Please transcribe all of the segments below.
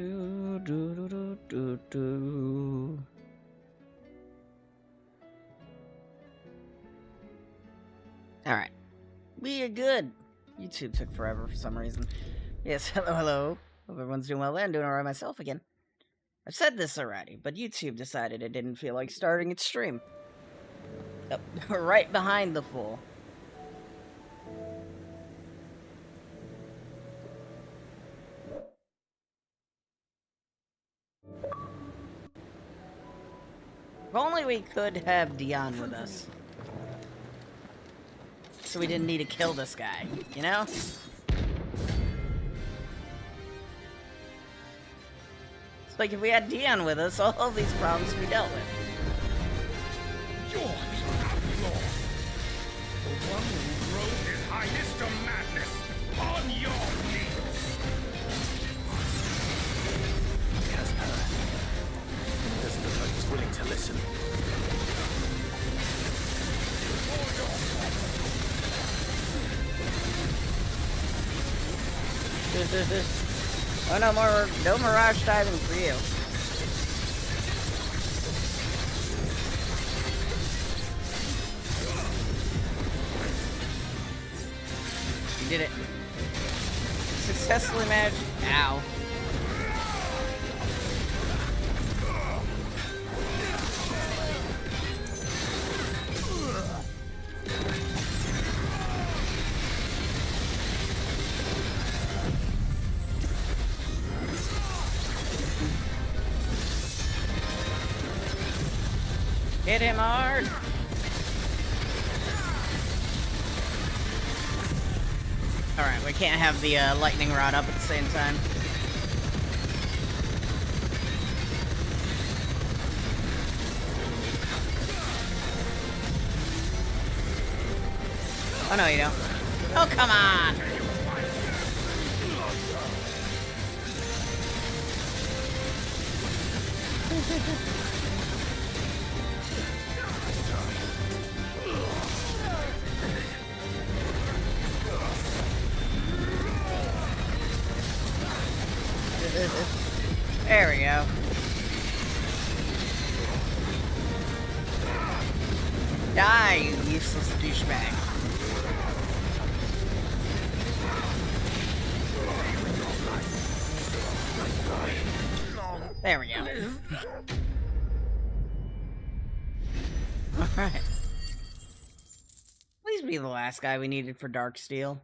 Do, do, do, do, do, do. Alright. We are good. YouTube took forever for some reason. Yes, hello, hello. Hope everyone's doing well there. I'm doing alright myself again. I've said this already, but YouTube decided it didn't feel like starting its stream. Oh, right behind the fool. If only we could have Dion with us. So we didn't need to kill this guy, you know? It's like if we had Dion with us, all of these problems would be dealt with. Yours are law. The one who drove his highness to madness on your knees. Yes, doesn't look like he's willing to listen. Oh, no mirage diving for you. You did it. Successfully managed. Ow. Hit him hard! Alright, we can't have the lightning rod up at the same time. Oh no, you don't. Oh, come on! There we go. Die, you useless douchebag. There we go. Alright. Please be the last guy we needed for Darksteel.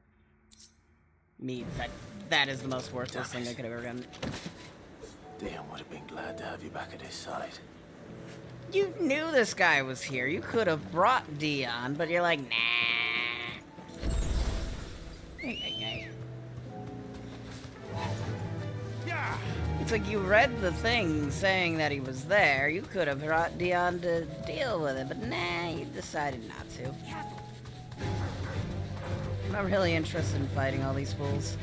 That is the most worthless thing I could have ever done. Dion would have been glad to have you back at his side. You knew this guy was here. You could have brought Dion, but you're like, nah. Yeah. It's like you read the thing saying that he was there. You could have brought Dion to deal with it, but nah, you decided not to. I'm not really interested in fighting all these fools.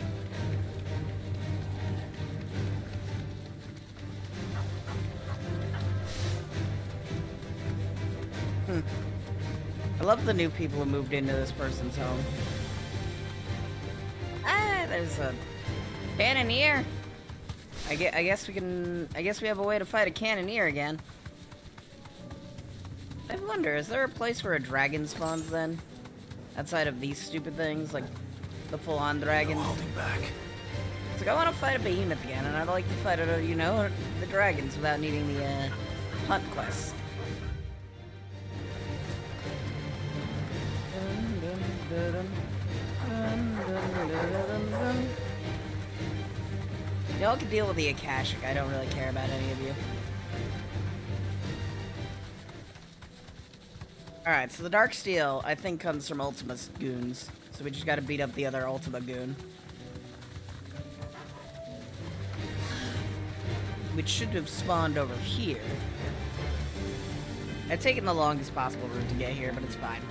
I love the new people who moved into this person's home. Ah, there's a cannoneer. I guess we have a way to fight a cannoneer again. I wonder, is there a place where a dragon spawns then? Outside of these stupid things, like the full-on dragons. No holding back. It's like I want to fight a behemoth again, and I'd like to fight you know, the dragons without needing the hunt quest. Y'all can deal with the Akashic. I don't really care about any of you. Alright, so the Darksteel, I think, comes from Ultima's goons. So we just gotta beat up the other Ultima goon. Which should have spawned over here. I've taken the longest possible route to get here, but it's fine.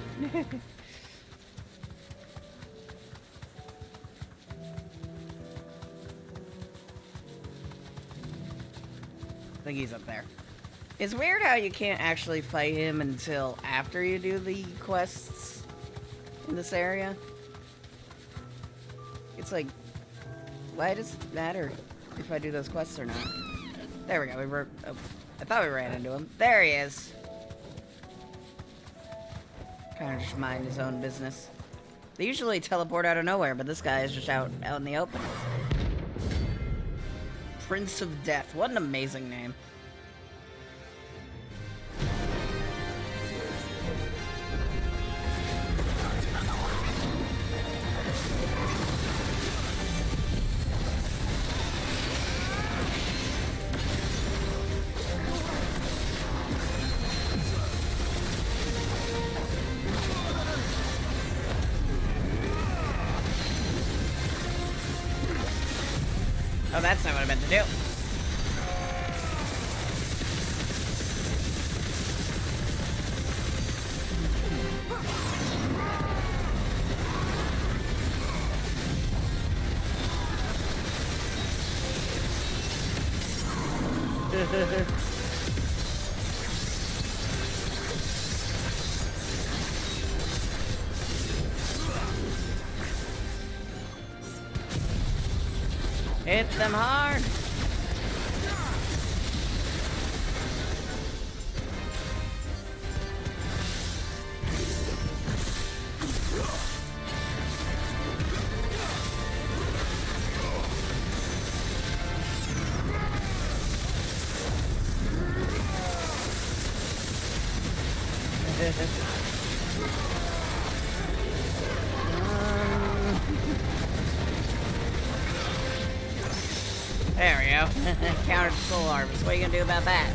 I think he's up there. It's weird how you can't actually fight him until after you do the quests in this area. It's like, why does it matter? if I do those quests or not. There we go. Oh, I thought we ran into him. There he is. Kind of just mind his own business. They usually teleport out of nowhere, but this guy is just out in the open. Prince of Death. What an amazing name. Oh, that's not what I meant to do. Hit them hard. There we go. Countered the soul harvest. What are you gonna do about that?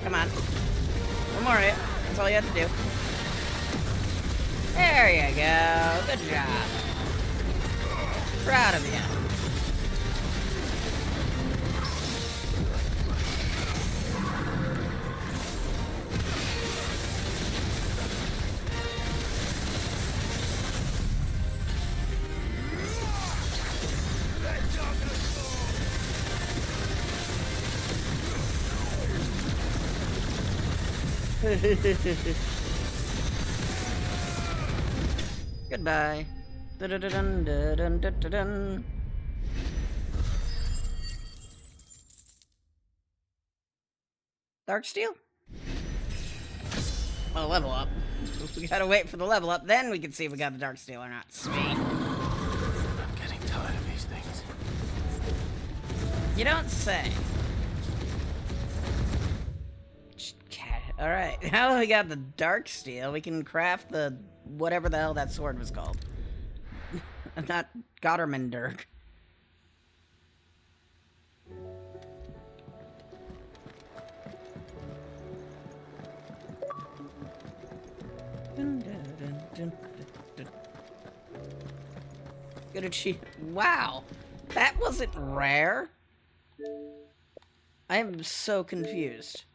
Come on. One more hit. That's all you have to do. There you go. Good job. Proud of you. Goodbye. Dun-dun-dun, dun-dun-dun-dun. Darksteel? Oh, level up. We gotta wait for the level up, then we can see if we got the Darksteel or not. Sweet. I'm getting tired of these things. You don't say. Alright, now that we got the Darksteel, we can craft the whatever the hell that sword was called. Not Gottermanderg. Good achievement. Wow, that wasn't rare. I am so confused.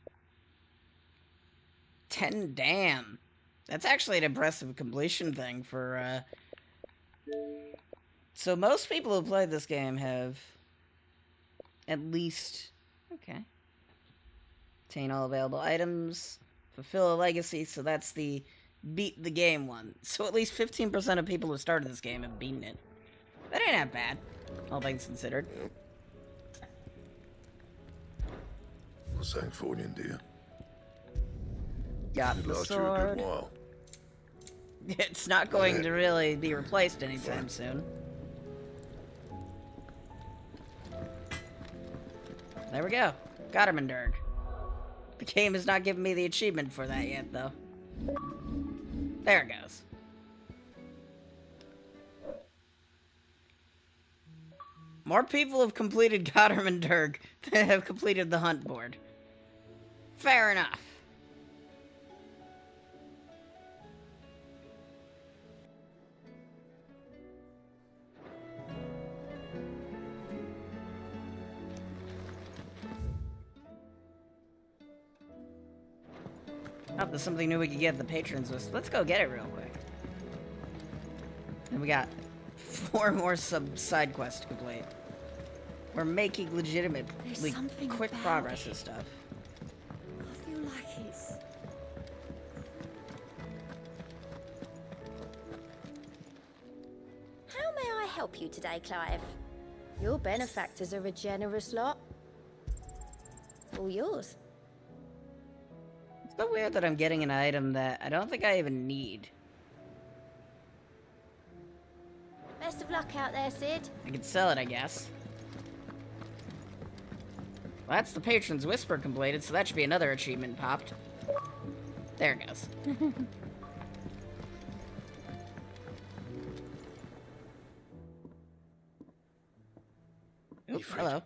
10, damn. That's actually an impressive completion thing for, So most people who played this game have at least... Okay. Obtain all available items. Fulfill a legacy, so that's the beat the game one. So at least 15% of people who started this game have beaten it. That ain't that bad, all things considered. What's that for you, dear? Got You the lost you a sword. good while. It's not going to really be replaced anytime soon. There we go. Gottermanderg. The game has not given me the achievement for that yet, though. There it goes. More people have completed Gottermanderg than have completed the hunt board. Fair enough. Oh, there's something new we can get at the patrons list. Let's go get it real quick. And we got 4 more side quests to complete. We're making legitimately quick progress and stuff. I feel like it's... How may I help you today, Clive? Your benefactors are a generous lot. All yours. It's so weird that I'm getting an item that I don't think I even need. Best of luck out there, Sid. I could sell it, I guess. Well, that's the Patron's Whisper completed, so that should be another achievement popped. There it goes. Oop, hello.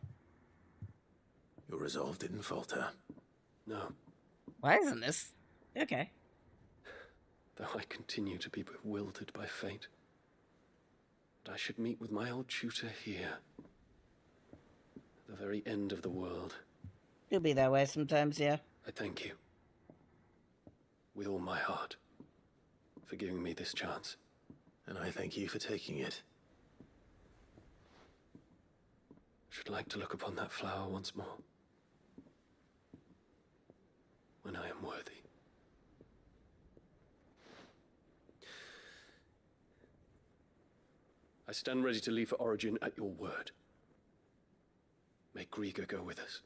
Your resolve didn't falter. No. Why isn't this? Okay. Though I continue to be bewildered by fate. But I should meet with my old tutor here. At the very end of the world. It'll be that way sometimes, yeah. I thank you. With all my heart. For giving me this chance. And I thank you for taking it. I should like to look upon that flower once more. When I am worthy. I stand ready to leave for Origin at your word. May Grieger go with us.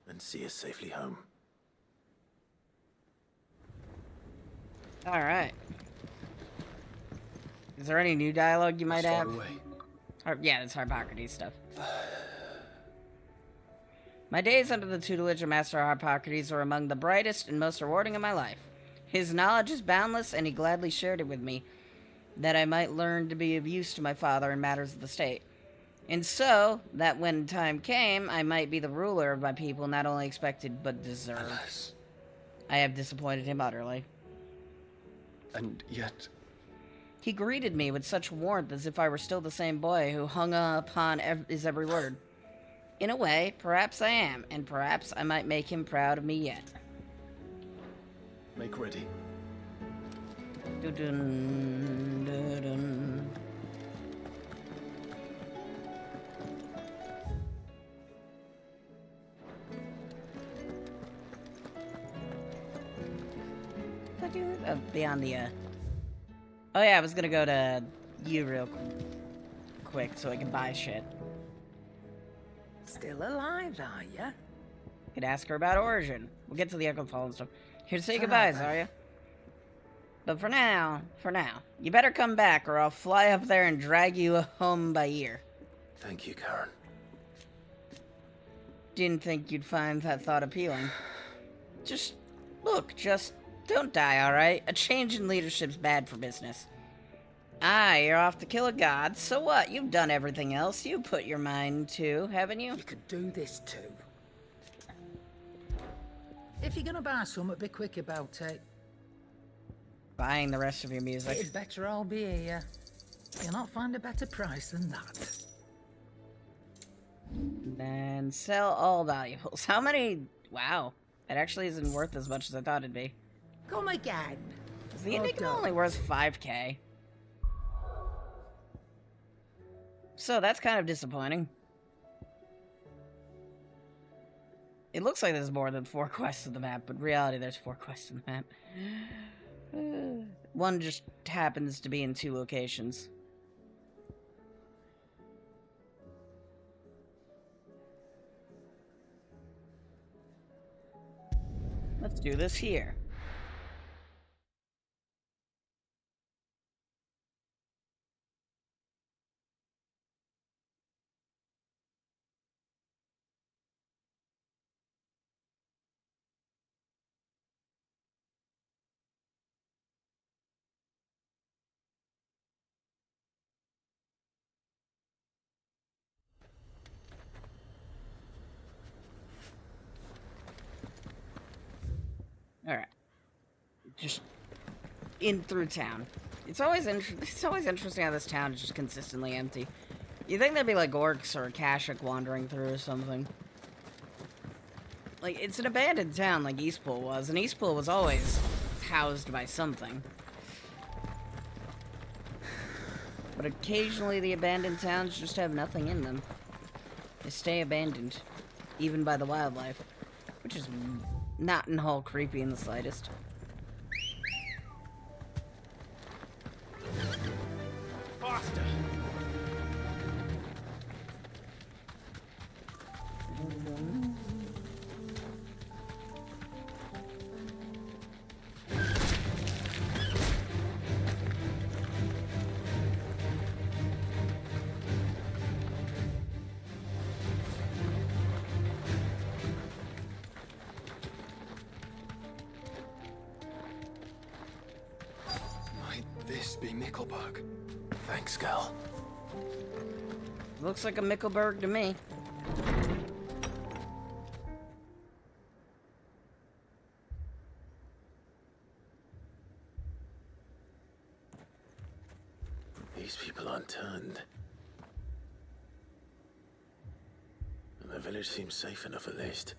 And see us safely home. Alright. Is there any new dialogue you might have? Away. Yeah, it's Harpocrates stuff. My days under the tutelage of Master Harpocrates were among the brightest and most rewarding of my life. His knowledge is boundless, and he gladly shared it with me, that I might learn to be of use to my father in matters of the state. And so, that when time came, I might be the ruler of my people, not only expected, but deserved. Alas. I have disappointed him utterly. And yet... He greeted me with such warmth as if I were still the same boy who hung upon his every word. In a way, perhaps I am, and perhaps I might make him proud of me yet. Make ready. Dun, dun, dun. Beyond the, Oh yeah, I was gonna go to you real quick so I can buy shit. Still alive, are ya? Could ask her about Origin. We'll get to the Echo Fall and stuff. Here to say Ta-ra, goodbyes, then. are you? But for now, you better come back or I'll fly up there and drag you home by ear. Thank you, Karen. Didn't think you'd find that thought appealing. Just don't die, alright? A change in leadership's bad for business. You're off to kill a god, so what? You've done everything else you put your mind to, haven't you? You could do this too. If you're gonna buy something, be quick about it. Buying the rest of your music. It'd better all be here. You'll not find a better price than that. And sell all valuables. How many? Wow. That actually isn't worth as much as I thought it'd be. Come again. Is the Oh, Enigma don't. only worth 5k? So that's kind of disappointing. It looks like there's more than 4 quests in the map, but in reality there's 4 quests in the map. One just happens to be in 2 locations. Let's do this here. Alright. Just in through town. It's always interesting how this town is just consistently empty. You think there'd be like orcs or Kashik wandering through or something. Like, it's an abandoned town like Eastpool was, and Eastpool was always housed by something. But occasionally the abandoned towns just have nothing in them. They stay abandoned, even by the wildlife, which is not in all creepy in the slightest. Faster! Might this be Mickelberg? Thanks, Gal. Looks like a Mickelberg to me. These people aren't turned. And the village seems safe enough at least.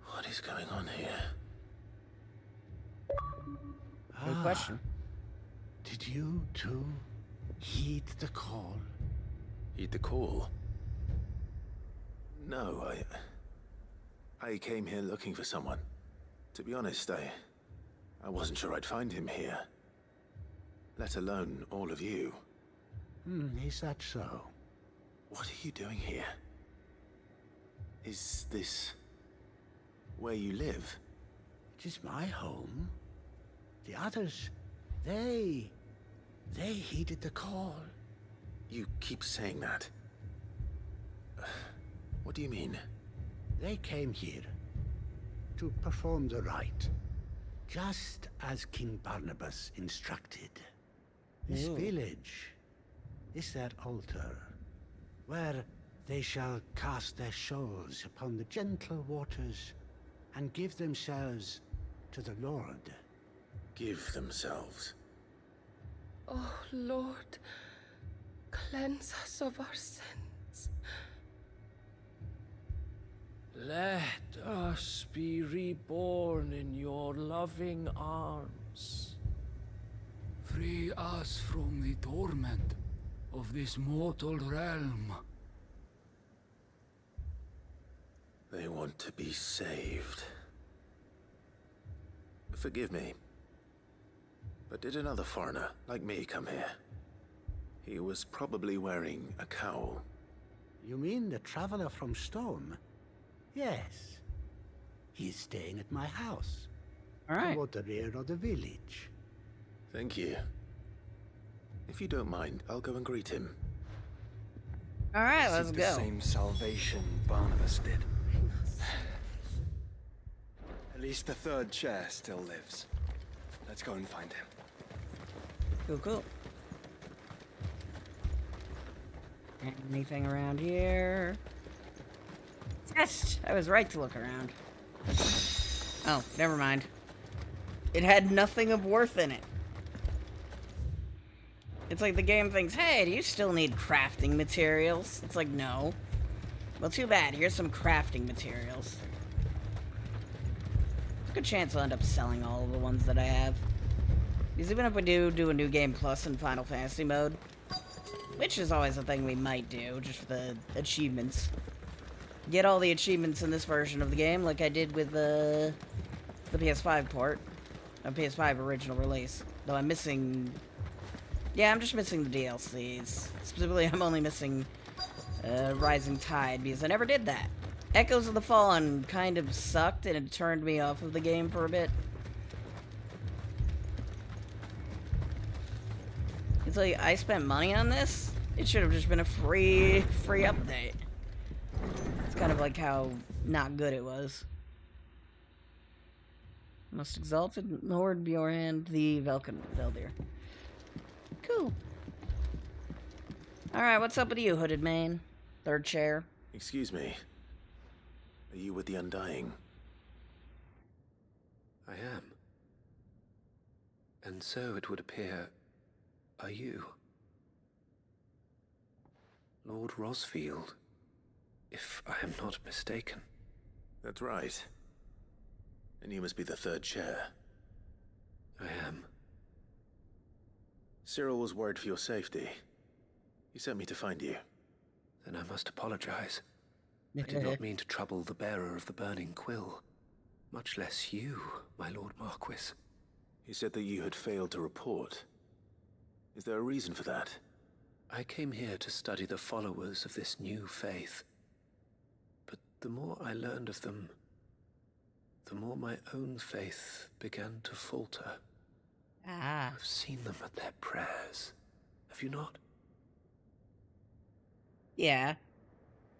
What is going on here? Good question. Did you too heed the call? Heed the call? No, I came here looking for someone. To be honest, I wasn't sure I'd find him here. Let alone all of you. Is that so? What are you doing here? Is this where you live? It is my home. The others, they heeded the call. You keep saying that. What do you mean? They came here to perform the rite, just as King Barnabas instructed. This village is their altar, where they shall cast their souls upon the gentle waters and give themselves to the Lord. Give themselves. Oh, Lord, cleanse us of our sins. Let us be reborn in your loving arms. Free us from the torment of this mortal realm. They want to be saved. Forgive me, but did another foreigner like me come here? He was probably wearing a cowl. You mean the traveler from Storm? Yes. He's staying at my house. All right. Toward the rear of the village. Thank you. If you don't mind, I'll go and greet him. All right, let's Seek go. the same salvation Barnabas did. At least the third chair still lives. Let's go and find him. Cool, cool. Anything around here? Yes, I was right to look around. Oh, never mind. It had nothing of worth in it. It's like the game thinks, hey, do you still need crafting materials? It's like, no. Well, too bad. Here's some crafting materials. There's a good chance I'll end up selling all of the ones that I have. Because even if we do a new game plus in Final Fantasy mode, which is always a thing we might do, just for the achievements. Get all the achievements in this version of the game, like I did with the PS5 port. PS5 original release. Though I'm missing... Yeah, I'm just missing the DLCs. Specifically, I'm only missing Rising Tide, because I never did that. Echoes of the Fallen kind of sucked, and it turned me off of the game for a bit. It's like, I spent money on this? It should have just been a free update. It's kind of like how not good it was. Most exalted Lord Bjorn the Veldir. Cool. Alright, what's up with you, Hooded Mane? Third chair. Excuse me. Are you with the Undying? I am. And so it would appear, are you? Lord Rosfield, if I am not mistaken. That's right. And you must be the third chair. I am. Cyril was worried for your safety. He sent me to find you. Then I must apologize. I did not mean to trouble the bearer of the burning quill. Much less you, my Lord Marquis. He said that you had failed to report. Is there a reason for that? I came here to study the followers of this new faith. But the more I learned of them, the more my own faith began to falter. I've seen them at their prayers. Have you not? Yeah.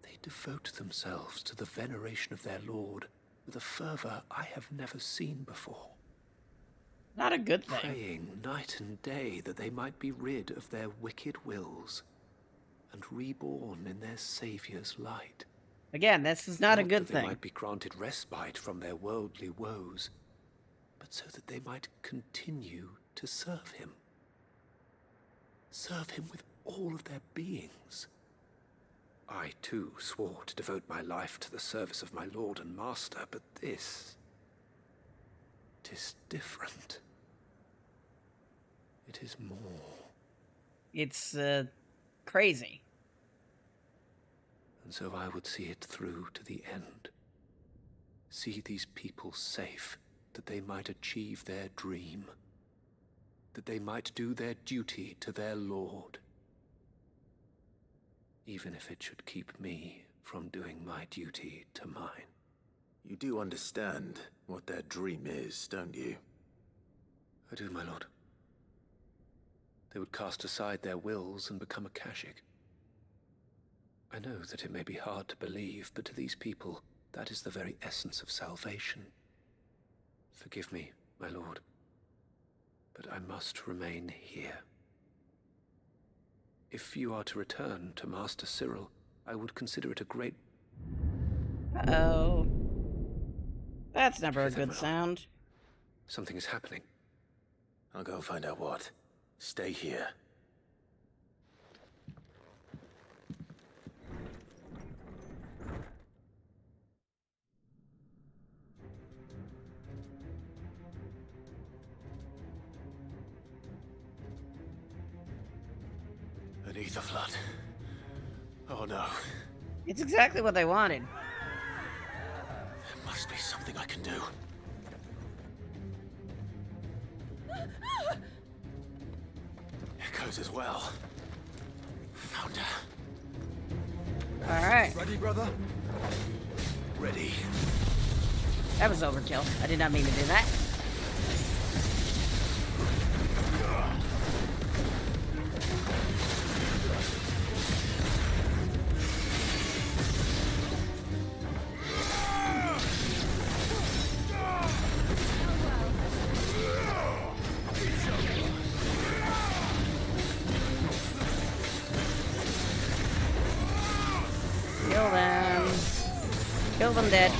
They devote themselves to the veneration of their Lord with a fervor I have never seen before. Not a good thing. Praying night and day that they might be rid of their wicked wills and reborn in their Saviour's light. Again, this is not a good that they thing. might be granted respite from their worldly woes, but so that they might continue to serve him. Serve him with all of their beings. I, too, swore to devote my life to the service of my Lord and Master, but this... 'tis different. It is more. It's, crazy. And so I would see it through to the end. See these people safe, that they might achieve their dream. That they might do their duty to their Lord. Even if it should keep me from doing my duty to mine. You do understand what their dream is, don't you? I do, my lord. They would cast aside their wills and become Akashic. I know that it may be hard to believe, but to these people, that is the very essence of salvation. Forgive me, my lord, but I must remain here. If you are to return to Master Cyril, I would consider it a great... Uh-oh. That's never a good sound. Something is happening. I'll go find out what. Stay here. An ether flood. Oh no. It's exactly what they wanted. There must be something I can do. Echoes as well. Found her. Alright. Ready, brother? Ready. That was overkill. I did not mean to do that. Kill them. Kill them dead.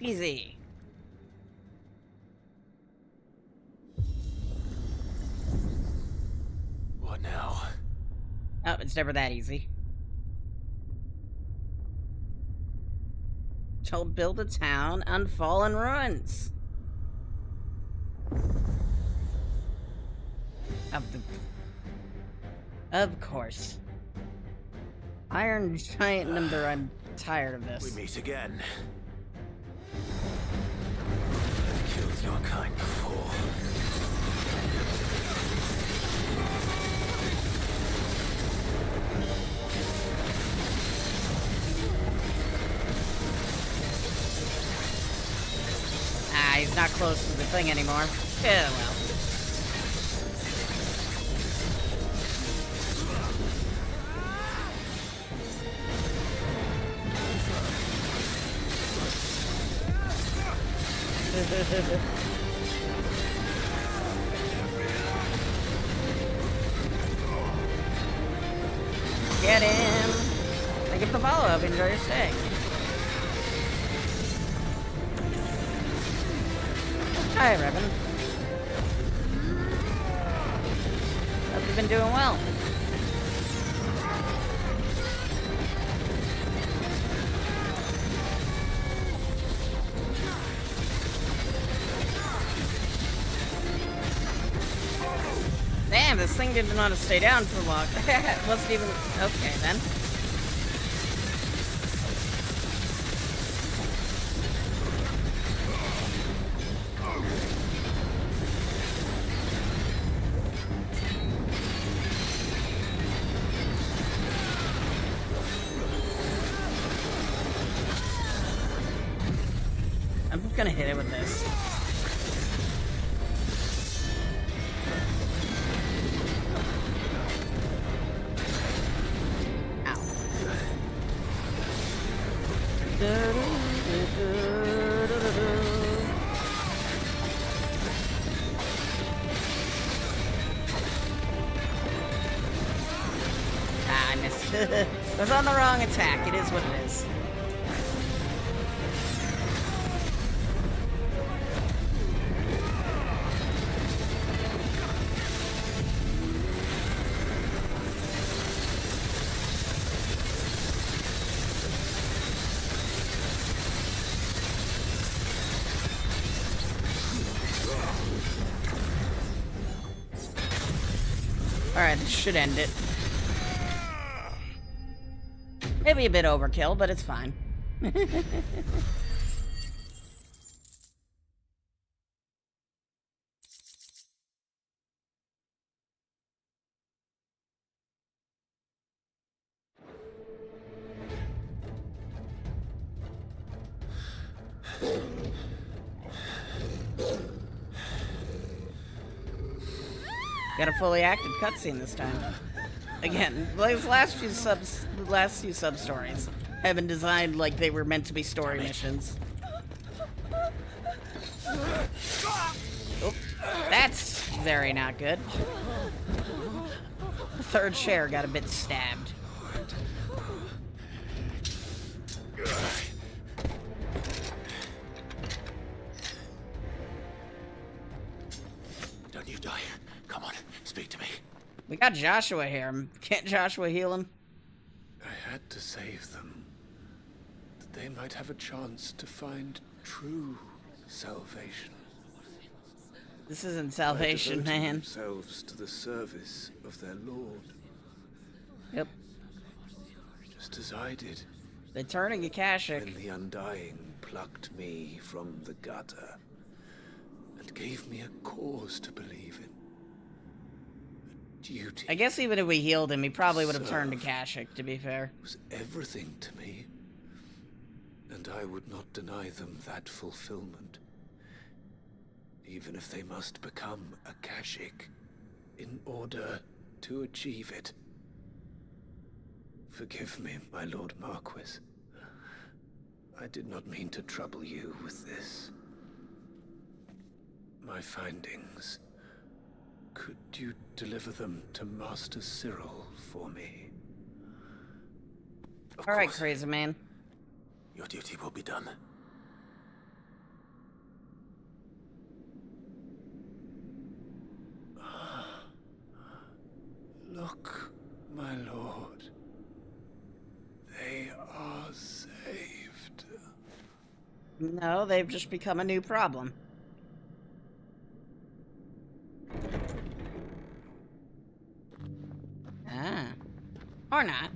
Easy. What now? Oh, it's never that easy. To build a town on fallen ruins. Of course. Iron Giant number, I'm tired of We this. meet again. I've killed your kind before. Ah, he's not close to the thing anymore. Yeah, well. Get him! Thank you for the follow-up. Enjoy your stay. Hi, Revan. Hope you've been doing well. Damn, this thing didn't want to stay down for long. It wasn't even... Okay, then. I'm just gonna hit it with this. Ah, I missed. I was on the wrong attack. It is what it is. Alright, this should end it. Maybe a bit overkill, but it's fine. Got a fully active cutscene this time. Again, like the last few sub stories have been designed like they were meant to be story missions. Oh, that's very not good. The third chair got a bit stabbed. Don't you die. Come on, speak to me. We got Joshua here. Can't Joshua heal him? I had to save them, that they might have a chance to find true salvation. This isn't salvation, By devoting man. themselves to the service of their Lord, Yep. just as I did They're turning Akashic. when the Undying plucked me from the gutter and gave me a cause to believe in. A duty. I guess even if we healed him, he probably would have turned Akashic, to be fair. Was everything to me, and I would not deny them that fulfillment, even if they must become Akashic in order to achieve it. Forgive me, my Lord Marquis. I did not mean to trouble you with this. My findings. Could you deliver them to Master Cyril for me? Of Alright, course. crazy man. Your duty will be done. Look, my lord. They are saved. No, they've just become a new problem. Ah. Or not.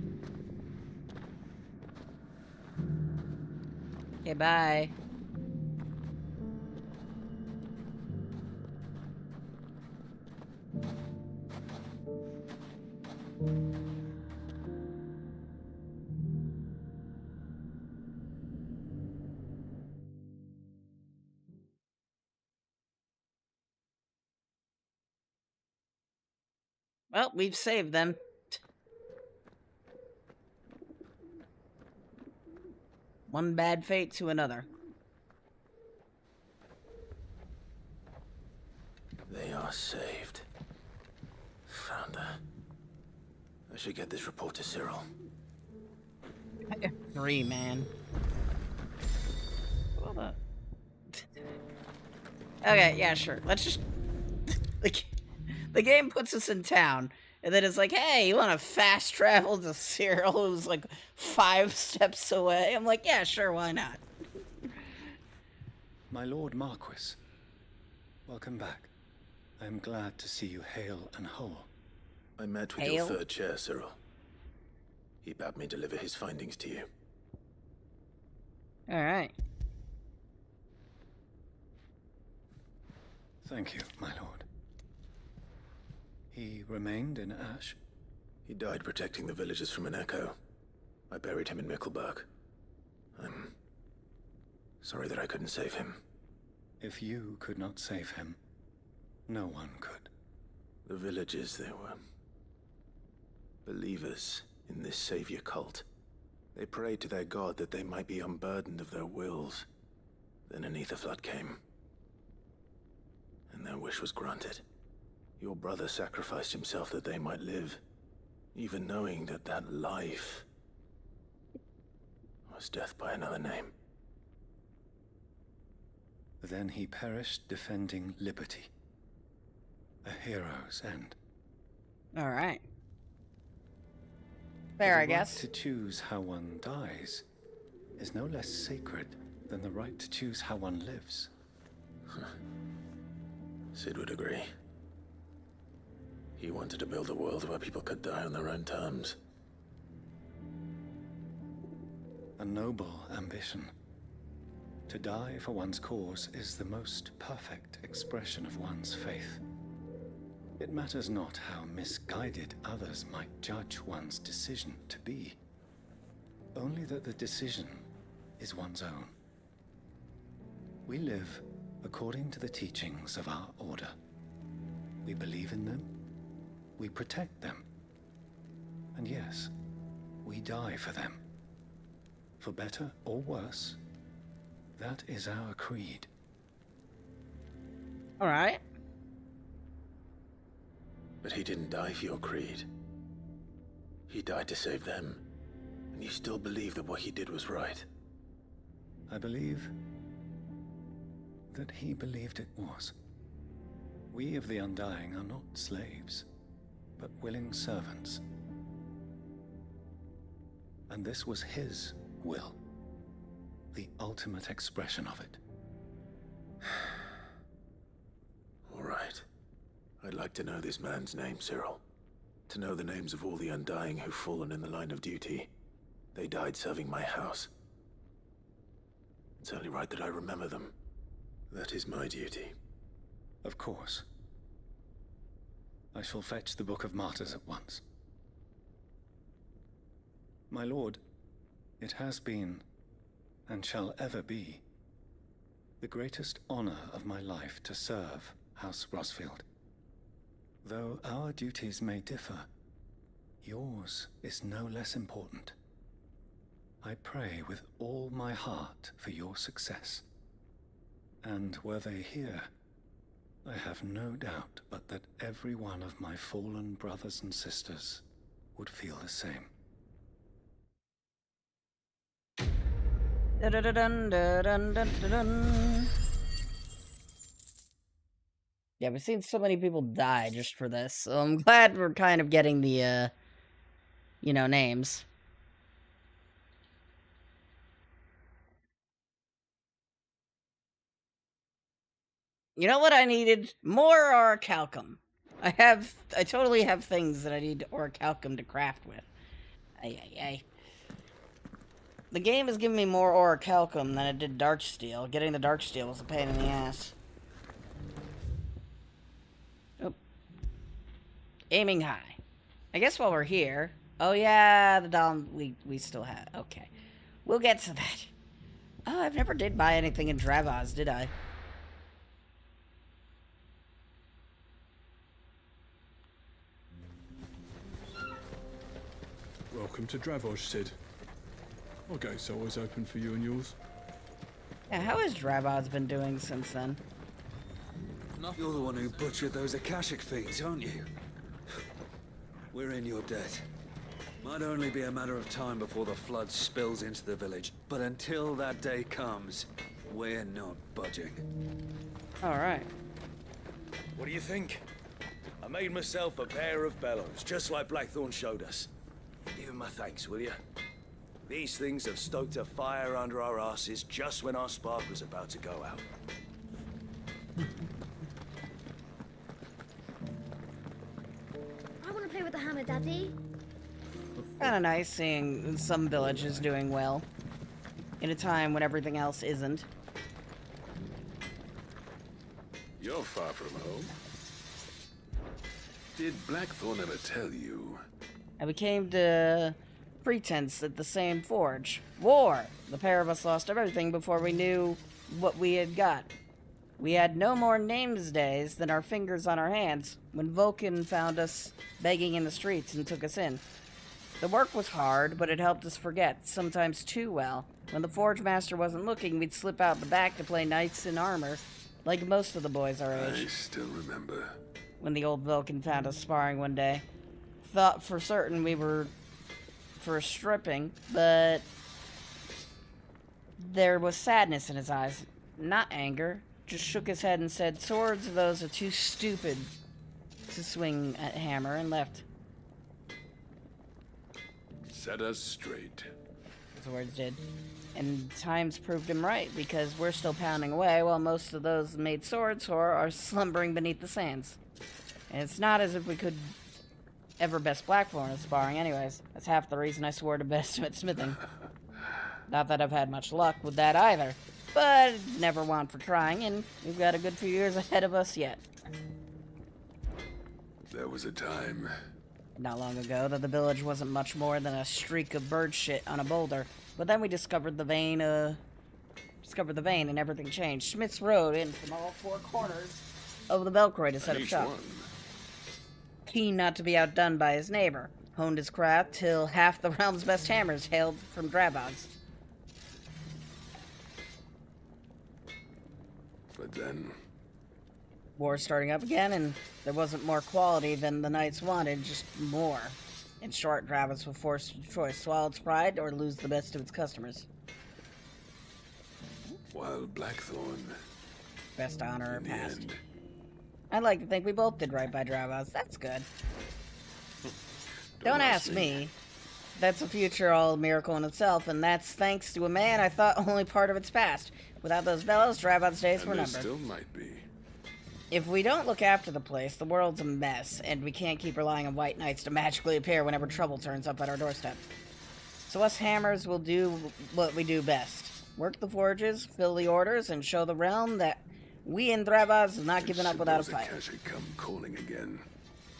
Okay, bye. Well, we've saved them. One bad fate to another. They are saved. Founder. I should get this report to Cyril. 3, man. Hold up. Okay, yeah, sure. Let's just... the game puts us in town, and then it's like, hey, you want to fast travel to Cyril, who's like 5 steps away? I'm like, yeah, sure, why not? My Lord Marquis, welcome back. I am glad to see you hale and whole. I met with Hail? your third chair, Cyril. He bade me deliver his findings to you. Alright. Thank you, my lord. He remained in Ash? He died protecting the villagers from an echo. I buried him in Mickelberg. I'm sorry that I couldn't save him. If you could not save him, no one could. The villagers, they were believers in this savior cult. They prayed to their god that they might be unburdened of their wills. Then an ether flood came, and their wish was granted. Your brother sacrificed himself that they might live, even knowing that that life was death by another name. Then he perished defending liberty. A hero's end. Alright. Fair, I guess. The right to choose how one dies is no less sacred than the right to choose how one lives. Sid would agree. He wanted to build a world where people could die on their own terms. A noble ambition. To die for one's cause is the most perfect expression of one's faith. It matters not how misguided others might judge one's decision to be. Only that the decision is one's own. We live according to the teachings of our order. We believe in them, we protect them, and yes, we die for them. For better or worse, that is our creed. Alright. But he didn't die for your creed. He died to save them. And you still believe that what he did was right. I believe that he believed it was. We of the Undying are not slaves, but willing servants. And this was his will, the ultimate expression of it. All right. I'd like to know this man's name, Cyril. To know the names of all the Undying who've fallen in the line of duty. They died serving my house. It's only right that I remember them. That is my duty. Of course. I shall fetch the Book of Martyrs at once. My lord, it has been, and shall ever be, the greatest honor of my life to serve House Rosfield. Though our duties may differ, yours is no less important. I pray with all my heart for your success. And were they here, I have no doubt but that every one of my fallen brothers and sisters would feel the same. Dun, dun, dun, dun, dun, dun, dun. Yeah, we've seen so many people die just for this, so I'm glad we're kind of getting the, you know, names. You know what I needed? More orichalcum. I totally have things that I need orichalcum to craft with. Ay. The game is giving me more orichalcum than it did Darksteel. Getting the Darksteel was a pain in the ass. Oh. Aiming high. I guess while we're here... Oh yeah, the doll we still have. Okay. We'll get to that. Oh, I've never did buy anything in Dravos, did I? Welcome to Dravos, Sid. Our gate's always open for you and yours. Yeah, how has Dravos been doing since then? You're the one who butchered those Akashic fiends, aren't you? We're in your debt. Might only be a matter of time before the flood spills into the village, but until that day comes, we're not budging. Alright. What do you think? I made myself a pair of bellows, just like Blackthorn showed us. Give him my thanks, will you? These things have stoked a fire under our asses just when our spark was about to go out. I want to play with the hammer, Daddy. Kind of nice seeing some villages doing well in a time when everything else isn't. You're far from home. Did Blackthorn ever tell you? And we came to pretense at the same forge. War! The pair of us lost everything before we knew what we had got. We had no more names days than our fingers on our hands when Vulcan found us begging in the streets and took us in. The work was hard, but it helped us forget, sometimes too well. When the Forge Master wasn't looking, we'd slip out the back to play knights in armor, like most of the boys our age. I still remember. When the old Vulcan found us sparring one day. Thought for certain we were for stripping, but there was sadness in his eyes, not anger. Just shook his head and said, "Swords of those are too stupid to swing a hammer," and left. Set us straight. His words did. And times proved him right, because we're still pounding away while most of those made swords for are slumbering beneath the sands. And it's not as if we could ever best Blackthorn at sparring anyways. That's half the reason I swore to best him at smithing. Not that I've had much luck with that either. But never want for trying, and we've got a good few years ahead of us yet. There was a time. Not long ago, that the village wasn't much more than a streak of bird shit on a boulder. But then we discovered the vein, and everything changed. Schmitz rode in from all four corners of the Belcroy to set up shop. Keen not to be outdone by his neighbor, honed his craft till half the realm's best hammers hailed from Drabods. But then... War starting up again, and there wasn't more quality than the knights wanted, just more. In short, Drabods were forced to choice, swallow its pride or lose the best of its customers. While Blackthorn... Best honor or past. I'd like to think we both did right by Drabods. That's good. Don't ask me. That's a future all miracle in itself, and that's thanks to a man I thought only part of its past. Without those bellows, Drabods' days were numbered. Still might be. If we don't look after the place, the world's a mess, and we can't keep relying on white knights to magically appear whenever trouble turns up at our doorstep. So us hammers will do what we do best. Work the forges, fill the orders, and show the realm that we in Drabods have not given up without a fight. Come calling again.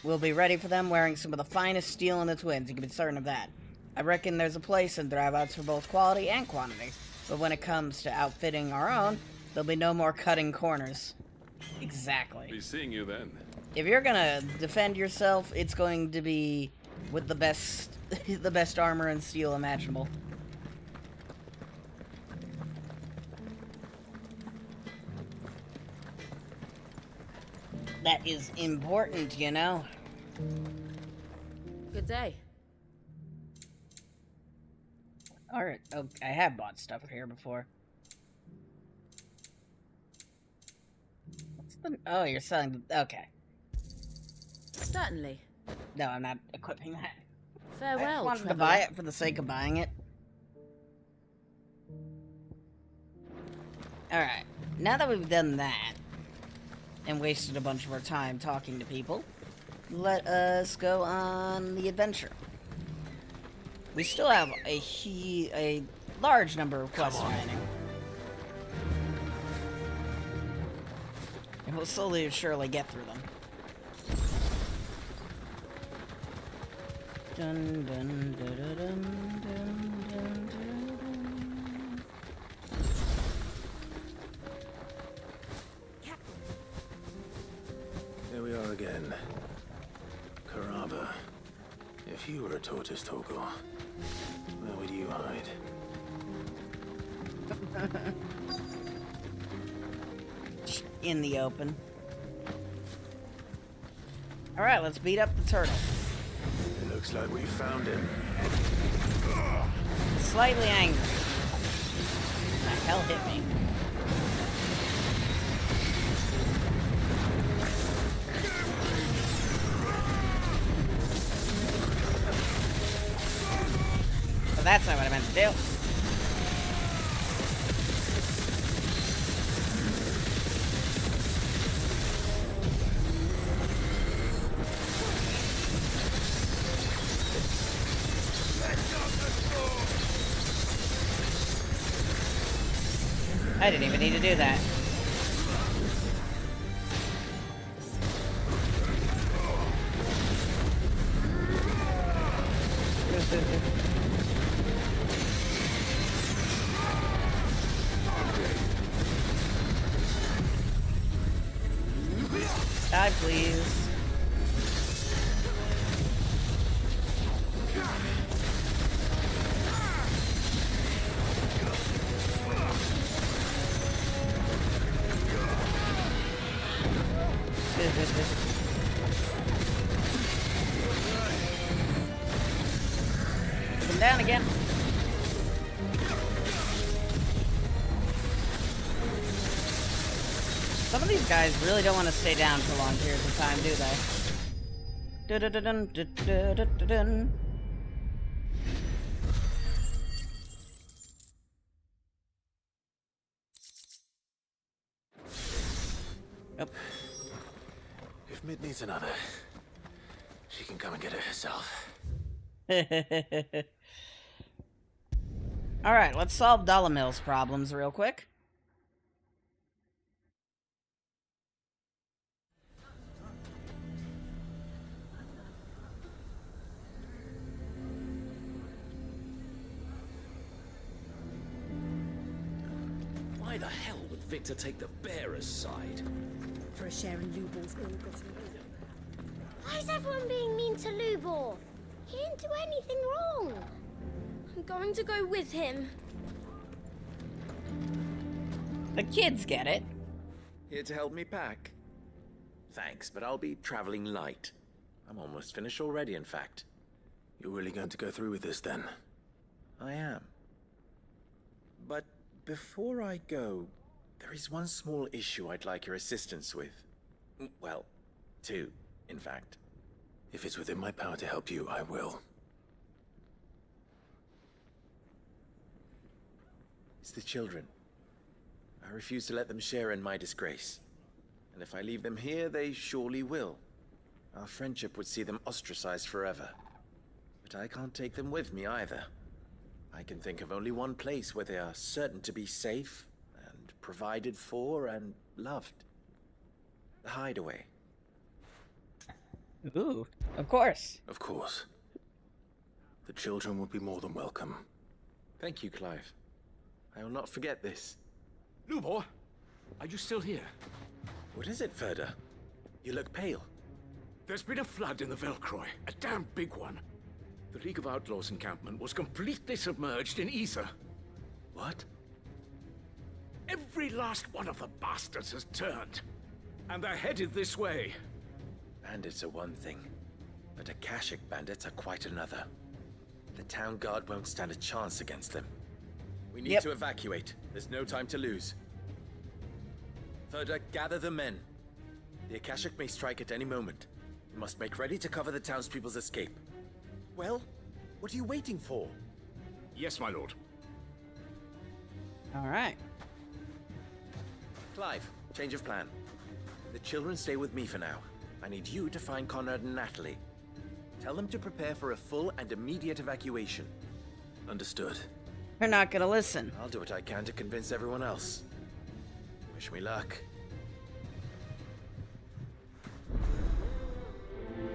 We'll be ready for them wearing some of the finest steel in the twins, you can be certain of that. I reckon there's a place in Drabods for both quality and quantity, but when it comes to outfitting our own, there'll be no more cutting corners. Exactly. Be seeing you then. If you're gonna defend yourself, it's going to be with the best, the best armor and steel imaginable. That is important, you know. Good day. Alright, oh, I have bought stuff here before. What's the... Oh, you're selling... Okay. Certainly. No, I'm not equipping that. Farewell, I just wanted to traveler. buy it for the sake of buying it. Alright, now that we've done that, and wasted a bunch of our time talking to people, let us go on the adventure. We still have a large number of quests remaining. And we'll slowly and surely get through them. Dun, dun, dun, dun, dun, dun, dun, dun. Here we are again. Carava. If you were a tortoise talker, where would you hide? In the open. Alright, let's beat up the turtle. It looks like we found him. Slightly angry. The hell hit me. that's not what I meant to do. I didn't even need to do that. Die, please. Put him down again. Some of these guys really don't want to stay down for long periods of time, do they? Dun-dun-dun, dun-dun-dun-dun. Yep. If Mid needs another, she can come and get it herself. Alright, let's solve Dollamil's problems real quick. Why the hell would Victor take the bearer's side? For a share in Lubor's ill-gotten wealth. Why is everyone being mean to Lubor? He didn't do anything wrong. I'm going to go with him. The kids get it. Here to help me pack? Thanks, but I'll be traveling light. I'm almost finished already, in fact. You're really going to go through with this, then? I am. But before I go, there is one small issue I'd like your assistance with. Well, two, in fact. If it's within my power to help you, I will. It's the children. I refuse to let them share in my disgrace. And if I leave them here, they surely will. Our friendship would see them ostracized forever. But I can't take them with me either. I can think of only one place where they are certain to be safe, and provided for, and loved. The Hideaway. Ooh, of course. Of course. The children will be more than welcome. Thank you, Clive. I will not forget this. Lubor, are you still here? What is it, Ferda? You look pale. There's been a flood in the Velcroy, a damn big one. The League of Outlaws encampment was completely submerged in ether. What? Every last one of the bastards has turned. And they're headed this way. Bandits are one thing, but Akashic bandits are quite another. The town guard won't stand a chance against them. We need to evacuate. There's no time to lose. Ferda, gather the men. The Akashic may strike at any moment. We must make ready to cover the townspeople's escape. Well, what are you waiting for? Yes, my lord. All right. Clive, change of plan. The children stay with me for now. I need you to find Conrad and Natalie. Tell them to prepare for a full and immediate evacuation. Understood. They're not gonna listen. I'll do what I can to convince everyone else. Wish me luck.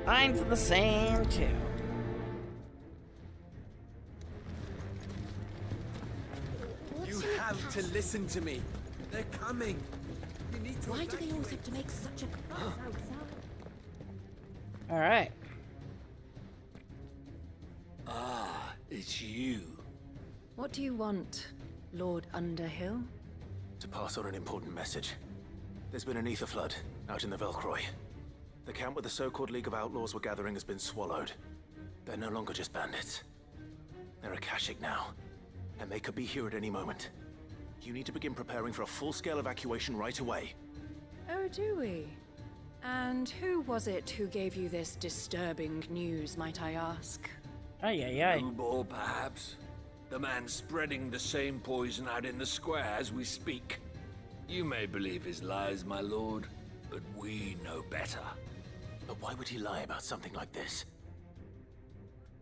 Mine's the same too. You have to listen to me. They're coming. You need to. Why do they always have to make such a fuss outside? All right. Ah, it's you. What do you want, Lord Underhill? To pass on an important message. There's been an ether flood out in the Velcroy. The camp where the so-called League of Outlaws were gathering has been swallowed. They're no longer just bandits. They're Akashic now, and they could be here at any moment. You need to begin preparing for a full-scale evacuation right away. Oh, do we? And who was it who gave you this disturbing news, might I ask? Ay, ay, ay. Lubor, perhaps? The man spreading the same poison out in the square as we speak. You may believe his lies, my lord, but we know better. But why would he lie about something like this?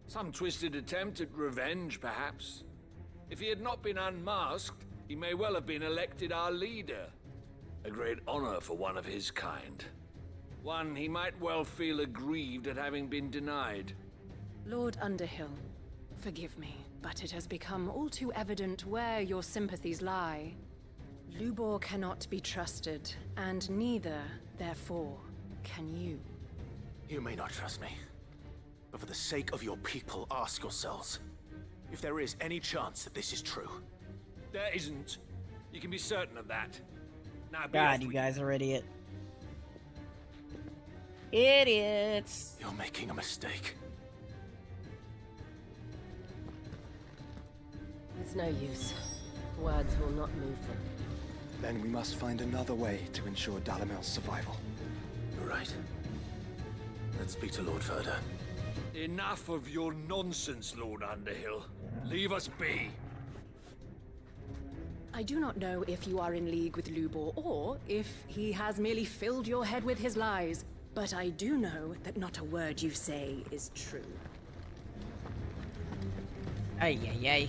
Some twisted attempt at revenge, perhaps. If he had not been unmasked, he may well have been elected our leader. A great honor for one of his kind. One he might well feel aggrieved at having been denied. Lord Underhill, forgive me, but it has become all too evident where your sympathies lie. Lubor cannot be trusted, and neither, therefore, can you. You may not trust me, but for the sake of your people, ask yourselves if there is any chance that this is true. There isn't. You can be certain of that. Now, God, you guys are idiot. Idiots. You're making a mistake. It's no use. Words will not move them. Then we must find another way to ensure Dalamil's survival. You're right. Let's speak to Lord Furder. Enough of your nonsense, Lord Underhill. Leave us be. I do not know if you are in league with Lubor or if he has merely filled your head with his lies, but I do know that not a word you say is true. Ay, ay, ay.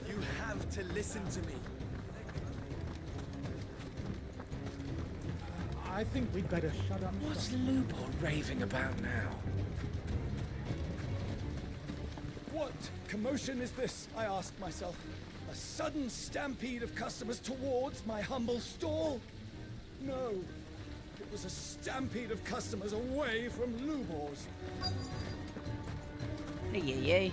You have to listen to me. I think we'd better shut up. What's Lubor raving about now? What commotion is this, I ask myself? A sudden stampede of customers towards my humble stall? No, it was a stampede of customers away from Lubor's. Hey, yay.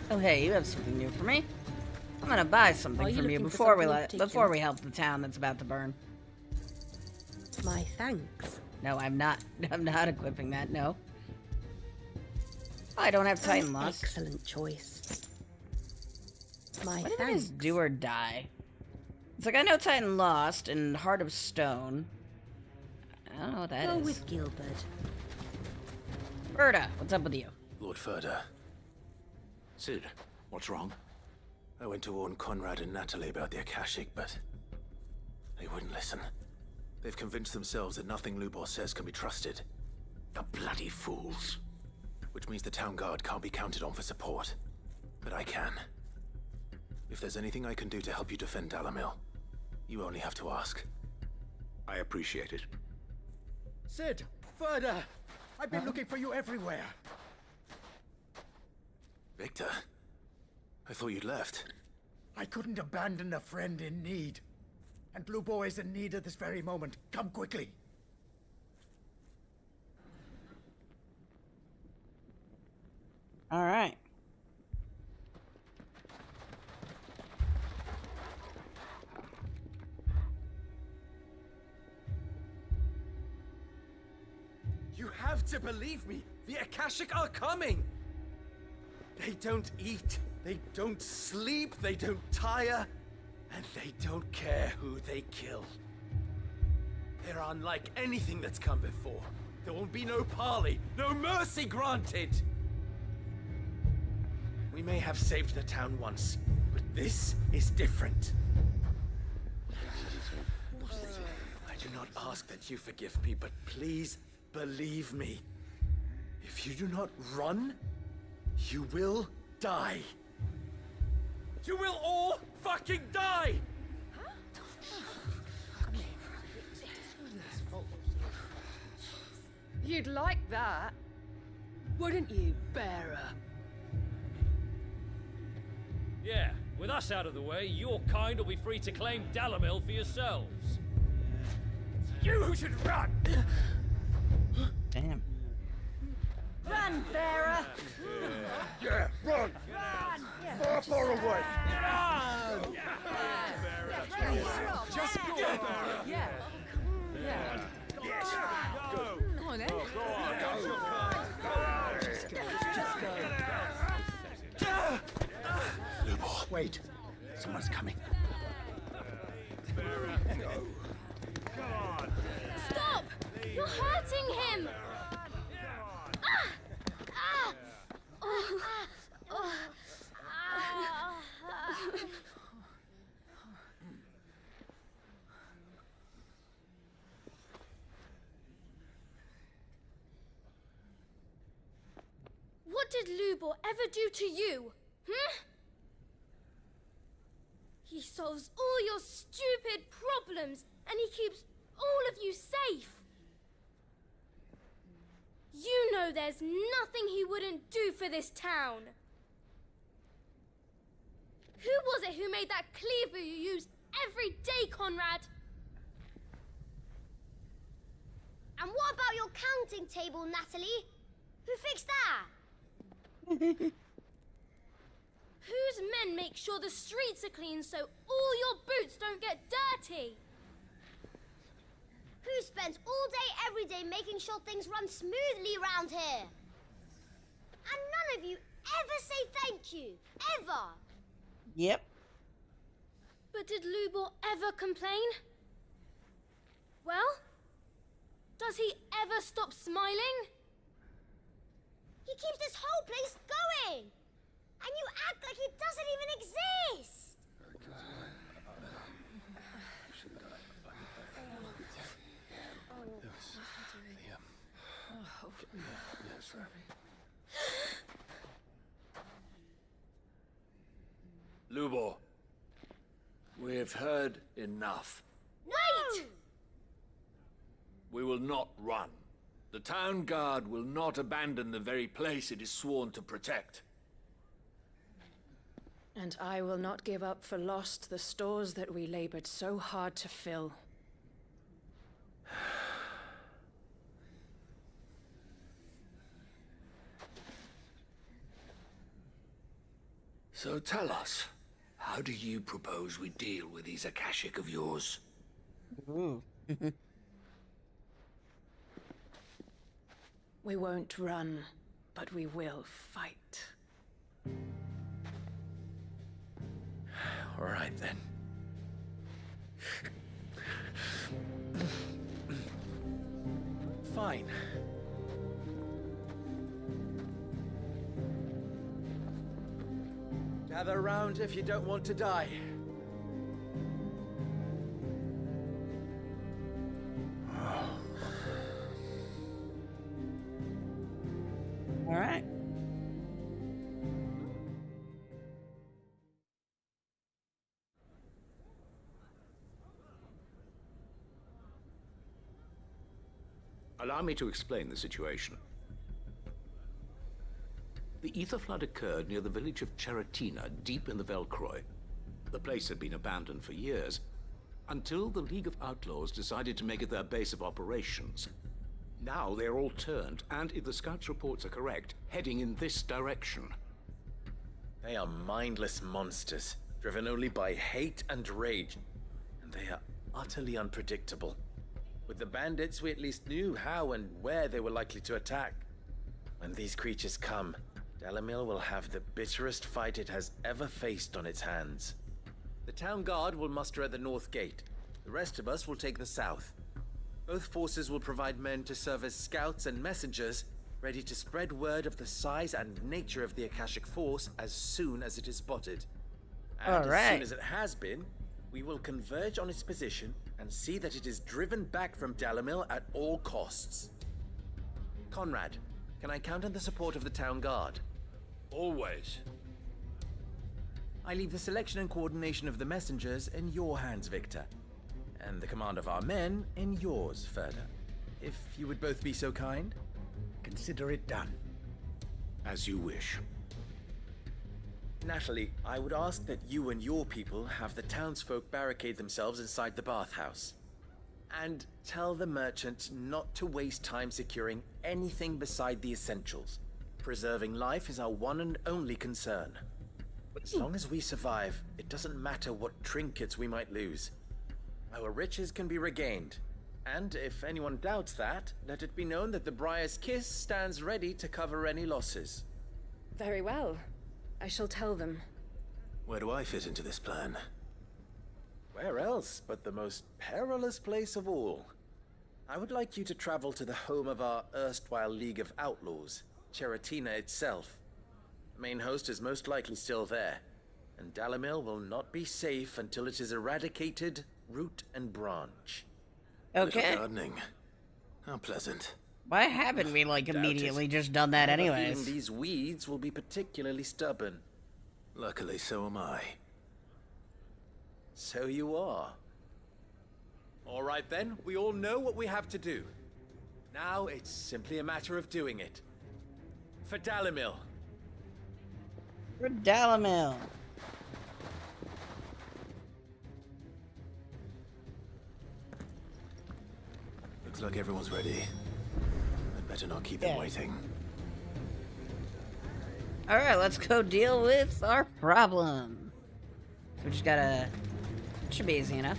Oh, hey, you have something new for me. I'm gonna buy something from you before we help the town that's about to burn. My thanks. No, I'm not. I'm not equipping that. No. I don't have Titan Lost. Excellent choice. My What thanks. is do or die? It's like I know Titan Lost and Heart of Stone. I don't know what that is. Go with Gilbert. Berta, what's up with you? Lord Furder. Sid, what's wrong? I went to warn Conrad and Natalie about the Akashic, but they wouldn't listen. They've convinced themselves that nothing Lubor says can be trusted. The bloody fools. Which means the town guard can't be counted on for support. But I can. If there's anything I can do to help you defend Dalamil, you only have to ask. I appreciate it. Sid! Further! I've been looking for you everywhere. Victor? I thought you'd left. I couldn't abandon a friend in need. And Lubor is in need at this very moment. Come quickly. All right. You have to believe me. The Akashic are coming. They don't eat, they don't sleep, they don't tire, and they don't care who they kill. They're unlike anything that's come before. There won't be no parley, no mercy granted. We may have saved the town once, but this is different. I do not ask that you forgive me, but please believe me. If you do not run, you will die. You will all fucking die! You'd like that, wouldn't you, bearer? Yeah, with us out of the way, your kind will be free to claim Dalamil for yourselves. You should run! Damn. Run, bearer! Yeah, run! Run! Far away! Run! Just go, Bearer! Yeah. Yeah. Yes! Go! Come on, then. Go on! Just go. Lubor, wait. Someone's coming. Stop! You're hurting him! Ah! Ah! Oh. Oh. What did Lubor ever do to you? He solves all your stupid problems, and he keeps all of you safe. You know there's nothing he wouldn't do for this town. Who was it who made that cleaver you use every day, Conrad? And what about your counting table, Natalie? Who fixed that? Whose men make sure the streets are clean so all your boots don't get dirty? Who spends all day every day making sure things run smoothly around here? And none of you ever say thank you. Ever. Yep. But did Lubor ever complain? Well, does he ever stop smiling? He keeps this whole place going. And you act like it doesn't even exist. Lubor, we've heard enough. Wait! We will not run. The town guard will not abandon the very place it is sworn to protect. And I will not give up for lost the stores that we labored so hard to fill. So tell us, how do you propose we deal with these Akashic of yours? Ooh. We won't run, but we will fight. All right, then. Fine. Gather around if you don't want to die. All right. Allow me to explain the situation. The ether flood occurred near the village of Cheratina, deep in the Velcroy. The place had been abandoned for years, until the League of Outlaws decided to make it their base of operations. Now they're all turned, and if the scouts' reports are correct, heading in this direction. They are mindless monsters, driven only by hate and rage, and they are utterly unpredictable. With the bandits, we at least knew how and where they were likely to attack. When these creatures come, Dalamil will have the bitterest fight it has ever faced on its hands. The town guard will muster at the north gate. The rest of us will take the south. Both forces will provide men to serve as scouts and messengers, ready to spread word of the size and nature of the Akashic force as soon as it is spotted. And as soon as it has been, we will converge on its position and see that it is driven back from Dalamil at all costs. Conrad, can I count on the support of the town guard? Always. I leave the selection and coordination of the messengers in your hands, Victor. And the command of our men in yours, Ferda. If you would both be so kind. Consider it done. As you wish. Natalie, I would ask that you and your people have the townsfolk barricade themselves inside the bathhouse. And tell the merchant not to waste time securing anything beside the essentials. Preserving life is our one and only concern. As long as we survive, it doesn't matter what trinkets we might lose. Our riches can be regained. And if anyone doubts that, let it be known that the Briar's Kiss stands ready to cover any losses. Very well. I shall tell them. Where do I fit into this plan? Where else but the most perilous place of all? I would like you to travel to the home of our erstwhile League of Outlaws, Cheratina itself. The main host is most likely still there. and Dalamil will not be safe until it is eradicated, root and branch. Okay. Little gardening. How pleasant. Why haven't we, like, immediately just done that I have a anyways? feeling these weeds will be particularly stubborn. Luckily, so am I. So you are. All right then, we all know what we have to do. Now it's simply a matter of doing it. For Dalamil. For Dalamil. Looks like everyone's ready. I'd better not keep them waiting. Alright, let's go deal with our problem. We just gotta... It should be easy enough.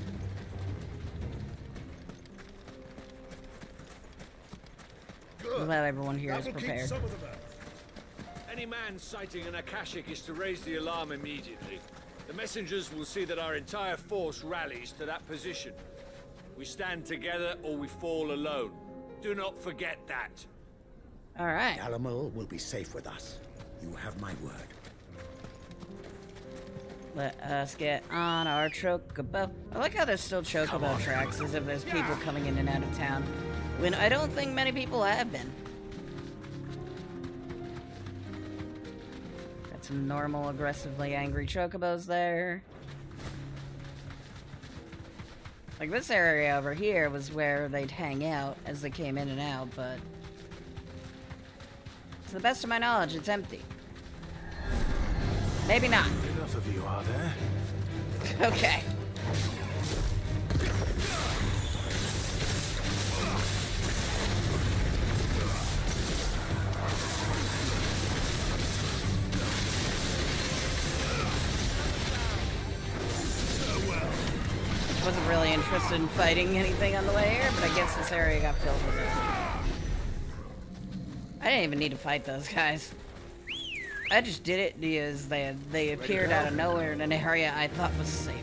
I'm glad everyone here is prepared. Any man sighting an Akashic is to raise the alarm immediately. The messengers will see that our entire force rallies to that position. We stand together or we fall alone. Do not forget that. Alright. Dalamil will be safe with us. You have my word. Let us get on our chocobo. I like how there's still chocobo tracks, as if there's people coming in and out of town, when I don't think many people have been. Got some normal, aggressively angry chocobos there. Like, this area over here was where they'd hang out as they came in and out, but... to the best of my knowledge, it's empty. Maybe not. Enough of you, are there? Okay. Wasn't really interested in fighting anything on the way here, but I guess this area got filled with it. I didn't even need to fight those guys. I just did it because they appeared out of nowhere in an area I thought was safe.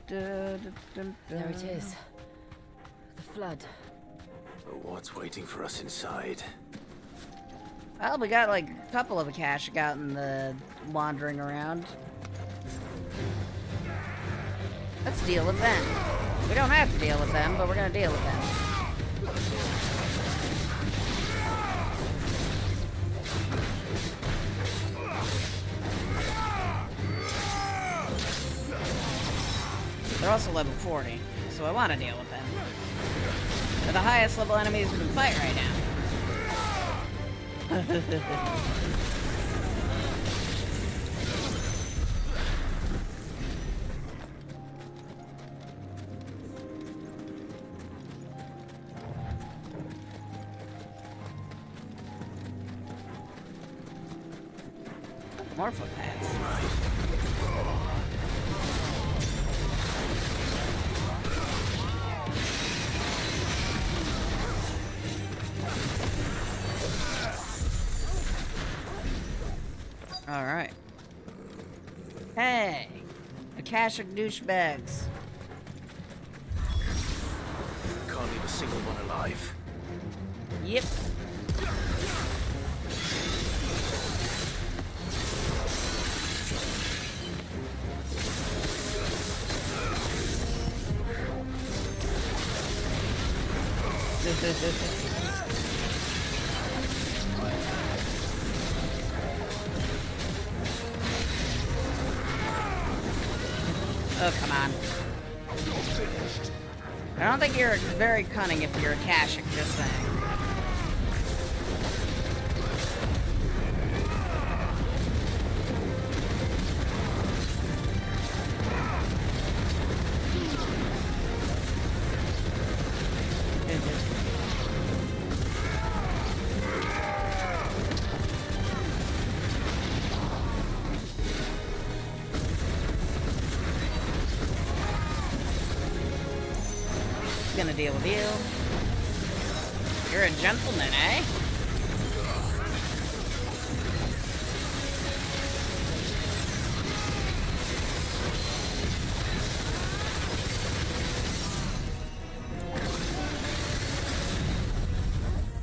There it is. The flood. But what's waiting for us inside? Well, we got like a couple of Akashic out in the wandering around. Let's deal with them. We don't have to deal with them, but we're gonna deal with them. They're also level 40, so I want to deal with them. They're the highest level enemies we can fight right now. More footpaths. Alright. Hey! Akashic douchebags. Can't leave a single one alive. Yep. Oh, come on. I don't think you're very cunning if you're Akashic, just saying. Gonna deal with you. You're a gentleman, eh?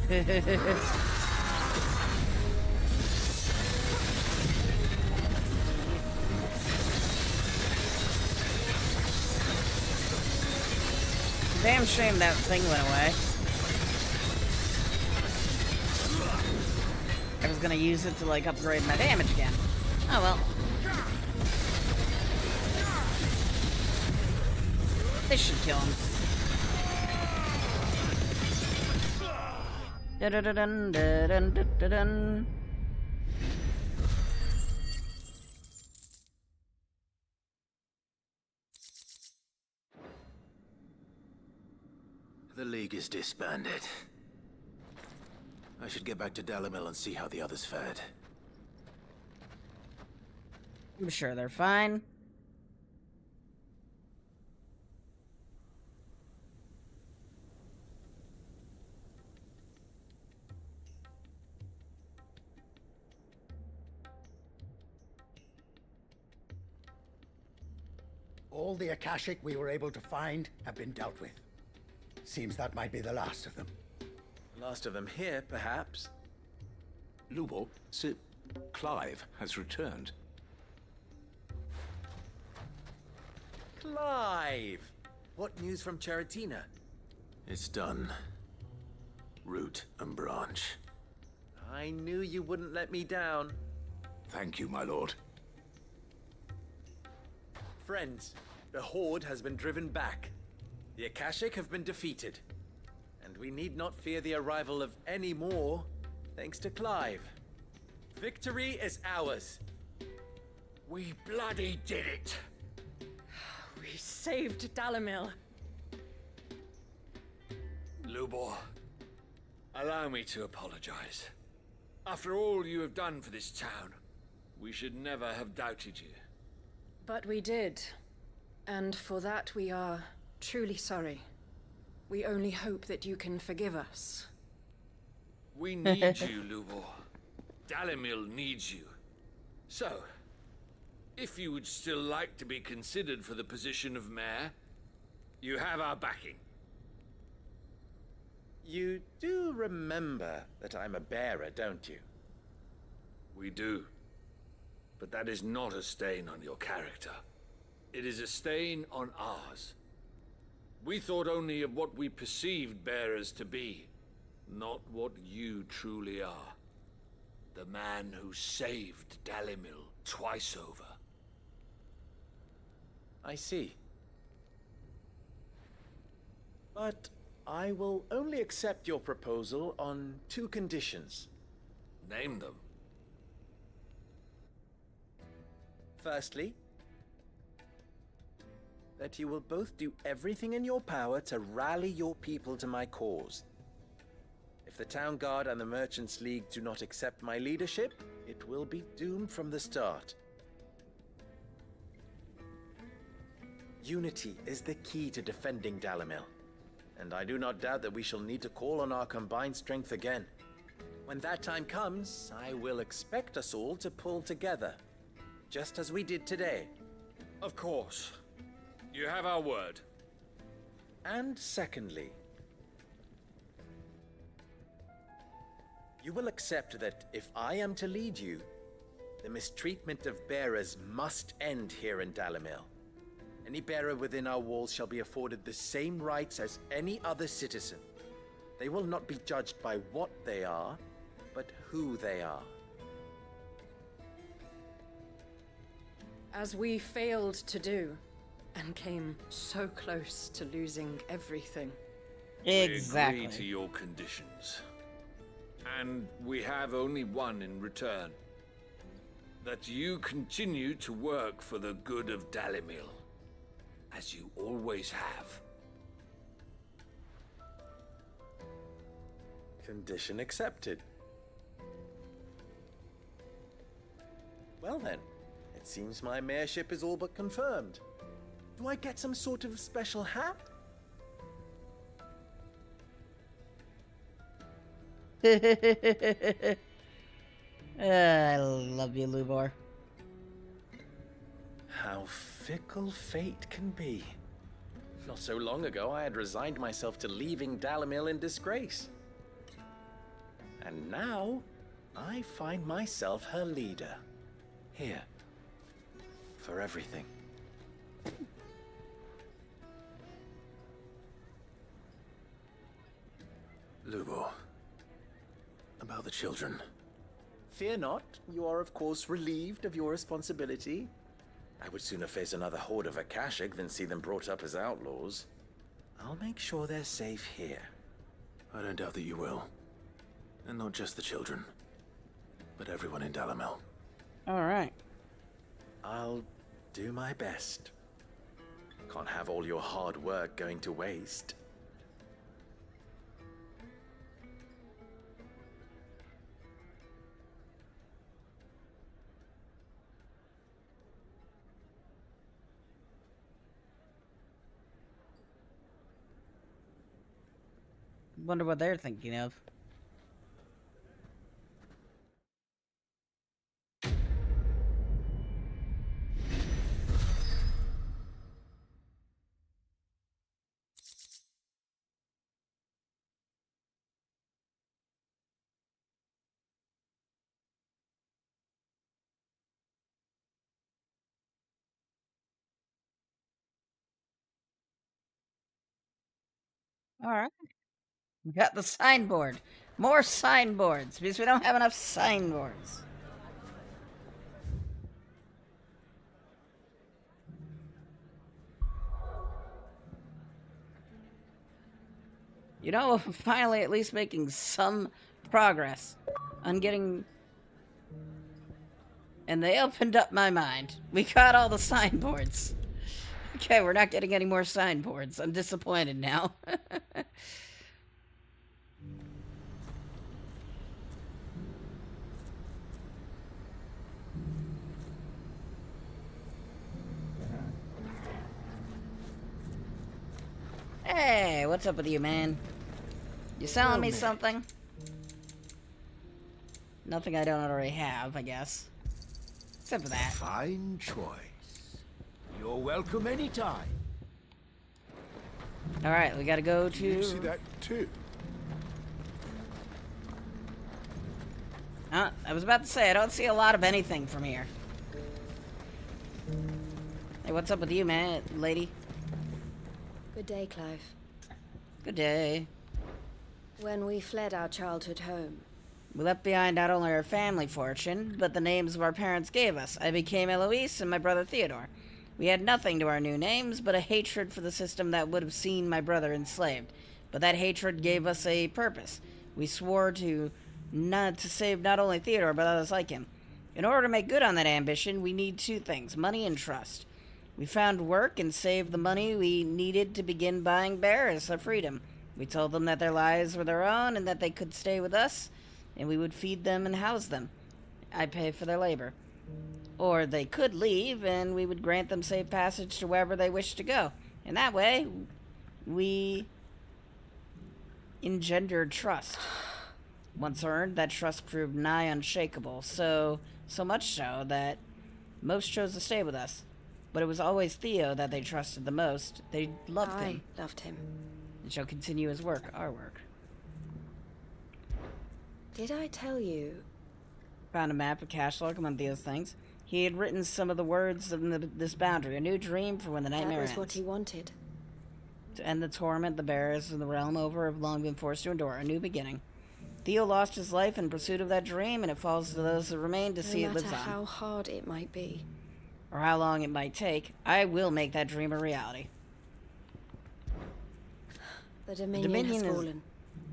Damn shame that thing went away. I was gonna use it to, like, upgrade my damage again. Oh well. This should kill him. Dun-dun-dun, dun-dun-dun-dun. The League is disbanded. I should get back to Dalimil and see how the others fared. I'm sure they're fine. All the Akashic we were able to find have been dealt with. Seems that might be the last of them. Last of them here, perhaps. Lubor, Sir Clive has returned. Clive! What news from Charatina? It's done. Root and branch. I knew you wouldn't let me down. Thank you, my lord. Friends, the Horde has been driven back. The Akashic have been defeated. And we need not fear the arrival of any more, thanks to Clive. Victory is ours. We bloody did it! We saved Dalimil. Lubor, allow me to apologize. After all you have done for this town, we should never have doubted you. But we did. And for that we are truly sorry. We only hope that you can forgive us. We need you, Lubor. Dalimil needs you. So, if you would still like to be considered for the position of mayor, you have our backing. You do remember that I'm a bearer, don't you? We do. But that is not a stain on your character. It is a stain on ours. We thought only of what we perceived bearers to be, not what you truly are. The man who saved Dalimil twice over. I see. But I will only accept your proposal on 2 conditions. Name them. Firstly, that you will both do everything in your power to rally your people to my cause. If the Town Guard and the Merchants League do not accept my leadership, it will be doomed from the start. Unity is the key to defending Dalimil, and I do not doubt that we shall need to call on our combined strength again. When that time comes, I will expect us all to pull together, just as we did today. Of course. You have our word. And secondly, you will accept that if I am to lead you, the mistreatment of bearers must end here in Dalimil. Any bearer within our walls shall be afforded the same rights as any other citizen. They will not be judged by what they are, but who they are. As we failed to do, and came so close to losing everything. Exactly. We agree to your conditions. And we have only one in return. That you continue to work for the good of Dalimil, as you always have. Condition accepted. Well then, it seems my mayorship is all but confirmed. Do I get some sort of special hat? I love you, Lubor. How fickle fate can be. Not so long ago, I had resigned myself to leaving Dalimil in disgrace. And now, I find myself her leader. Here. For everything. Lubo. About the children. Fear not, you are of course relieved of your responsibility. I would sooner face another horde of Akashic than see them brought up as outlaws. I'll make sure they're safe here. I don't doubt that you will. And not just the children, but everyone in Dalamel. Alright. I'll do my best. Can't have all your hard work going to waste. Wonder what they're thinking of. Alright. We got the signboard. More signboards, because we don't have enough signboards. You know, finally at least making some progress on getting... And they opened up my mind. We got all the signboards. Okay, we're not getting any more signboards. I'm disappointed now. Hey, what's up with you, man? You selling me something? Nothing I don't already have, I guess. Except for that. Fine choice. You're welcome anytime. Alright, we gotta go to... You see that too? I was about to say, I don't see a lot of anything from here. Hey, what's up with you, man, lady? Good day, Clive. Good day. When we fled our childhood home, We left behind not only our family fortune, but the names of our parents gave us. I became Eloise and my brother Theodore. We had nothing to our new names, but a hatred for the system that would have seen my brother enslaved. But that hatred gave us a purpose. We swore to save not only Theodore, but others like him. In order to make good on that ambition, we need two things, money and trust. We found work and saved the money we needed to begin buying bearers for freedom. We told them that their lives were their own and that they could stay with us, and we would feed them and house them. I'd pay for their labor. Or they could leave, and we would grant them safe passage to wherever they wished to go. And that way, we engendered trust. Once earned, that trust proved nigh unshakable, so much so that most chose to stay with us. But it was always Theo that they trusted the most. They loved him. I loved him. And shall continue his work, our work. Did I tell you? Found a map of cash log among Theo's things. He had written some of the words of this boundary, a new dream for when the nightmare ends. That was what he wanted. To end the torment the bearers in the realm over have long been forced to endure, a new beginning. Theo lost his life in pursuit of that dream, and it falls to those that remain to see it lives on. No matter how hard it might be. Or how long it might take, I will make that dream a reality. The Dominion has fallen.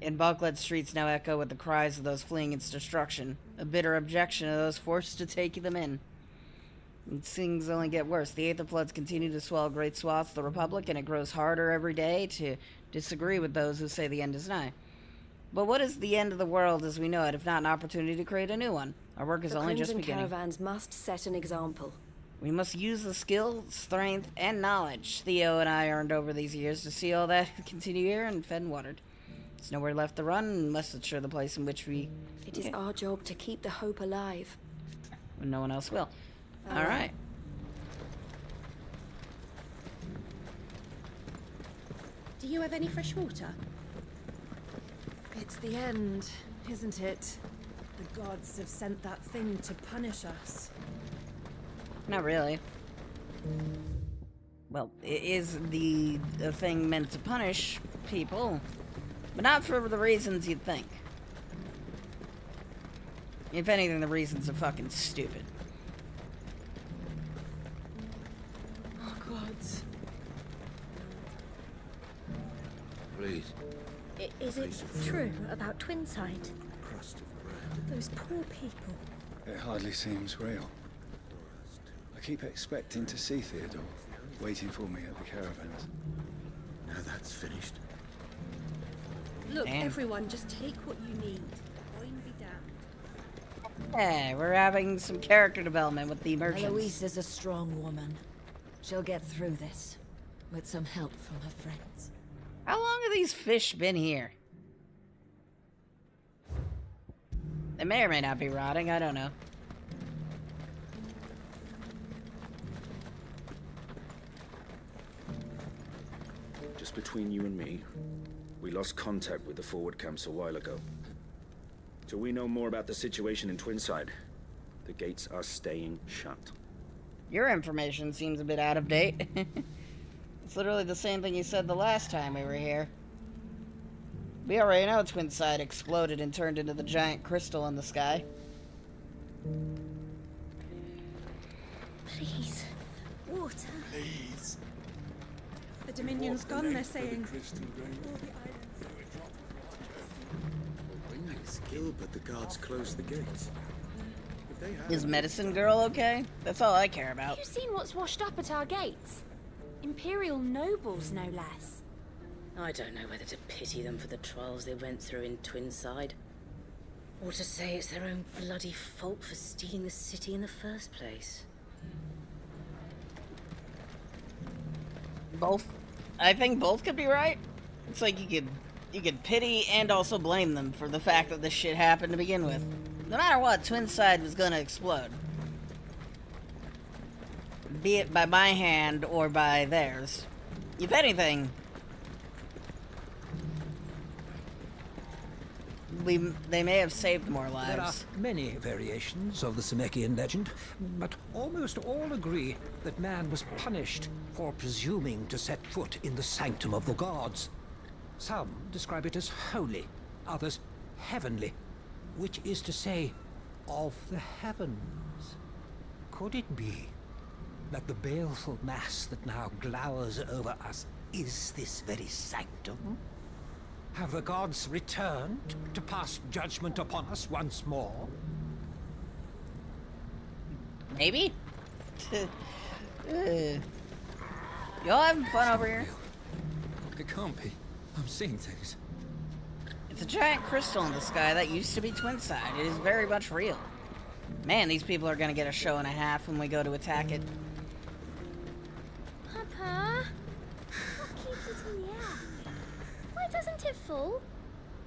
And Bulklead streets now echo with the cries of those fleeing its destruction, a bitter objection of those forced to take them in. And things only get worse. The Aether Floods continue to swell great swaths of the Republic, and it grows harder every day to disagree with those who say the end is nigh. But what is the end of the world as we know it, if not an opportunity to create a new one? Our work is only just beginning. The Caravans must set an example. We must use the skill, strength, and knowledge Theo and I earned over these years to see all that continue here and fed and watered. There's nowhere left to run, and must ensure the place in which we... It is our job to keep the hope alive. When no one else will. All right. Do you have any fresh water? It's the end. isn't it? The gods have sent that thing to punish us. Not really. Well, it is the thing meant to punish people, but not for the reasons you'd think. If anything, the reasons are fucking stupid. Oh, gods. Please. Is it true about Twinside? Those poor people. It hardly seems real. I keep expecting to see Theodore, waiting for me at the caravans. Now that's finished. Look, Damn. everyone, just take what you need. Coin be damned. Hey, we're having some character development with the merchants. Eloise is a strong woman. She'll get through this, with some help from her friends. How long have these fish been here? They may or may not be rotting, I don't know. Just between you and me, we lost contact with the forward camps a while ago. Till we know more about the situation in Twinside, the gates are staying shut. Your information seems a bit out of date. It's literally the same thing you said the last time we were here. We already know Twinside exploded and turned into the giant crystal in the sky. Please. Water. Please. The Dominion's gone, they're saying. It's Gilbert, the guards closed the gates. Is Medicine Girl okay? That's all I care about. Have you seen what's washed up at our gates? Imperial nobles, no less. I don't know whether to pity them for the trials they went through in Twinside, or to say it's their own bloody fault for stealing the city in the first place. Both. I think both could be right. It's like you could pity and also blame them for the fact that this shit happened to begin with. No matter what, Twinside was gonna explode. Be it by my hand or by theirs. If anything, they may have saved more lives. There are many variations of the Semekian legend, but almost all agree that man was punished for presuming to set foot in the sanctum of the gods. Some describe it as holy, others heavenly, which is to say, of the heavens. Could it be that the baleful mass that now glowers over us is this very sanctum? Have the gods returned to pass judgment upon us once more? Maybe? Y'all having fun over here? It can't be. I'm seeing things. It's a giant crystal in the sky that used to be Twinside. It is very much real. Man, these people are gonna get a show and a half when we go to attack it. Papa, what keeps it in the air? Why doesn't it fall?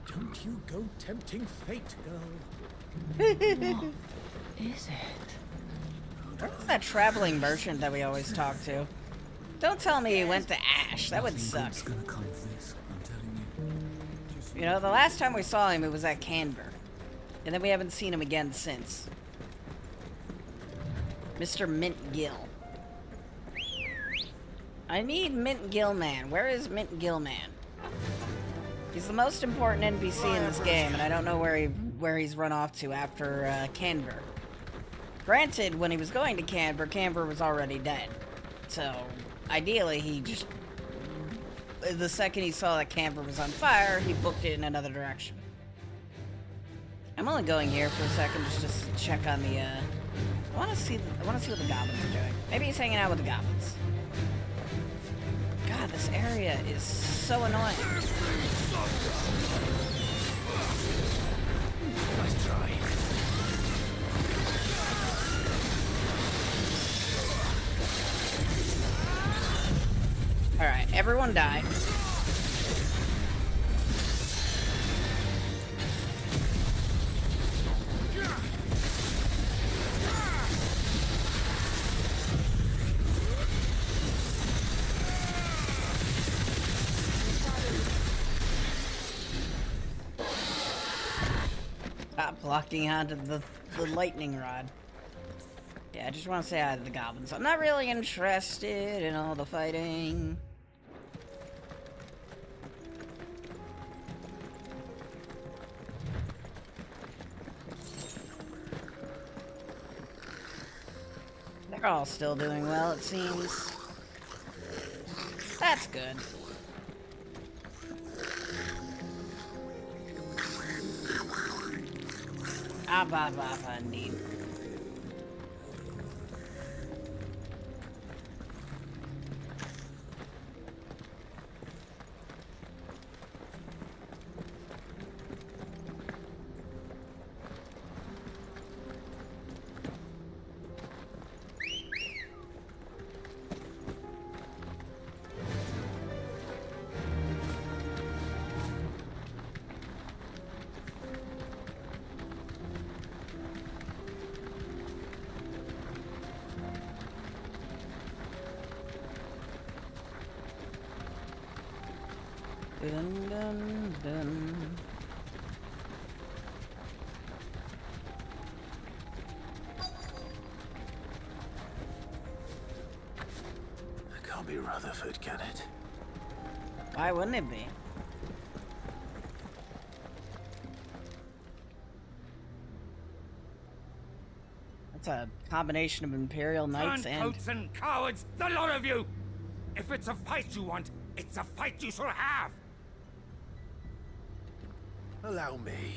Don't you go tempting fate, girl. What is it? Where's that traveling merchant that we always talk to? Don't tell me he went to Ash. That would suck. You know, the last time we saw him, it was at Canberra. And then we haven't seen him again since. Mr. Mint Gill. I need Mint Gill Man. Where is Mint Gill Man? He's the most important NPC in this game, and I don't know where he's run off to after Canberra. Granted, when he was going to Canberra was already dead. So, ideally, he just... The second he saw that Canberra was on fire, he booked it in another direction. I'm only going here for a second just to check on the, I wanna see what the goblins are doing. Maybe he's hanging out with the goblins. God, this area is so annoying. Nice try. Alright, everyone die. locking onto the lightning rod. Yeah, I just want to say hi to the goblins. I'm not really interested in all the fighting. They're all still doing well, it seems. That's good. Indeed. Dun, dun, dun. It can't be Rutherford, can it? Why wouldn't it be? That's a combination of Imperial Knights and... Turncoats and cowards, the lot of you! If it's a fight you want, it's a fight you shall have! Allow me.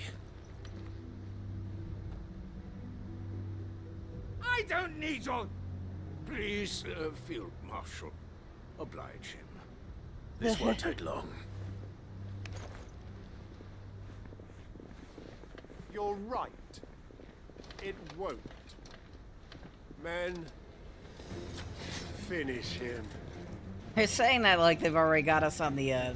I don't need your... Please, Field Marshal, oblige him. This won't take long. You're right. It won't. Men, finish him. They're saying that like they've already got us on the,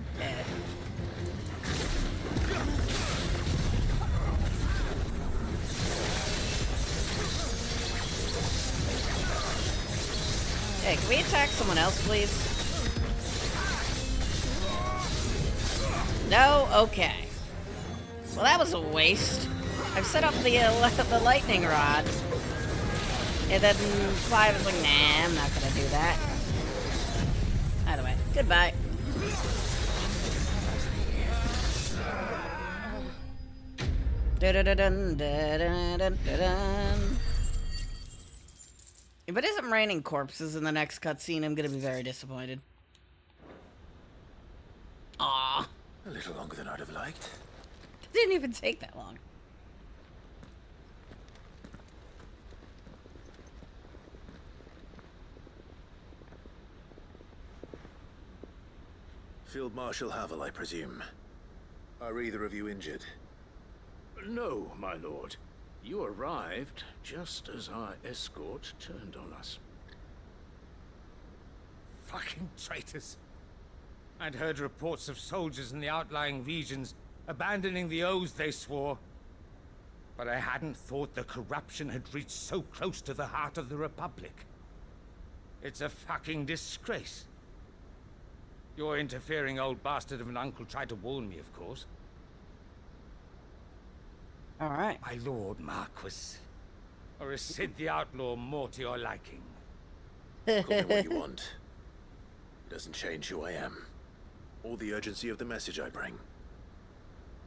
Hey, can we attack someone else, please? No? Okay. Well, that was a waste. I've set up the lightning rod. And then Clive was like, nah, I'm not gonna do that. Either way, goodbye. Dun-dun-dun, dun-dun-dun-dun. If it isn't raining corpses in the next cutscene, I'm gonna be very disappointed. Aww. A little longer than I'd have liked. It didn't even take that long. Field Marshal Havel, I presume. Are either of you injured? No, my lord. You arrived just as our escort turned on us. Fucking traitors. I'd heard reports of soldiers in the outlying regions abandoning the oaths they swore. But I hadn't thought the corruption had reached so close to the heart of the Republic. It's a fucking disgrace. Your interfering old bastard of an uncle tried to warn me, of course. Alright. My lord Marquis. Or is Sid the Outlaw more to your liking? Call me what you want. It doesn't change who I am. Or the urgency of the message I bring.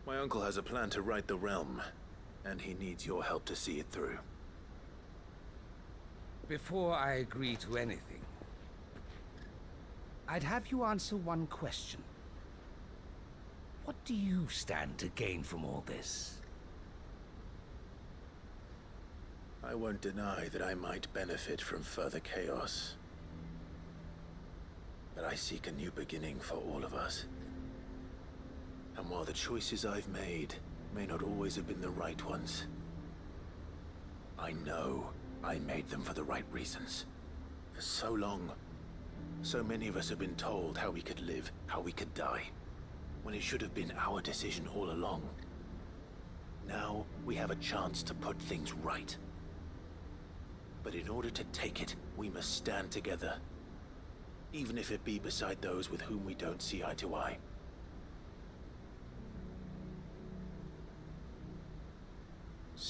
My uncle has a plan to right the realm, and he needs your help to see it through. Before I agree to anything, I'd have you answer one question. What do you stand to gain from all this? I won't deny that I might benefit from further chaos. But I seek a new beginning for all of us. And while the choices I've made may not always have been the right ones, I know I made them for the right reasons. For so long, so many of us have been told how we could live, how we could die, when it should have been our decision all along. Now we have a chance to put things right. But in order to take it, we must stand together. Even if it be beside those with whom we don't see eye to eye.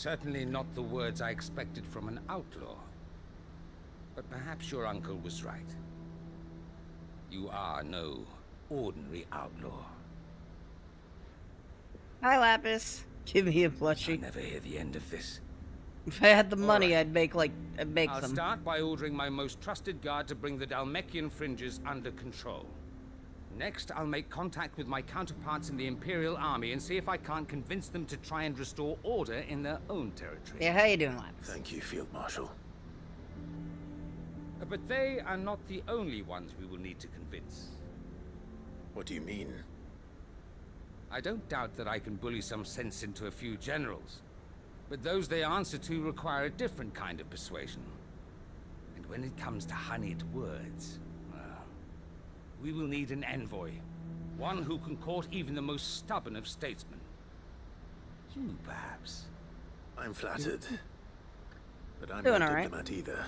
certainly not the words I expected from an outlaw. But perhaps your uncle was right. You are no ordinary outlaw. Hi, Lapis. Give me a plushie. I'll never hear the end of this. If I had the money, right. I'd make I'll them. start by ordering my most trusted guard to bring the Dalmekian fringes under control. Next, I'll make contact with my counterparts in the Imperial Army and see if I can't convince them to try and restore order in their own territory. Yeah, how you doing, Lapis? Thank you, Field Marshal. But they are not the only ones we will need to convince. What do you mean? I don't doubt that I can bully some sense into a few generals. But those they answer to require a different kind of persuasion. And when it comes to honeyed words, well, we will need an envoy. One who can court even the most stubborn of statesmen. You, perhaps. I'm flattered. But I'm Doing no all right. diplomat either.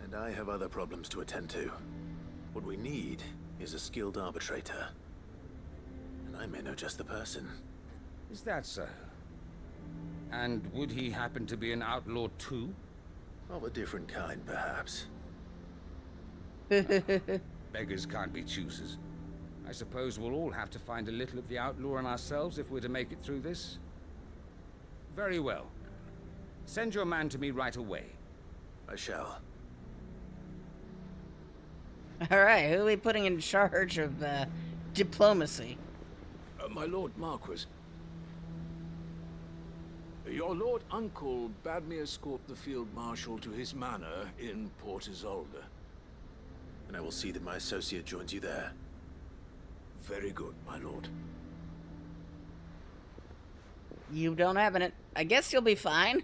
And I have other problems to attend to. What we need is a skilled arbitrator. And I may know just the person. Is that so? And would he happen to be an outlaw too? Of a different kind, perhaps. Beggars can't be choosers. I suppose we'll all have to find a little of the outlaw in ourselves if we're to make it through this. Very well. Send your man to me right away. I shall. Alright, who are we putting in charge of diplomacy? My Lord Marquis. Your Lord Uncle bade me escort the Field Marshal to his manor in Port Isolde. And I will see that my associate joins you there. Very good, my lord. You don't have it. I guess you'll be fine.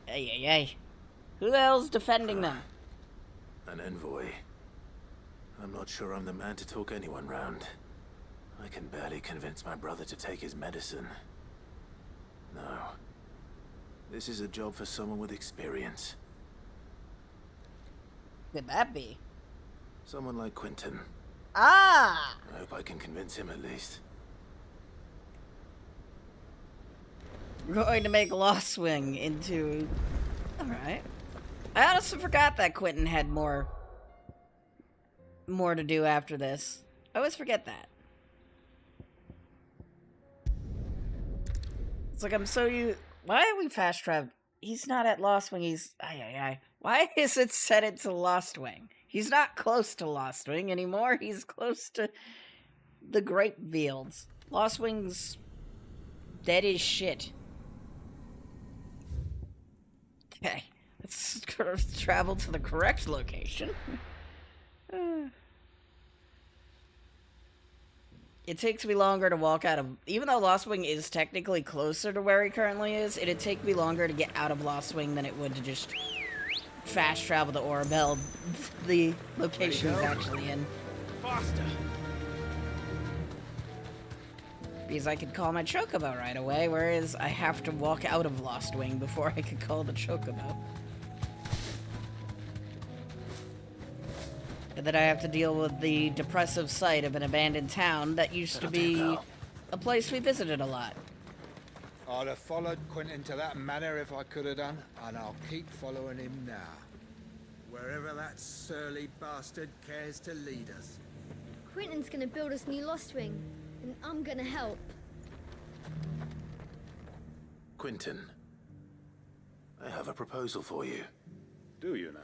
Hey. Who the hell's defending them? An envoy. I'm not sure I'm the man to talk anyone round. I can barely convince my brother to take his medicine. No. This is a job for someone with experience. Could that be? Someone like Quentin. Ah! I hope I can convince him at least. We're going to make Lost Swing into... Alright. I honestly forgot that Quentin had more to do after this. I always forget that. It's like I'm so why are we fast traveled? He's not at Lost Wing, he's... Why is it set into Lost Wing? He's not close to Lost Wing anymore, he's close to the Grape Fields. Lost Wing's dead as shit. Okay, let's travel to the correct location. It takes me longer to walk out of... Even though Lost Wing is technically closer to where he currently is, it'd take me longer to get out of Lost Wing than it would to just fast travel to Orabel, the location he's actually in. Faster! Because I could call my Chocobo right away, whereas I have to walk out of Lost Wing before I could call the Chocobo. And then I have to deal with the depressive sight of an abandoned town that used to be a place we visited a lot. I'd have followed Quentin to that manor if I could have done, and I'll keep following him now. Wherever that surly bastard cares to lead us. Quentin's gonna build us new Lost Wing, and I'm gonna help. Quentin, I have a proposal for you. Do you now?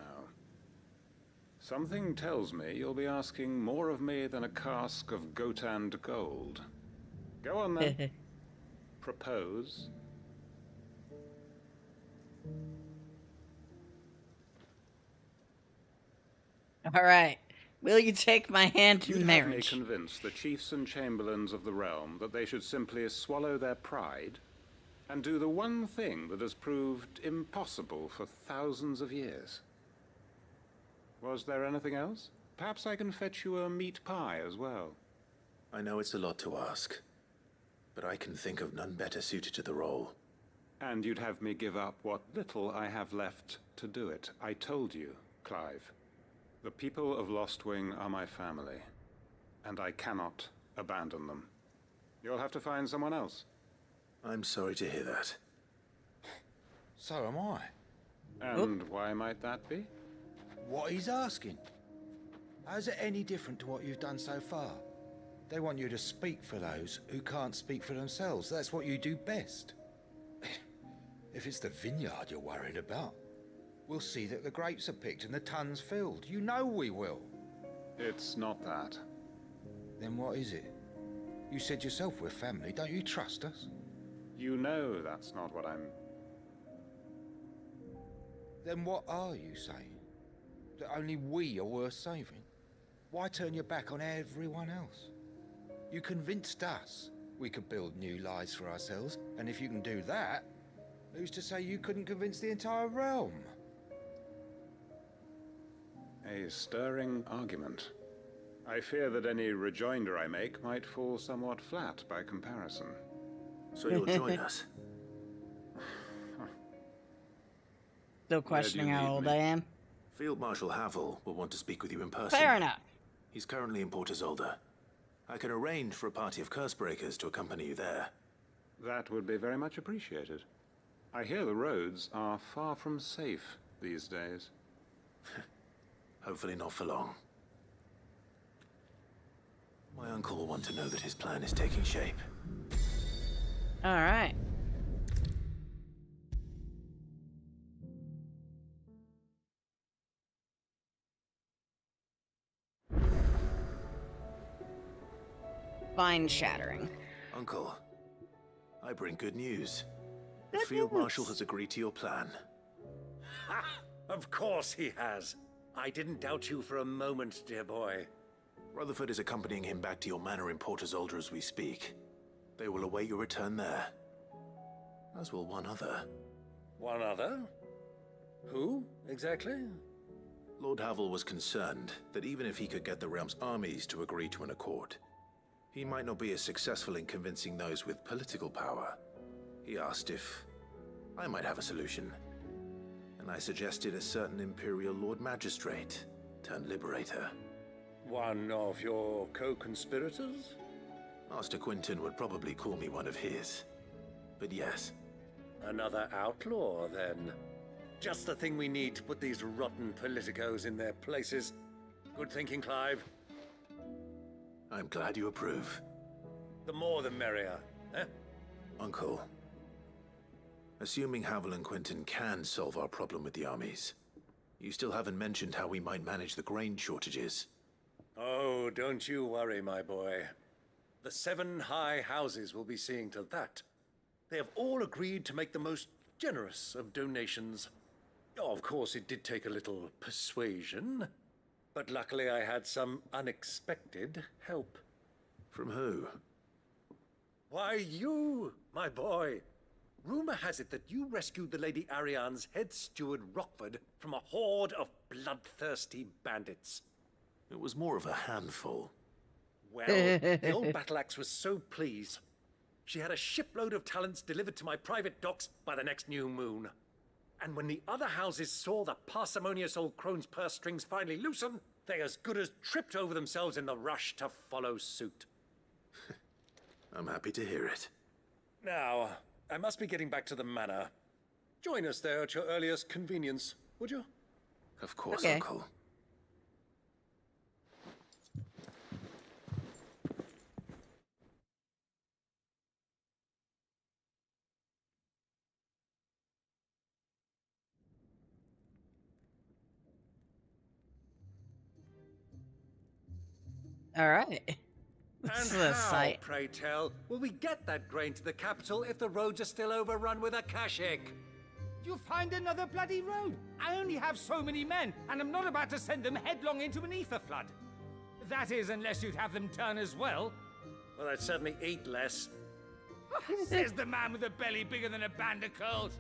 Something tells me you'll be asking more of me than a cask of Gotand gold. Go on then. Propose. Alright. Will you take my hand in You'd marriage? have me convince the chiefs and chamberlains of the realm that they should simply swallow their pride and do the one thing that has proved impossible for thousands of years. Was there anything else? Perhaps I can fetch you a meat pie as well. I know it's a lot to ask, but I can think of none better suited to the role. And you'd have me give up what little I have left to do it. I told you, Clive. The people of Lostwing are my family, and I cannot abandon them. You'll have to find someone else. I'm sorry to hear that. So am I. And why might that be? What he's asking. How's it any different to what you've done so far? They want you to speak for those who can't speak for themselves. That's what you do best. If it's the vineyard you're worried about, we'll see that the grapes are picked and the tons filled. You know we will. It's not that. Then what is it? You said yourself we're family. Don't you trust us? You know that's not what I'm... Then what are you saying? That only we are worth saving? Why turn your back on everyone else? You convinced us we could build new lives for ourselves, and if you can do that, who's to say you couldn't convince the entire realm? A stirring argument. I fear that any rejoinder I make might fall somewhat flat by comparison. So you'll join us? Still questioning how old I am. Field Marshal Havel will want to speak with you in person. Fair enough. He's currently in Port Isolde. I can arrange for a party of Cursebreakers to accompany you there. That would be very much appreciated. I hear the roads are far from safe these days. Hopefully not for long. My uncle will want to know that his plan is taking shape. All right. Spine shattering. Uncle, I bring good news. The Field Marshal has agreed to your plan. Ha! Of course he has. I didn't doubt you for a moment, dear boy. Rutherford is accompanying him back to your manor in Port Isolde as we speak. They will await your return there. As will one other. One other? Who, exactly? Lord Havel was concerned that even if he could get the realm's armies to agree to an accord, he might not be as successful in convincing those with political power. He asked if I might have a solution, and I suggested a certain Imperial Lord Magistrate turned Liberator. One of your co-conspirators? Master Quinton would probably call me one of his, but yes. Another outlaw, then. Just the thing we need to put these rotten politicos in their places. Good thinking, Clive. I'm glad you approve. The more the merrier, eh? Uncle, assuming Havel and Quinton can solve our problem with the armies, you still haven't mentioned how we might manage the grain shortages. Oh, don't you worry, my boy. The 7 high houses will be seeing to that. They have all agreed to make the most generous of donations. Oh, of course, it did take a little persuasion. But luckily I had some unexpected help. From who? Why, you, my boy. Rumor has it that you rescued the Lady Ariane's head steward Rockford from a horde of bloodthirsty bandits. It was more of a handful. Well, the old battle axe was so pleased. She had a shipload of talents delivered to my private docks by the next new moon. And when the other houses saw the parsimonious old crone's purse strings finally loosen, they as good as tripped over themselves in the rush to follow suit. I'm happy to hear it. Now, I must be getting back to the manor. Join us there at your earliest convenience, would you? Of course, Uncle. All right. And how, pray tell, will we get that grain to the capital if the roads are still overrun with akashic? You'll find another bloody road. I only have so many men, and I'm not about to send them headlong into an ether flood. That is, unless you'd have them turn as well. Well, I'd certainly eat less. Says the man with a belly bigger than a band of curls.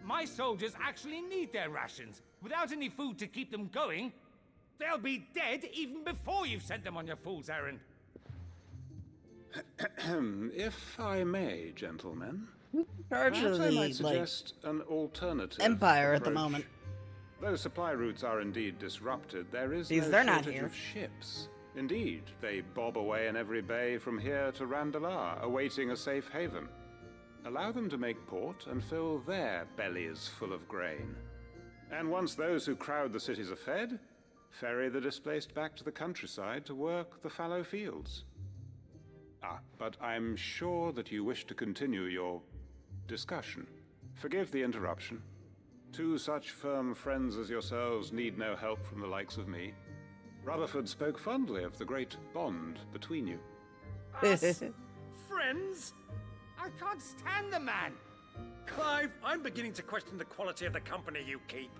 My soldiers actually need their rations. Without any food to keep them going, they'll be dead even before you've sent them on your fool's errand. If I may, gentlemen, Charge perhaps of I the, might suggest an alternative Empire at the approach. moment. Though supply routes are indeed disrupted, there is Because no they're not shortage here. of ships. Indeed, they bob away in every bay from here to Randalar, awaiting a safe haven. allow them to make port and fill their bellies full of grain. And once those who crowd the cities are fed, ferry the displaced back to the countryside to work the fallow fields. But I'm sure that you wish to continue your discussion. Forgive the interruption. Two such firm friends as yourselves need no help from the likes of me. Rutherford spoke fondly of the great bond between you. Us? Friends? I can't stand the man. Clive, I'm beginning to question the quality of the company you keep.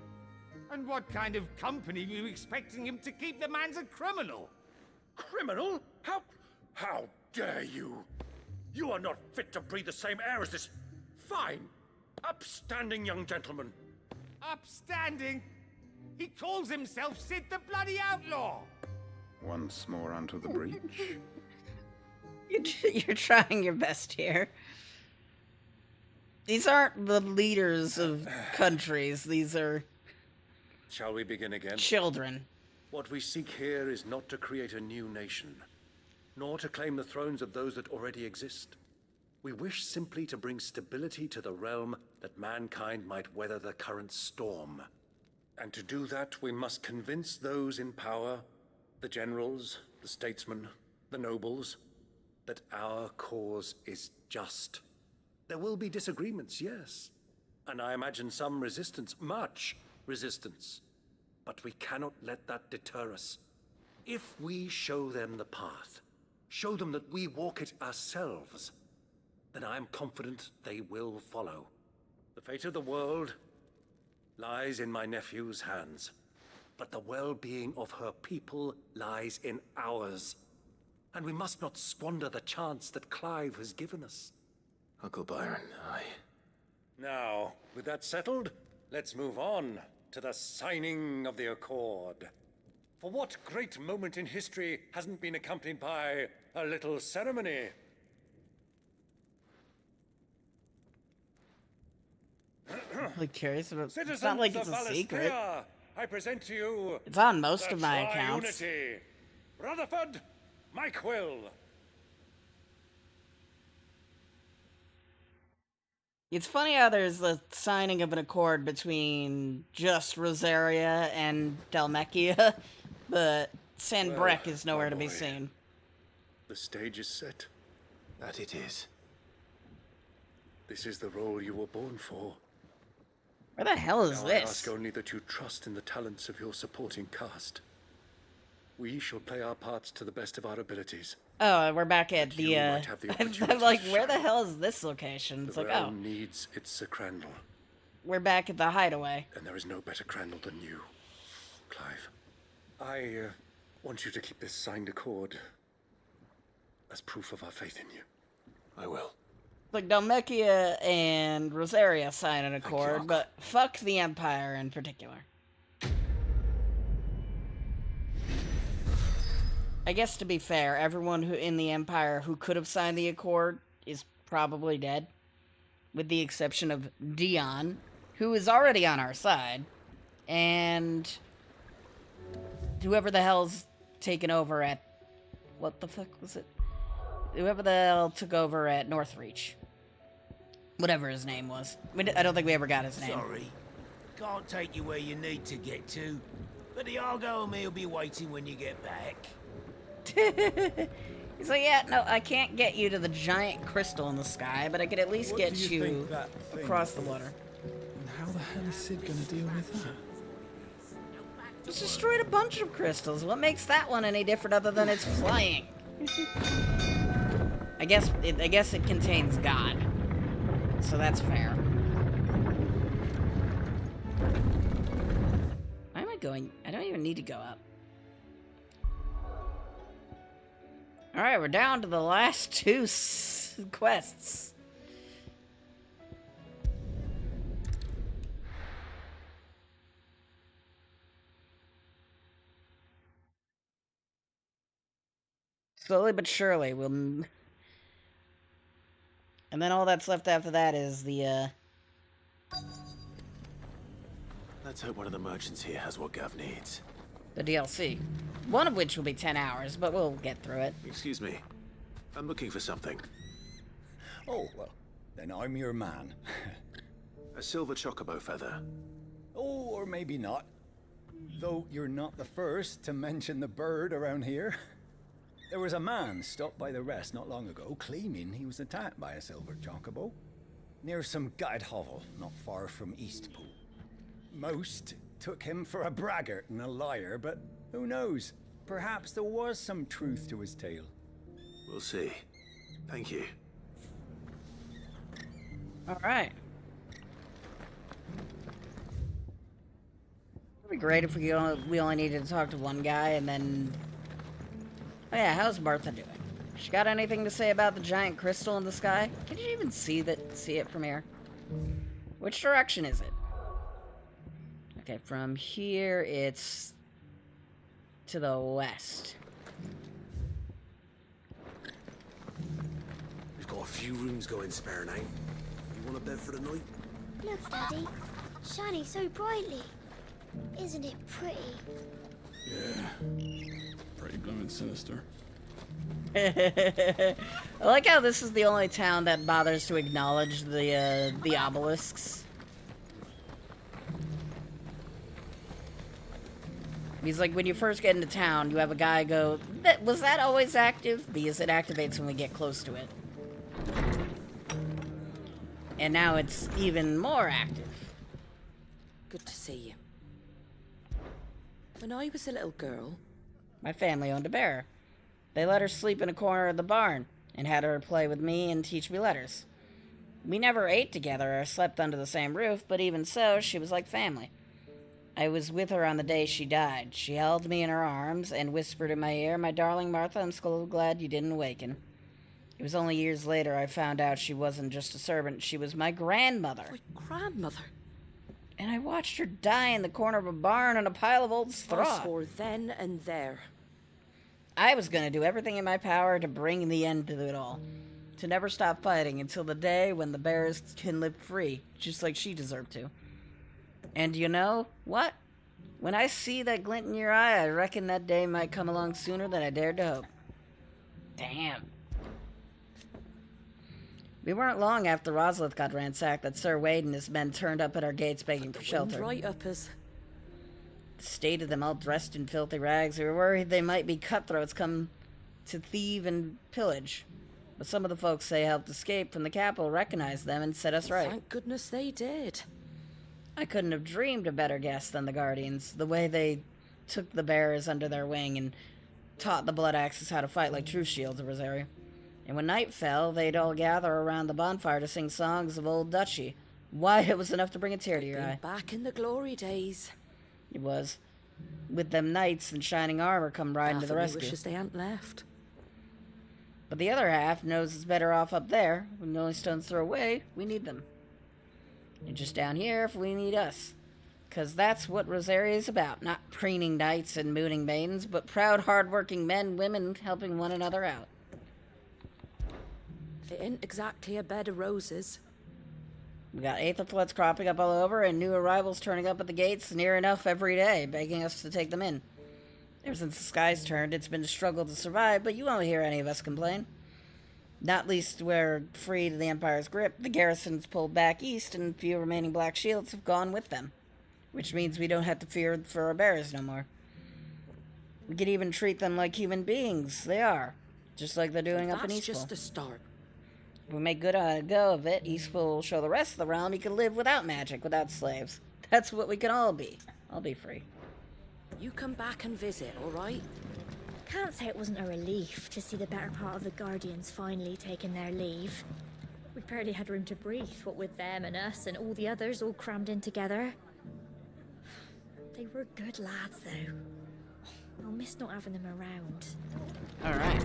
And what kind of company are you expecting him to keep? The man's a criminal. Criminal? How dare you? You are not fit to breathe the same air as this fine, upstanding young gentleman. Upstanding? He calls himself Sid the Bloody Outlaw. Once more onto the breach. You're trying your best here. These aren't the leaders of countries. These are... Shall we begin again? Children. What we seek here is not to create a new nation, nor to claim the thrones of those that already exist. We wish simply to bring stability to the realm that mankind might weather the current storm. And to do that, we must convince those in power, the generals, the statesmen, the nobles, that our cause is just. There will be disagreements, yes. And I imagine some resistance, much resistance. But we cannot let that deter us. If we show them the path, show them that we walk it ourselves, then I am confident they will follow. The fate of the world lies in my nephew's hands, but the well-being of her people lies in ours. And we must not squander the chance that Clive has given us. Uncle Byron, Now, with that settled, let's move on to the signing of the Accord. For what great moment in history hasn't been accompanied by a little ceremony? I'm really curious about... Citizens It's not like it's of a secret. Valisthea, I present to you... It's on most the of my accounts. Triunity. Rutherford, Mike Will. It's funny how there's the signing of an accord between just Rosaria and Dhalmekia, but Sanbreque is nowhere to be seen. The stage is set. That it is. This is the role you were born for. Where the hell is Now I this? ask only that you trust in the talents of your supporting cast. We shall play our parts to the best of our abilities. Oh, we're back at the, might have the I'm like, where the hell is this location? It's The like, oh, realm needs its Sir Crandall, we're back at the hideaway. and there is no better Crandall than you, Clive. I want you to keep this signed accord as proof of our faith in you. I will. Like, Dhalmekia and Rosaria sign an accord, but fuck the Empire in particular. I guess to be fair, everyone who in the Empire who could have signed the accord is probably dead. With the exception of Dion, who is already on our side, and whoever the hell's taken over at... What the fuck was it? Whoever the hell took over at Northreach. Whatever his name was. I don't think we ever got his name. Sorry. Can't take you where you need to get to. But the Argo and me will be waiting when you get back. He's like, yeah, no, I can't get you to the giant crystal in the sky, but I could at least What get do you you think that thing across the water. And how the hell is Sid gonna deal with that? It's destroyed a bunch of crystals. What makes that one any different other than it's flying? I guess it contains God. So that's fair. Why am I going? I don't even need to go up. Alright, we're down to the last two quests. Slowly but surely, we'll... And then all that's left after that is the, Let's hope one of the merchants here has what Gav needs. the DLC. One of which will be 10 hours, but we'll get through it. Excuse me. I'm looking for something. Oh, well, then I'm your man. A silver chocobo feather. Oh, or maybe not. Though you're not the first to mention the bird around here. There was a man stopped by the rest not long ago, claiming he was attacked by a silver chocobo. Near some gutted hovel, not far from Eastpool. Most took him for a braggart and a liar, but who knows? Perhaps there was some truth to his tale. We'll see. Thank you. Alright. It'd be great if we only needed to talk to one guy and then... Oh yeah, how's Martha doing? She got anything to say about the giant crystal in the sky? Can you even see it from here? Which direction is it? Okay, from here it's to the west. We've got a few rooms going spare now. You want a bed for the night? Look, Daddy. Shining so brightly. Isn't it pretty? Yeah. Pretty blooming sinister. I like how this is the only town that bothers to acknowledge the obelisks. He's like, when you first get into town, you have a guy go, was that always active? Because it activates when we get close to it. And now it's even more active. Good to see you. When I was a little girl... My family owned a bear. They let her sleep in a corner of the barn and had her play with me and teach me letters. We never ate together or slept under the same roof, but even so, she was like family. I was with her on the day she died. She held me in her arms and whispered in my ear, "My darling Martha, I'm so glad you didn't awaken." It was only years later I found out she wasn't just a servant, she was my grandmother. My grandmother? And I watched her die in the corner of a barn on a pile of old straw. I swore then and there. I was going to do everything in my power to bring the end to it all. To never stop fighting until the day when the bears can live free, just like she deserved to. And you know what? When I see that glint in your eye, I reckon that day might come along sooner than I dared to hope. Damn. We weren't long after Roslith got ransacked that Sir Wade and his men turned up at our gates begging for shelter. Right up us. The state of them all dressed in filthy rags. We were worried they might be cutthroats come to thieve and pillage. But some of the folks they helped escape from the capital recognized them and set us right. Thank goodness they did. I couldn't have dreamed a better guest than the Guardians. The way they took the bearers under their wing and taught the Blood Axes how to fight like true shields of Rosaria. And when night fell, they'd all gather around the bonfire to sing songs of old Duchy. Why, it was enough to bring a tear to your eye. Back in the glory days. It was. With them knights in shining armor come riding to the rescue. Wishes they hadn't left. But the other half knows it's better off up there. When the only stones throw away, we need them. And just down here if we need us. 'Cause that's what Rosaria is about. Not preening knights and mooning maidens, but proud, hard-working men, women helping one another out. It ain't exactly a bed of roses. We got Aether-floods cropping up all over and new arrivals turning up at the gates near enough every day, begging us to take them in. Ever since the skies turned, it's been a struggle to survive, but you won't hear any of us complain. Not least we're free to the Empire's grip. The garrison's pulled back east, and few remaining Black Shields have gone with them. Which means we don't have to fear for our bearers no more. We can even treat them like human beings. They are. Just like they're doing up in Eastpool. That's just a start. If we make good on a go of it, Eastpool will show the rest of the realm he can live without magic, without slaves. That's what we can all be. I'll be free. You come back and visit, all right? Can't say it wasn't a relief to see the better part of the Guardians finally taking their leave. We barely had room to breathe, what with them and us and all the others all crammed in together. They were good lads, though. I'll miss not having them around. Alright.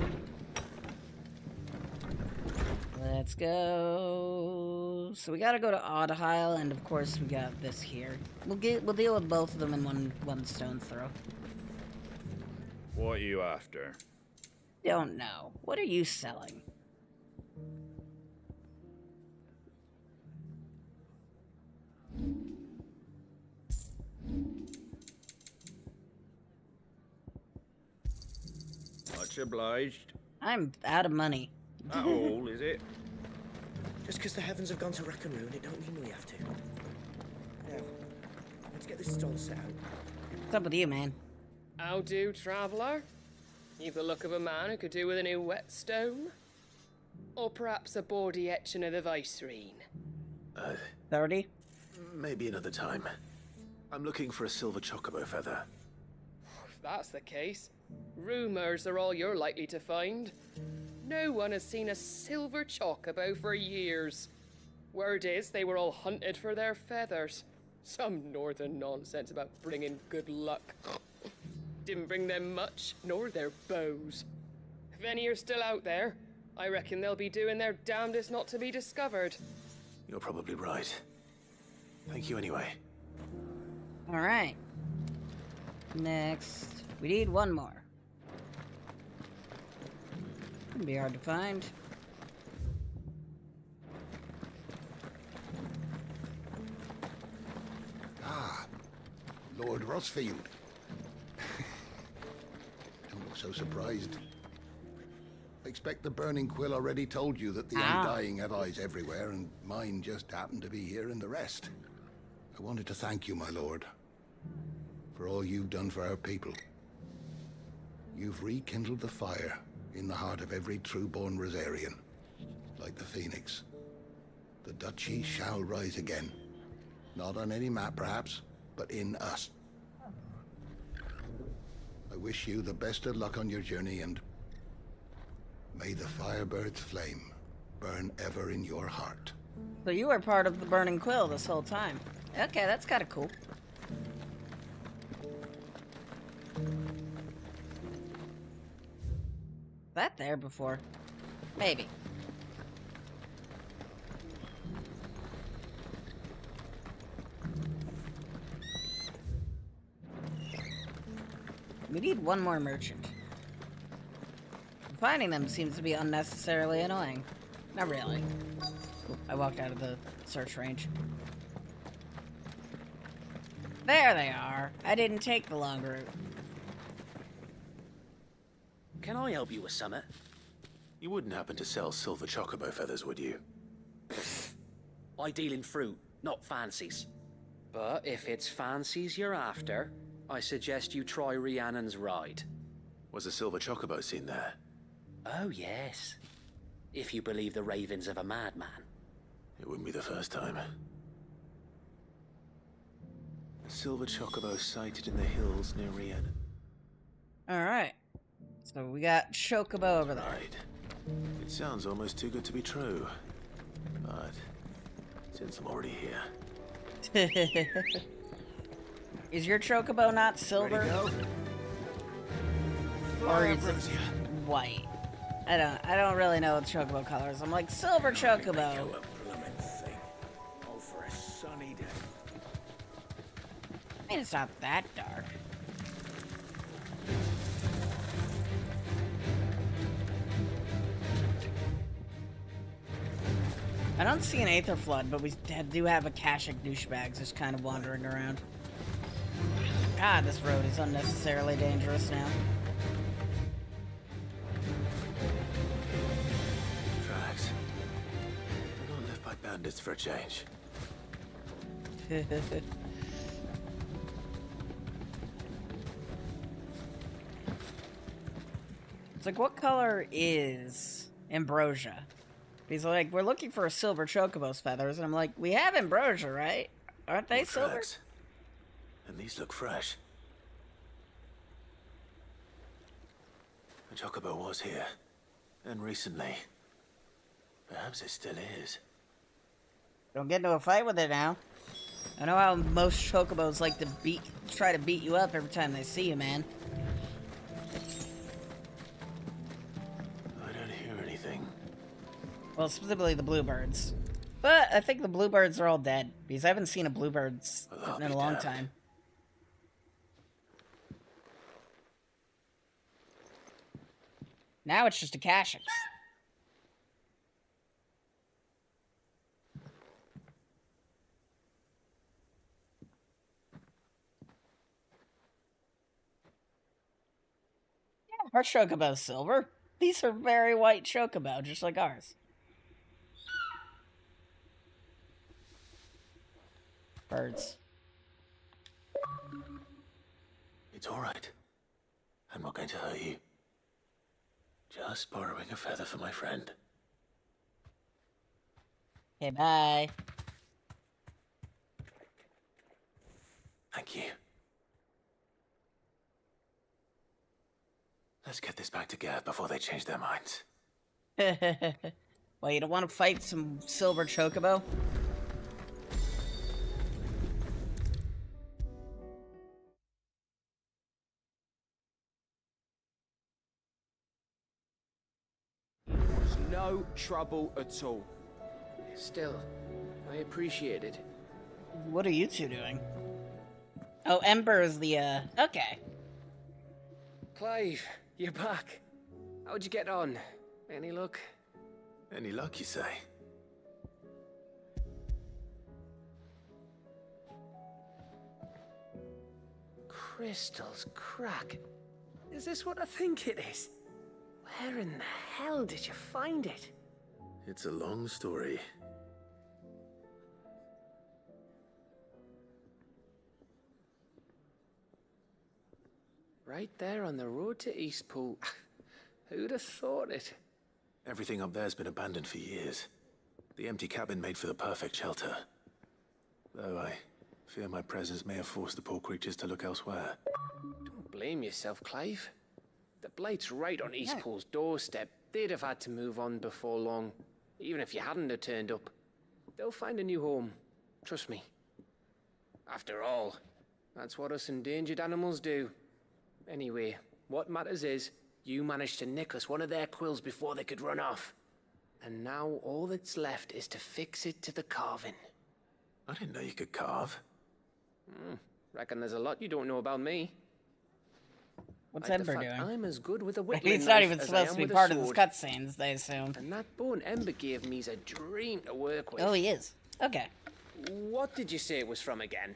Let's go. So we gotta go to Oddheil, and of course we got this here. We'll deal with both of them in one stone's throw. What are you after? Don't know. What are you selling? Much obliged. I'm out of money. That all, is it? Just because the heavens have gone to rack and ruin, it don't mean we have to. Now, let's get this stall set out. What's up with you, man? How do, traveller? You've the look of a man who could do with a new whetstone. Or perhaps a bawdy etching of the Vicerine. 30? Maybe another time. I'm looking for a silver chocobo feather. If that's the case, rumours are all you're likely to find. No one has seen a silver chocobo for years. Word is they were all hunted for their feathers. Some northern nonsense about bringing good luck. Didn't bring them much, nor their bows. If any are still out there, I reckon they'll be doing their damnedest not to be discovered. You're probably right. Thank you anyway. Alright. Next, we need one more. It'll be hard to find. Ah, Lord Rossfield. Don't look so surprised. I expect the Burning Quill already told you that the Undying have eyes everywhere, and mine just happened to be here in the rest. I wanted to thank you, my lord, for all you've done for our people. You've rekindled the fire in the heart of every true-born Rosarian, like the Phoenix. The Duchy shall rise again. Not on any map, perhaps, but in us. I wish you the best of luck on your journey, and may the Firebird's flame burn ever in your heart. So you were part of the Burning Quill this whole time. Okay, that's kind of cool. That there before? Maybe. We need one more merchant. Finding them seems to be unnecessarily annoying. Not really. Oop, I walked out of the search range. There they are. I didn't take the long route. Can I help you with something? You wouldn't happen to sell silver chocobo feathers, would you? I deal in fruit, not fancies. But if it's fancies you're after, I suggest you try Rhiannon's ride. Was a silver chocobo seen there? Oh, yes. If you believe the ravings of a madman. It wouldn't be the first time. A silver chocobo sighted in the hills near Rhiannon. Alright. So we got chocobo over there. Right. It sounds almost too good to be true. But since I'm already here. Is your chocobo not silver? Or is it white? I don't really know what chocobo colors. I'm like, silver chocobo. Oh, for a sunny day. I mean, it's not that dark. I don't see an Aether Flood, but we do have Akashic douchebags just kind of wandering around. God, this road is unnecessarily dangerous now. Tracks. We're not left by bandits for a change. It's like, what color is ambrosia? He's like, we're looking for a silver chocobo's feathers, and I'm like, we have ambrosia, right? Aren't they silver? Tracks. And these look fresh. The chocobo was here. And recently. Perhaps it still is. Don't get into a fight with it now. I know how most chocobos like to try to beat you up every time they see you, man. I don't hear anything. Well, specifically the bluebirds. But I think the bluebirds are all dead, because I haven't seen a bluebird in a long time. Now it's just Akashics. Yeah, our chocobo's silver. These are very white chocobo, just like ours. Birds. It's all right. I'm not going to hurt you. Just borrowing a feather for my friend. Okay, bye. Thank you. Let's get this back to Gav before they change their minds. Well, you don't want to fight some silver chocobo? No trouble at all. Still, I appreciate it. What are you two doing? Oh, Ember is the, okay. Clive, you're back. How'd you get on? Any luck? Any luck, you say? Crystals crack. Is this what I think it is? Where in the hell did you find it? It's a long story. Right there on the road to Eastpool. Who'd have thought it? Everything up there's been abandoned for years. The empty cabin made for the perfect shelter. Though I fear my presence may have forced the poor creatures to look elsewhere. Don't blame yourself, Clive. The Blight's right on Eastpool's doorstep. They'd have had to move on before long, even if you hadn't have turned up. They'll find a new home. Trust me. After all, that's what us endangered animals do. Anyway, what matters is, you managed to nick us one of their quills before they could run off. And now all that's left is to fix it to the carving. I didn't know you could carve. Reckon there's a lot you don't know about me. What's Like the Ember fact doing? I'm as good with a whittling He's not knife even as I supposed am to be with a part of the sword. cutscenes, they assume. And that bone Ember gave me's a dream to work with. Oh, he is. Okay. What did you say it was from again?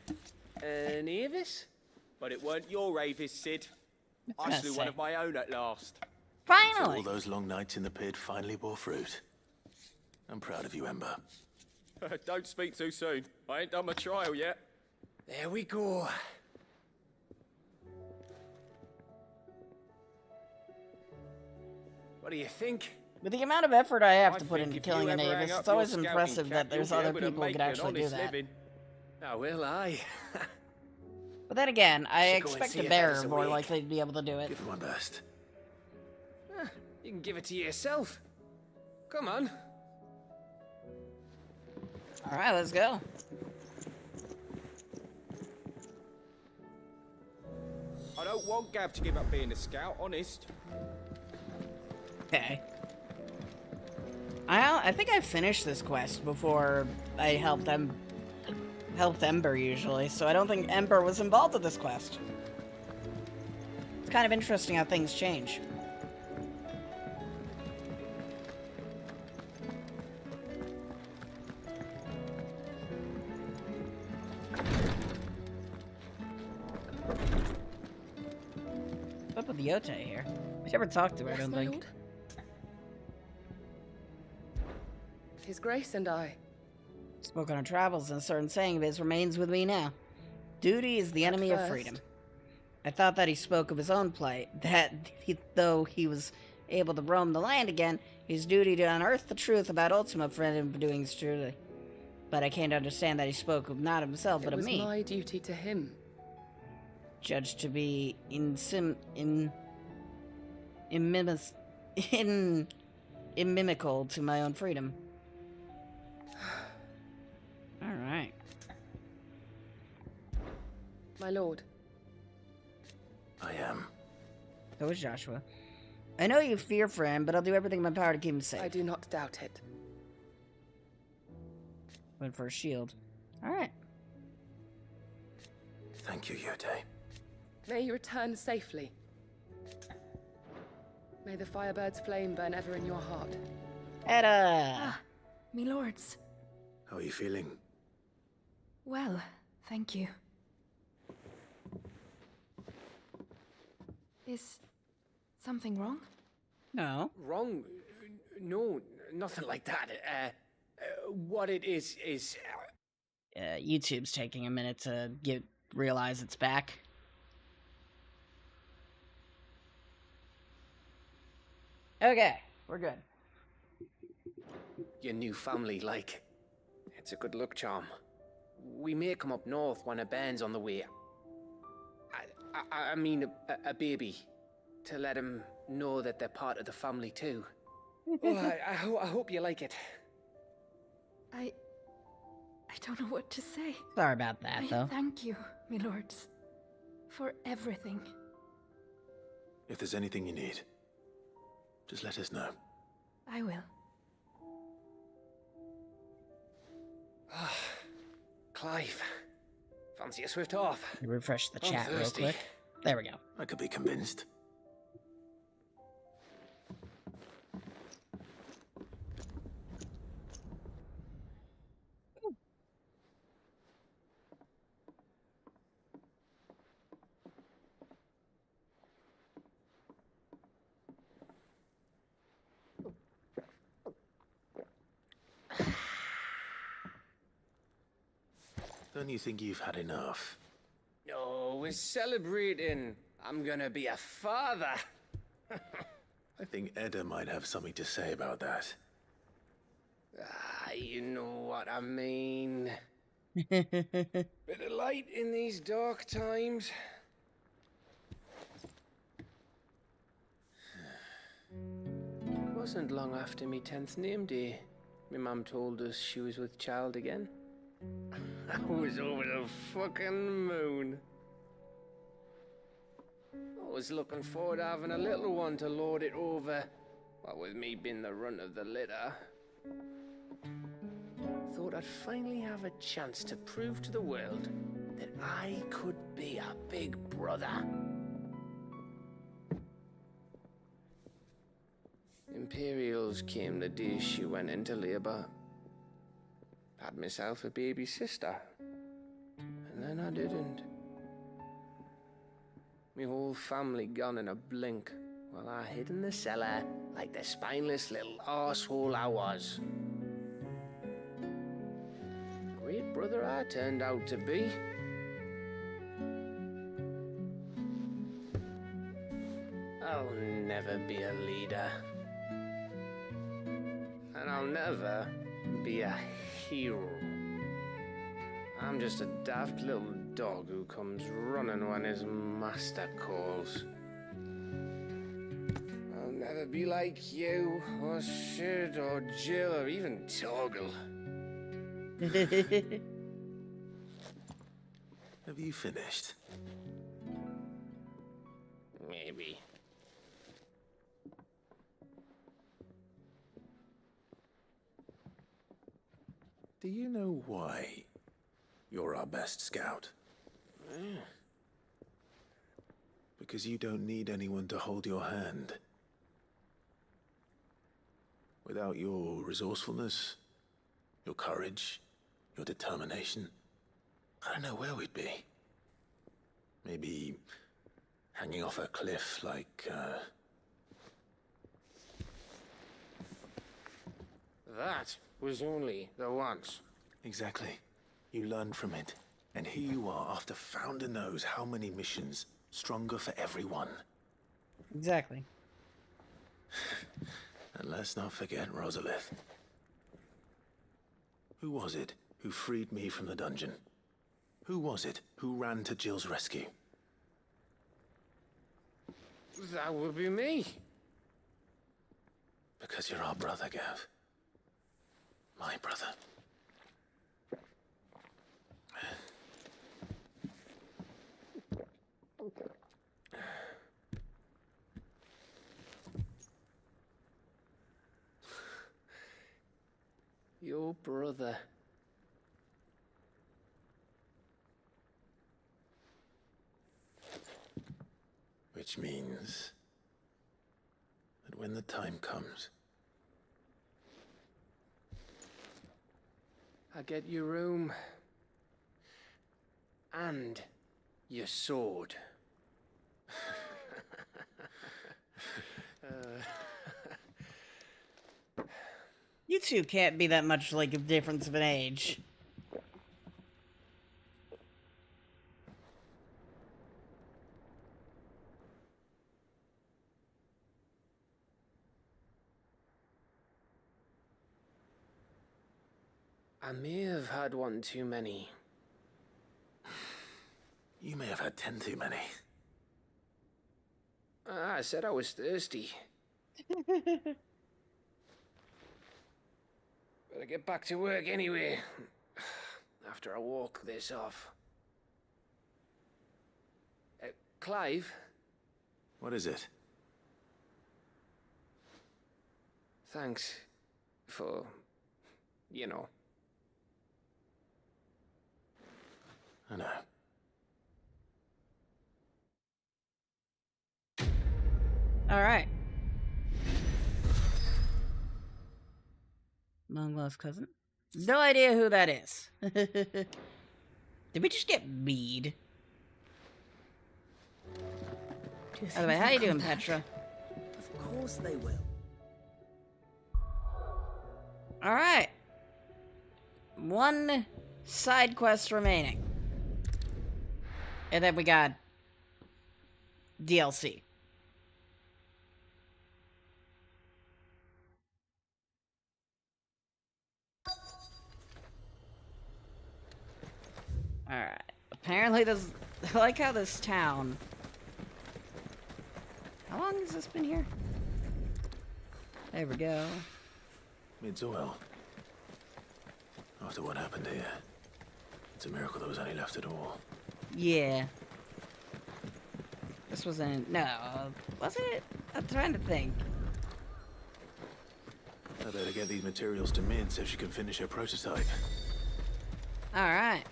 An Evis? But it weren't your Avis, Sid. I gonna slew say. one of my own at last. So Finally! all those long nights in the pit finally bore fruit. I'm proud of you, Ember. Don't speak too soon. I ain't done my trial yet. There we go. What do you think? With the amount of effort I have I to put think into if killing you an ever hang Avis, up it's your always scouting impressive cap, that there's you'll be other able to people who make could an actually do honest that. living. Oh, will I? But then again, I Should go and expect see a if bear Evis more awake. likely to be able to do it. Give it my best. You can give it to yourself. Come on. Alright, let's go. I don't want Gav to give up being a scout, honest. Okay. I think I finished this quest before I helped Ember usually, so I don't think Ember was involved with this quest. It's kind of interesting how things change. What's up with the Yote here? We never talked to her, I don't think. His Grace and I. Spoke on our travels, and a certain saying of his remains with me now. Duty is the enemy of first. freedom. I thought that he spoke of his own plight, though he was able to roam the land again, his duty to unearth the truth about Ultima prevented him from doing his duty. But I came to understand that he spoke of not himself, but It of was me. my duty to him. Judged to be inimical to my own freedom. Alright. My lord. I am. So is Joshua. I know you fear for him, but I'll do everything in my power to keep him safe. I do not doubt it. Went for a shield. Alright. Thank you, Yote. May you return safely. May the Firebird's flame burn ever in your heart. Edda! Me lords. How are you feeling? Well, thank you. Is something wrong? No. Wrong? No, nothing like that. What it is... YouTube's taking a minute to realize it's back. Okay, we're good. Your new family, like. It's a good luck charm. We may come up north when a band's on the way. I mean a baby. To let him know that they're part of the family too. Oh, I hope you like it. I don't know what to say. Sorry about that, though. Thank you, my lords, for everything. If there's anything you need, just let us know. I will. Clive, fancy a swift off? Refresh the I'm chat real thirsty. quick. There we go. I could be convinced. Don't you think you've had enough? No, we're celebrating. I'm gonna be a father. I think Edda might have something to say about that. You know what I mean. Bit of light in these dark times. Wasn't long after me 10th name day. My mum told us she was with child again. I was over the fucking moon. I was looking forward to having a little one to lord it over, what with me being the runt of the litter. Thought I'd finally have a chance to prove to the world that I could be a big brother. Imperials came the day she went into labor. Had myself a baby sister, and then I didn't. My whole family gone in a blink, while I hid in the cellar like the spineless little arsehole I was. Great brother I turned out to be. I'll never be a leader. And I'll never be a hero. I'm just a daft little dog who comes running when his master calls. I'll never be like you, or Sid, or Jill, or even Torgal. Have you finished? Maybe. Do you know why you're our best scout? Because you don't need anyone to hold your hand. Without your resourcefulness, your courage, your determination, I don't know where we'd be. Maybe hanging off a cliff like, That was only the once. Exactly. You learned from it. And here you are after Founder knows how many missions. Stronger for everyone. Exactly. And let's not forget Rosalith. Who was it who freed me from the dungeon? Who was it who ran to Jill's rescue? That would be me. Because you're our brother, Gav. My brother. Your brother. Which means that when the time comes, I get your room. And your sword. You two can't be that much like a difference of an age. I may have had one too many. You may have had 10 too many. I said I was thirsty. Better get back to work anyway. After I walk this off. Clive? What is it? Thanks for, you know. I know. All right. Long lost cousin? No idea who that is. Did we just get mead? By the way, how you doing, Petra? Of course they will. All right. One side quest remaining. And then we got DLC. Alright. Apparently this... I like how this town... How long has this been here? There we go. Mid's oil. After what happened here, it's a miracle there was any left at all. Yeah. This wasn't... No. Was it? I'm trying to think. I better get these materials to Mid so she can finish her prototype. Alright.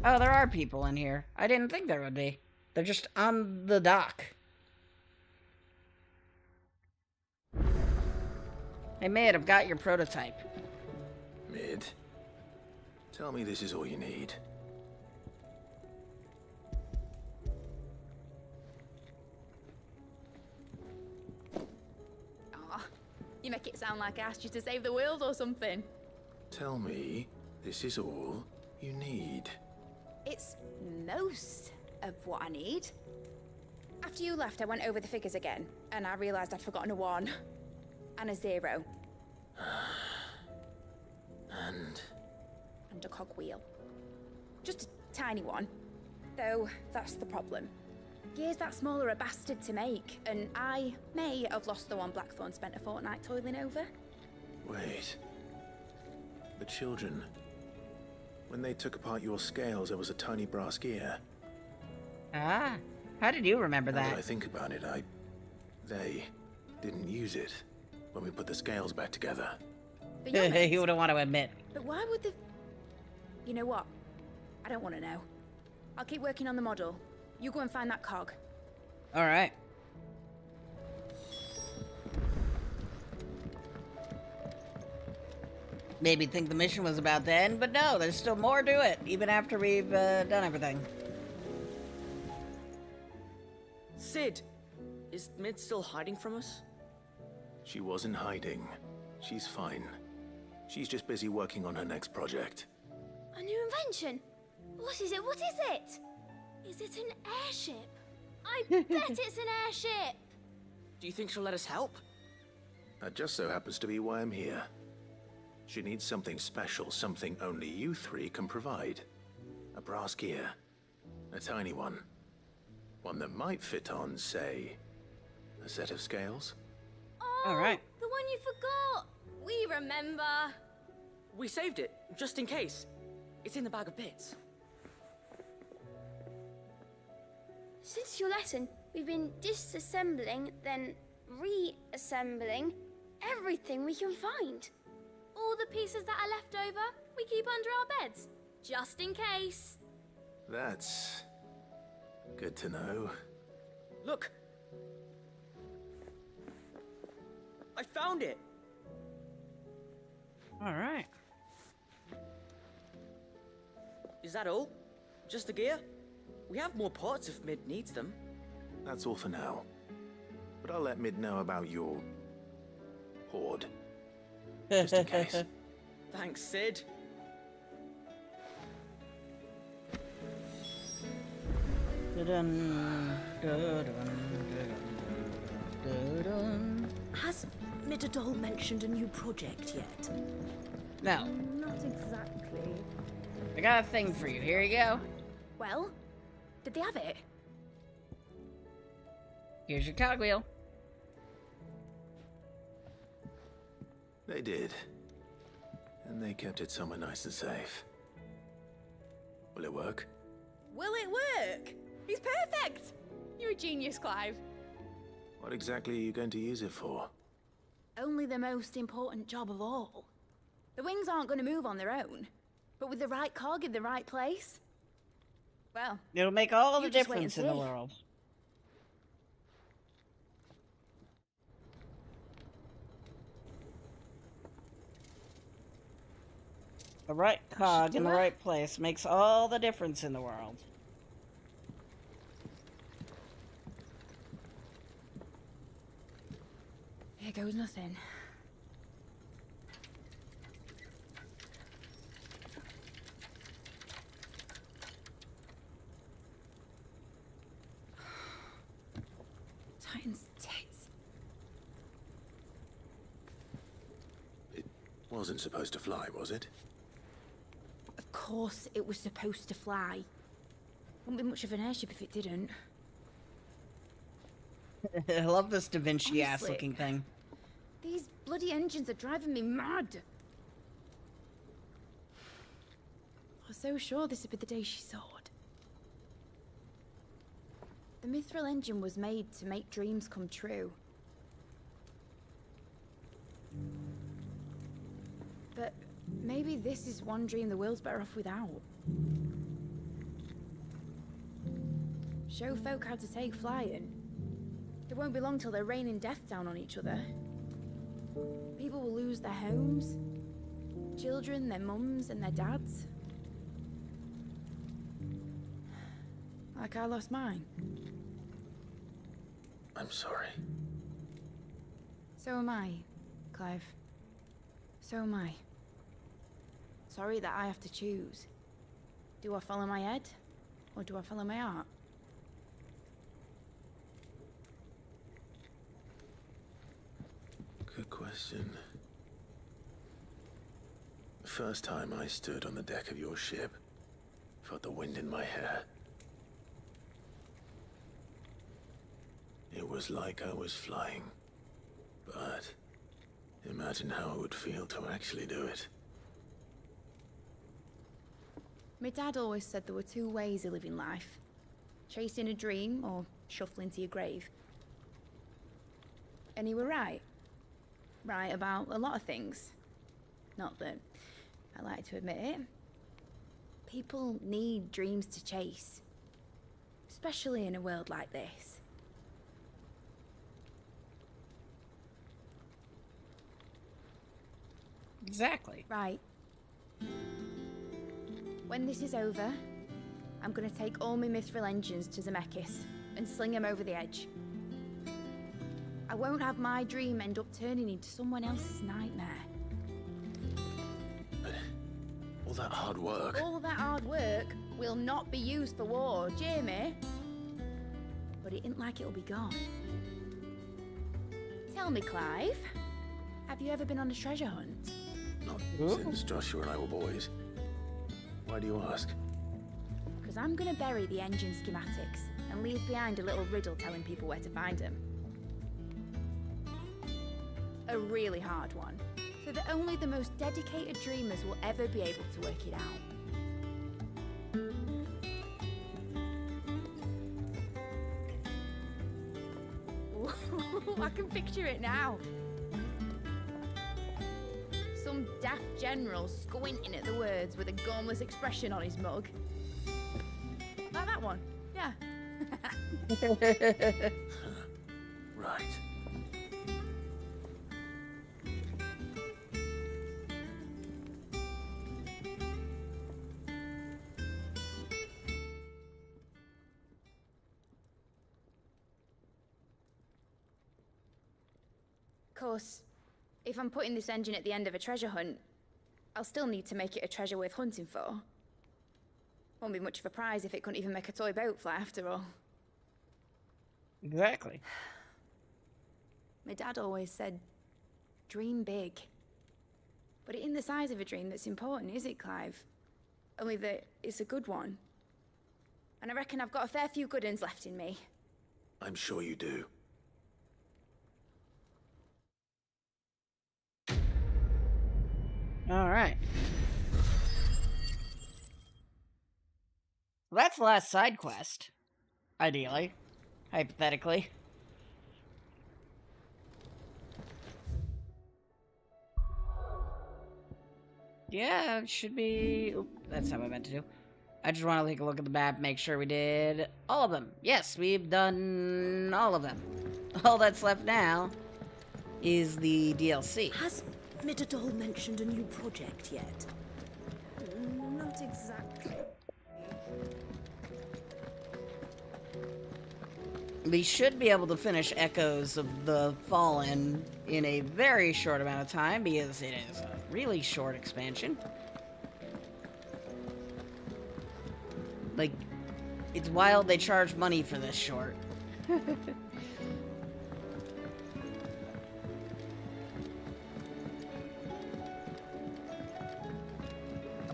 Oh, there are people in here. I didn't think there would be. They're just on the dock. Hey, Mid, I've got your prototype. Mid, tell me this is all you need. Aw, you make it sound like I asked you to save the world or something. Tell me this is all you need. It's most of what I need. After you left, I went over the figures again, and I realized I'd forgotten a 1 and a 0. And a cogwheel. Just a tiny one. Though, that's the problem. Gears that small are a bastard to make, and I may have lost the one Blackthorn spent a fortnight toiling over. Wait. The children. When they took apart your scales, there was a tiny brass gear. Ah, how did you remember Now that? that I think about it, they didn't use it when we put the scales back together. You wouldn't want to admit. But why would the... You know what? I don't want to know. I'll keep working on the model. You go and find that cog. Alright. Maybe think the mission was about to end, but no, there's still more to it, even after we've done everything. Sid, is Mid still hiding from us? She wasn't hiding. She's fine. She's just busy working on her next project. A new invention? What is it? What is it? Is it an airship? I bet it's an airship! Do you think she'll let us help? That just so happens to be why I'm here. She needs something special, something only you three can provide. A brass gear. A tiny one. One that might fit on, say, a set of scales. Oh, Alright. The one you forgot! We remember! We saved it, just in case. It's in the bag of bits. Since your lesson, we've been disassembling, then reassembling everything we can find. All the pieces that are left over, we keep under our beds, just in case. That's good to know. Look! I found it! Alright. Is that all? Just the gear? We have more parts if Mid needs them. That's all for now. But I'll let Mid know about your hoard. Just in case. Thanks, Sid. Dun-dun, dun-dun, dun-dun, dun-dun. Has it at all mentioned a new project yet? No. Not exactly. I got a thing for you. Here you go. Well, did they have it? Here's your cogwheel. They did. And they kept it somewhere nice and safe. Will it work? Will it work? He's perfect! You're a genius, Clive. What exactly are you going to use it for? Only the most important job of all. The wings aren't going to move on their own. But with the right cog in the right place... Well... It'll make all the you just wait and difference in the see. world. The right cog in the right place makes all the difference in the world. Here goes nothing. Titan's tits. It wasn't supposed to fly, was it? Of course it was supposed to fly. Wouldn't be much of an airship if it didn't. I love this Da Vinci-ass Honestly. looking thing. These bloody engines are driving me mad. I was so sure this would be the day she soared. The mithril engine was made to make dreams come true. But maybe this is one dream the world's better off without. Show folk how to take flying. It won't be long till they're raining death down on each other. People will lose their homes. Children, their mums and their dads. Like I lost mine. I'm sorry. So am I, Clive. So am I. Sorry that I have to choose. Do I follow my head? Or do I follow my heart? Good question. The first time I stood on the deck of your ship, felt the wind in my hair. It was like I was flying. But imagine how it would feel to actually do it. My dad always said there were two ways of living life. Chasing a dream or shuffling to your grave. And he were right. Right about a lot of things. Not that I like to admit it. People need dreams to chase. Especially in a world like this. Exactly. Right. When this is over, I'm gonna take all my mithril engines to Zemeckis and sling them over the edge. I won't have my dream end up turning into someone else's nightmare. All that hard work. All that hard work will not be used for war, Jamie. But it ain't like it'll be gone. Tell me, Clive, have you ever been on a treasure hunt? Not since Joshua and I were boys. Why do you ask? Because I'm gonna bury the engine schematics and leave behind a little riddle telling people where to find them. A really hard one, so that only the most dedicated dreamers will ever be able to work it out. I can picture it now. Some daft general squinting at the words with a gormless expression on his mug. Like that one, yeah. Right. Of course, if I'm putting this engine at the end of a treasure hunt, I'll still need to make it a treasure worth hunting for. Won't be much of a prize if it couldn't even make a toy boat fly after all. Exactly. My dad always said, Dream big. But it ain't the size of a dream that's important, is it, Clive? Only that it's a good one. And I reckon I've got a fair few good uns left in me. I'm sure you do. All right. Well, that's the last side quest. Ideally. Hypothetically. Yeah, it should be... Oop, that's how I meant to do. I just want to take a look at the map, make sure we did all of them. Yes, we've done all of them. All that's left now is the DLC. Has Midadol mentioned a new project yet? Not exactly. We should be able to finish Echoes of the Fallen in a very short amount of time because it is a really short expansion. Like, it's wild they charge money for this short. I'm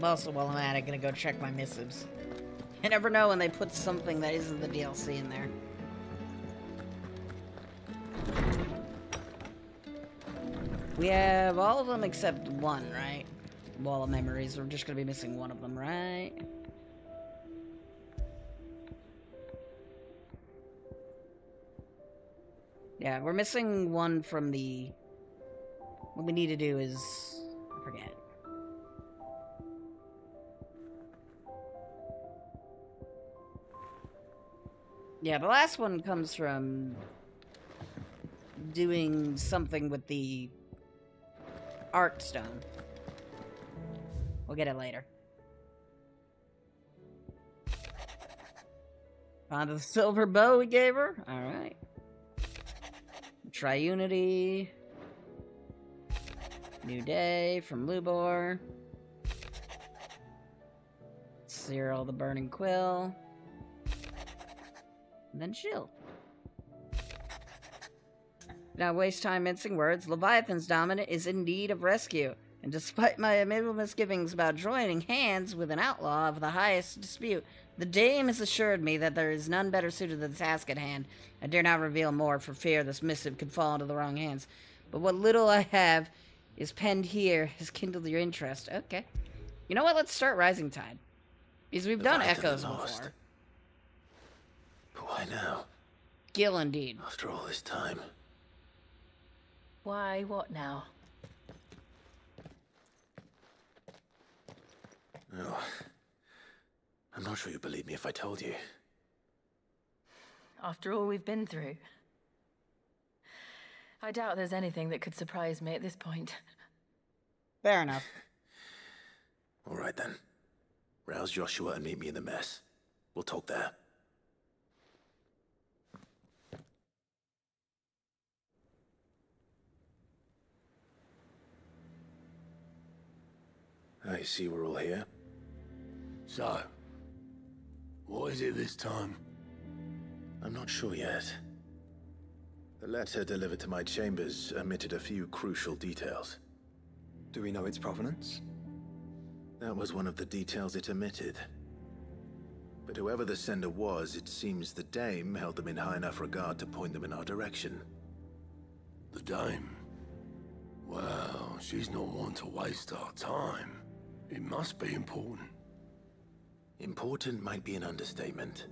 also, while I'm at it, gonna go check my missives. You never know when they put something that isn't the DLC in there. We have all of them except one, right? Wall of Memories. We're just gonna be missing one of them, right? Yeah, we're missing one from the... What we need to do is... I forget. Yeah, the last one comes from... doing something with the... Art Stone. We'll get it later. Onto the silver bow we gave her. Alright. Triunity. New Day from Lubor. Cyril the Burning Quill. And then Shield. Now waste time mincing words. Leviathan's dominant is in need of rescue. And despite my amiable misgivings about joining hands with an outlaw of the highest dispute, the dame has assured me that there is none better suited to the task at hand. I dare not reveal more for fear this missive could fall into the wrong hands. But what little I have is penned here has kindled your interest. Okay. You know what? Let's start Rising Tide. Because we've done Echoes before. But why now? Gil indeed. After all this time. Why, what now? Oh, I'm not sure you'd believe me if I told you. After all we've been through. I doubt there's anything that could surprise me at this point. Fair enough. All right then. Rouse Joshua and meet me in the mess. We'll talk there. I see we're all here. So, what is it this time? I'm not sure yet. The letter delivered to my chambers omitted a few crucial details. Do we know its provenance? That was one of the details it omitted. But whoever the sender was, it seems the dame held them in high enough regard to point them in our direction. The dame? Well, she's not one to waste our time. It must be important. Important might be an understatement.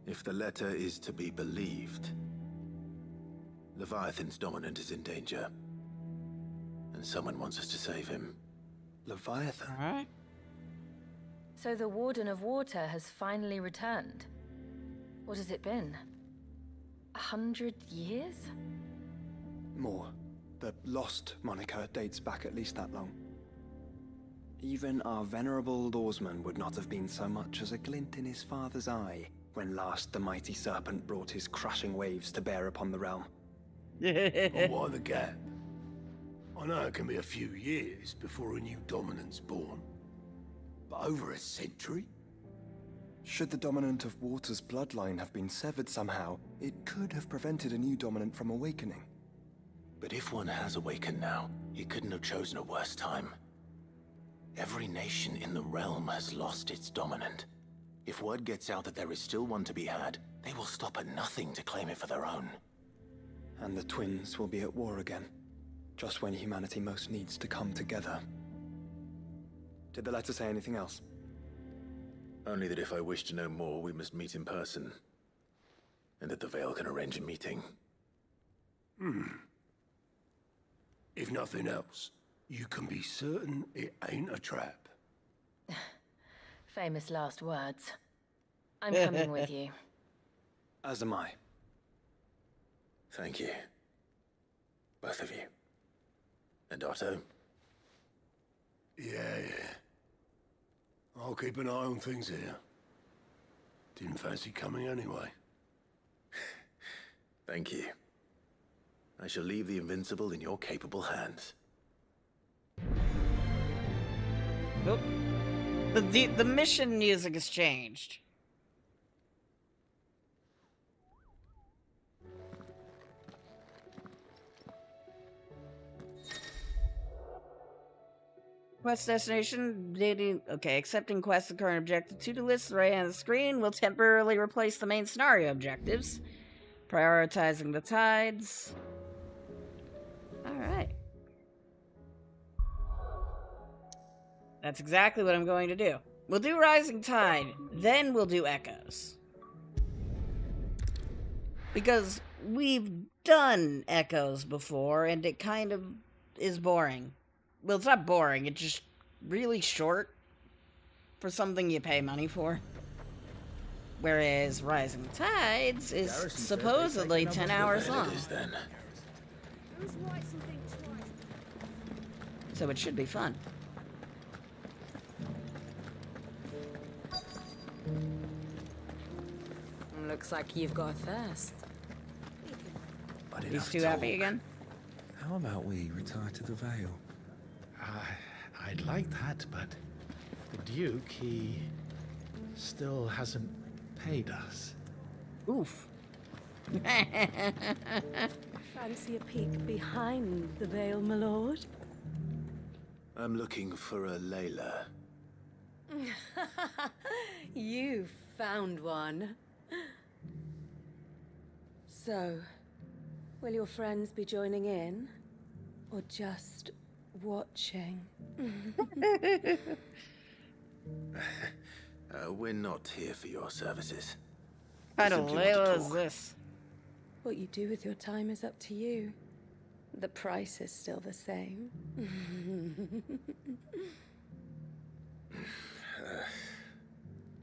If the letter is to be believed, Leviathan's dominant is in danger. And someone wants us to save him. Leviathan? Alright. So the Warden of Water has finally returned. What has it been? 100 years? More. The Lost moniker dates back at least that long. Even our venerable lawsman would not have been so much as a glint in his father's eye when last the mighty serpent brought his crushing waves to bear upon the realm. But why the gap? I know it can be a few years before a new dominant's born. But over a century? Should the dominant of Water's bloodline have been severed somehow, it could have prevented a new dominant from awakening. But if one has awakened now, he couldn't have chosen a worse time. Every nation in the realm has lost its dominant. If word gets out that there is still one to be had, they will stop at nothing to claim it for their own. And the twins will be at war again, just when humanity most needs to come together. Did the letter say anything else? Only that if I wish to know more, we must meet in person. And that the Veil can arrange a meeting. If nothing else, you can be certain it ain't a trap. Famous last words. I'm coming with you. As am I. Thank you. Both of you. And Otto? Yeah. I'll keep an eye on things here. Didn't fancy coming anyway. Thank you. I shall leave the Invincible in your capable hands. Nope. The mission music has changed. Quest destination, dating, okay, accepting quests and current objective to-do list right on the screen will temporarily replace the main scenario objectives. Prioritizing the tides. Alright. That's exactly what I'm going to do. We'll do Rising Tide, then we'll do Echoes. Because we've done Echoes before, and it kind of is boring. Well, it's not boring, it's just really short for something you pay money for. Whereas Rising Tides is supposedly 10 hours long. So it should be fun. Looks like you've got a thirst. He's too happy again? How about we retire to the Vale? I'd like that, but the Duke, he still hasn't paid us. Oof. Fancy a peek behind the veil, my lord? I'm looking for a Layla. You found one. So, will your friends be joining in? Or just watching? We're not here for your services. What kind of Layla is this? What you do with your time is up to you. The price is still the same.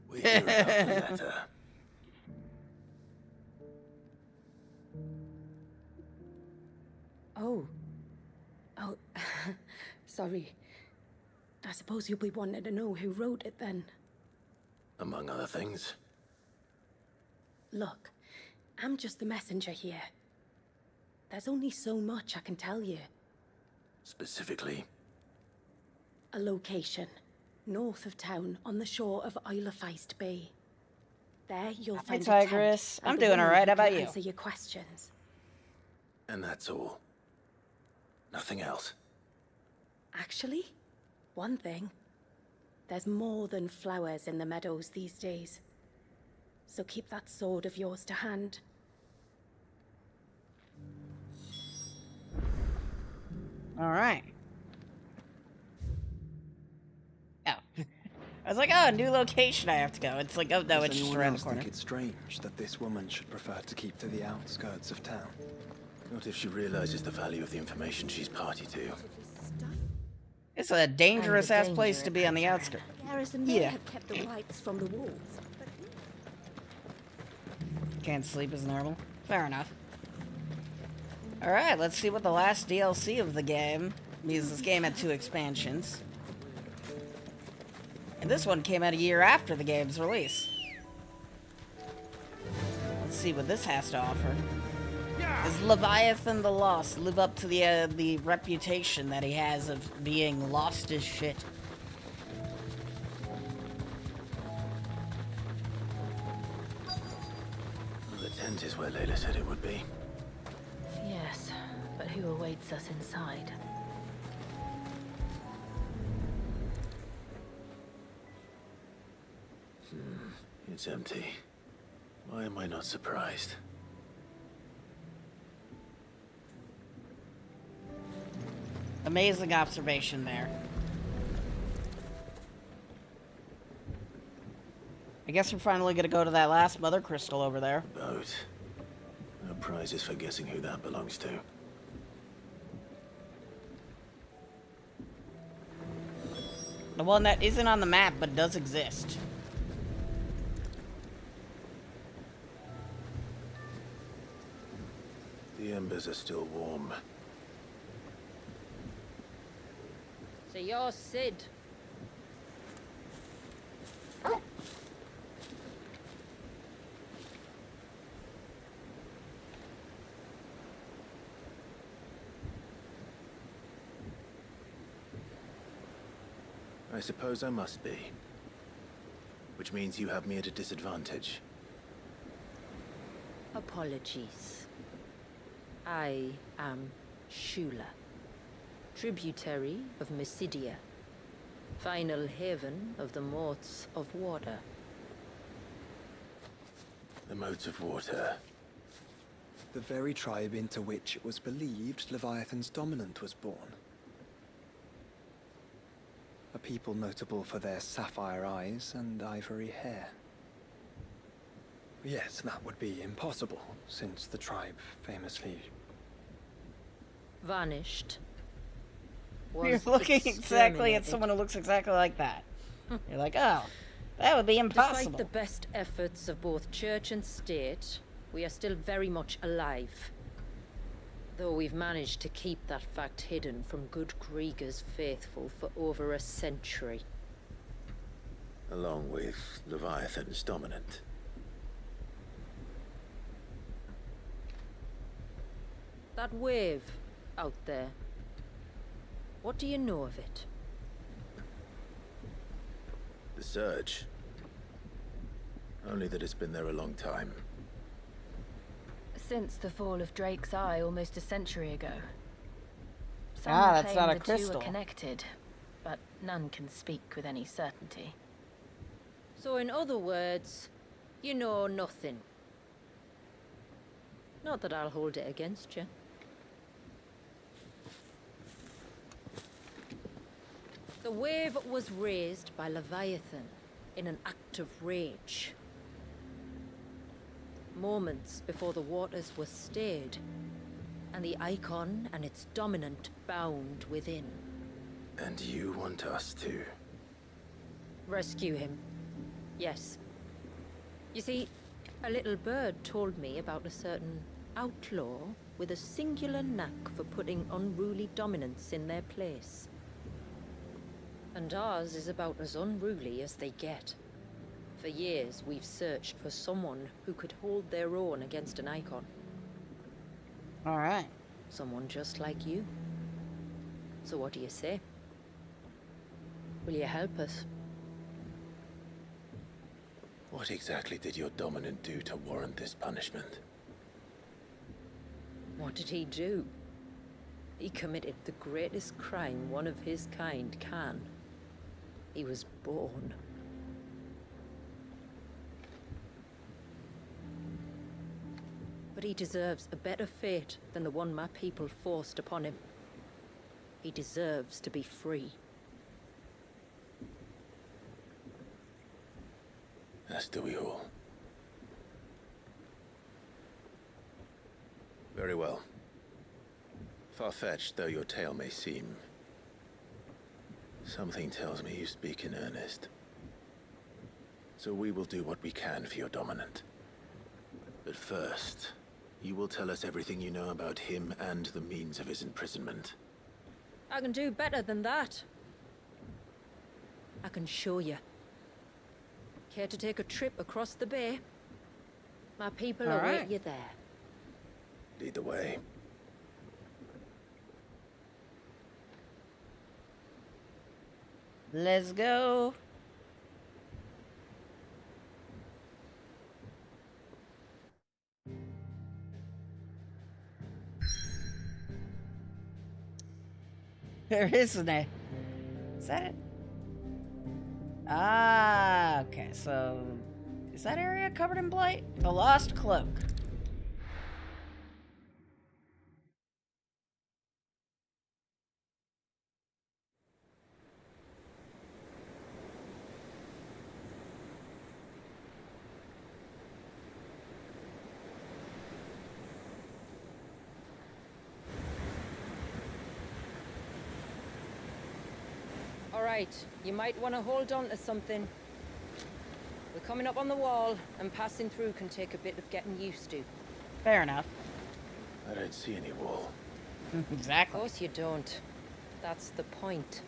We hear about the letter. Oh, sorry. I suppose you'll be wanting to know who wrote it then. Among other things. Look, I'm just the messenger here. There's only so much I can tell you. Specifically? A location, north of town, on the shore of Isle of Feist Bay. There you'll find a tent. Tigress. I'm doing alright, how about you? Answer your questions. And that's all. Nothing else. Actually, one thing. There's more than flowers in the meadows these days. So keep that sword of yours to hand. Alright. Oh. I was like, oh, new location I have to go. It's like, oh no, it's just around the corner. Think it's strange that this woman should prefer to keep to the outskirts of town? Not if she realizes the value of the information she's party to. It's a dangerous-ass place to be on the outskirts. Garrison may have kept the lights from the walls. Can't sleep as normal. Fair enough. Alright, let's see what the last DLC of the game, because this game had 2 expansions. And this one came out a year after the game's release. Let's see what this has to offer. Does Leviathan the Lost live up to the reputation that he has of being lost as shit? The tent is where Layla said it would be. Yes, but who awaits us inside? It's empty. Why am I not surprised? Amazing observation there. I guess we're finally gonna go to that last mother crystal over there. Boat. No prizes for guessing who that belongs to. The one that isn't on the map but does exist. The embers are still warm. So you're Sid. I suppose I must be. Which means you have me at a disadvantage. Apologies. I am Shula, tributary of Mysidia, final haven of the Motes of Water. The Motes of Water. The very tribe into which it was believed Leviathan's dominant was born. A people notable for their sapphire eyes and ivory hair. Yes, that would be impossible, since the tribe famously... Vanished. You're looking exactly at someone who looks exactly like that. You're like, oh, that would be impossible. Despite the best efforts of both church and state, we are still very much alive. Though we've managed to keep that fact hidden from good Krieger's faithful for over a century. Along with Leviathan's dominant. That wave out there. What do you know of it? The surge. Only that it's been there a long time. Since the fall of Drake's Eye almost a century ago. Some that's claim not a the crystal. two are connected, but none can speak with any certainty. So in other words, you know nothing. Not that I'll hold it against you. The wave was raised by Leviathan in an act of rage. Moments before the waters were stayed, and the icon and its dominant bound within. And you want us to... Rescue him. Yes. You see, a little bird told me about a certain outlaw with a singular knack for putting unruly dominants in their place. And ours is about as unruly as they get. For years, we've searched for someone who could hold their own against an icon. All right. Someone just like you. So what do you say? Will you help us? What exactly did your dominant do to warrant this punishment? What did he do? He committed the greatest crime one of his kind can. He was born. But he deserves a better fate than the one my people forced upon him. He deserves to be free. As do we all. Very well. Far-fetched though your tale may seem, something tells me you speak in earnest. So we will do what we can for your dominant. But first, you will tell us everything you know about him and the means of his imprisonment. I can do better than that. I can show you. Care to take a trip across the bay? My people All await right. you there. Lead the way. Let's go. There is an A. Is that it? Ah, okay, so... Is that area covered in blight? The Lost Cloak. Alright, you might want to hold on to something. We're coming up on the wall, and passing through can take a bit of getting used to. Fair enough. I don't see any wall. Exactly. Of course you don't. That's the point.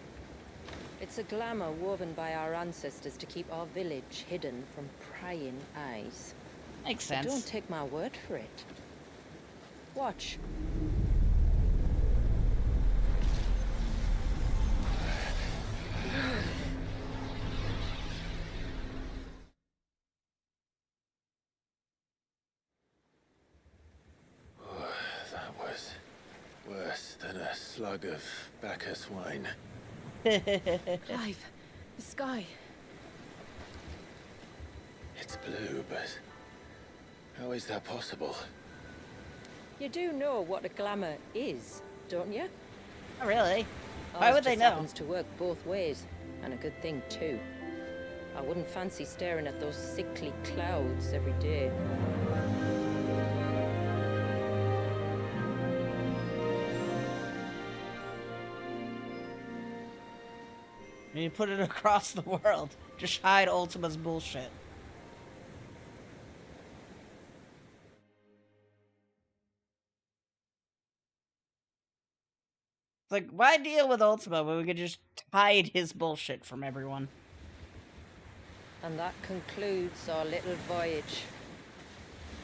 It's a glamour woven by our ancestors to keep our village hidden from prying eyes. Makes But sense. don't take my word for it. Watch. That was worse than a slug of Bacchus wine. Clive, the sky. It's blue, but how is that possible? You do know what a glamour is, don't you? Oh, really? Why Ours would they just know? happens to work both ways, and a good thing too. I wouldn't fancy staring at those sickly clouds every day. And you put it across the world. Just hide Ultima's bullshit. It's like, why deal with Ultima when we could just hide his bullshit from everyone? And that concludes our little voyage.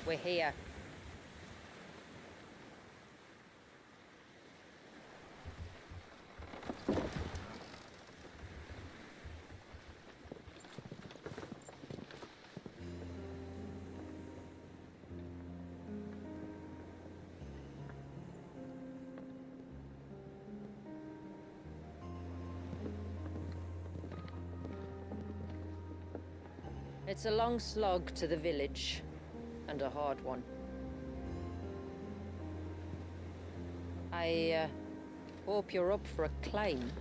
We're here. It's a long slog to the village, and a hard one. I hope you're up for a climb.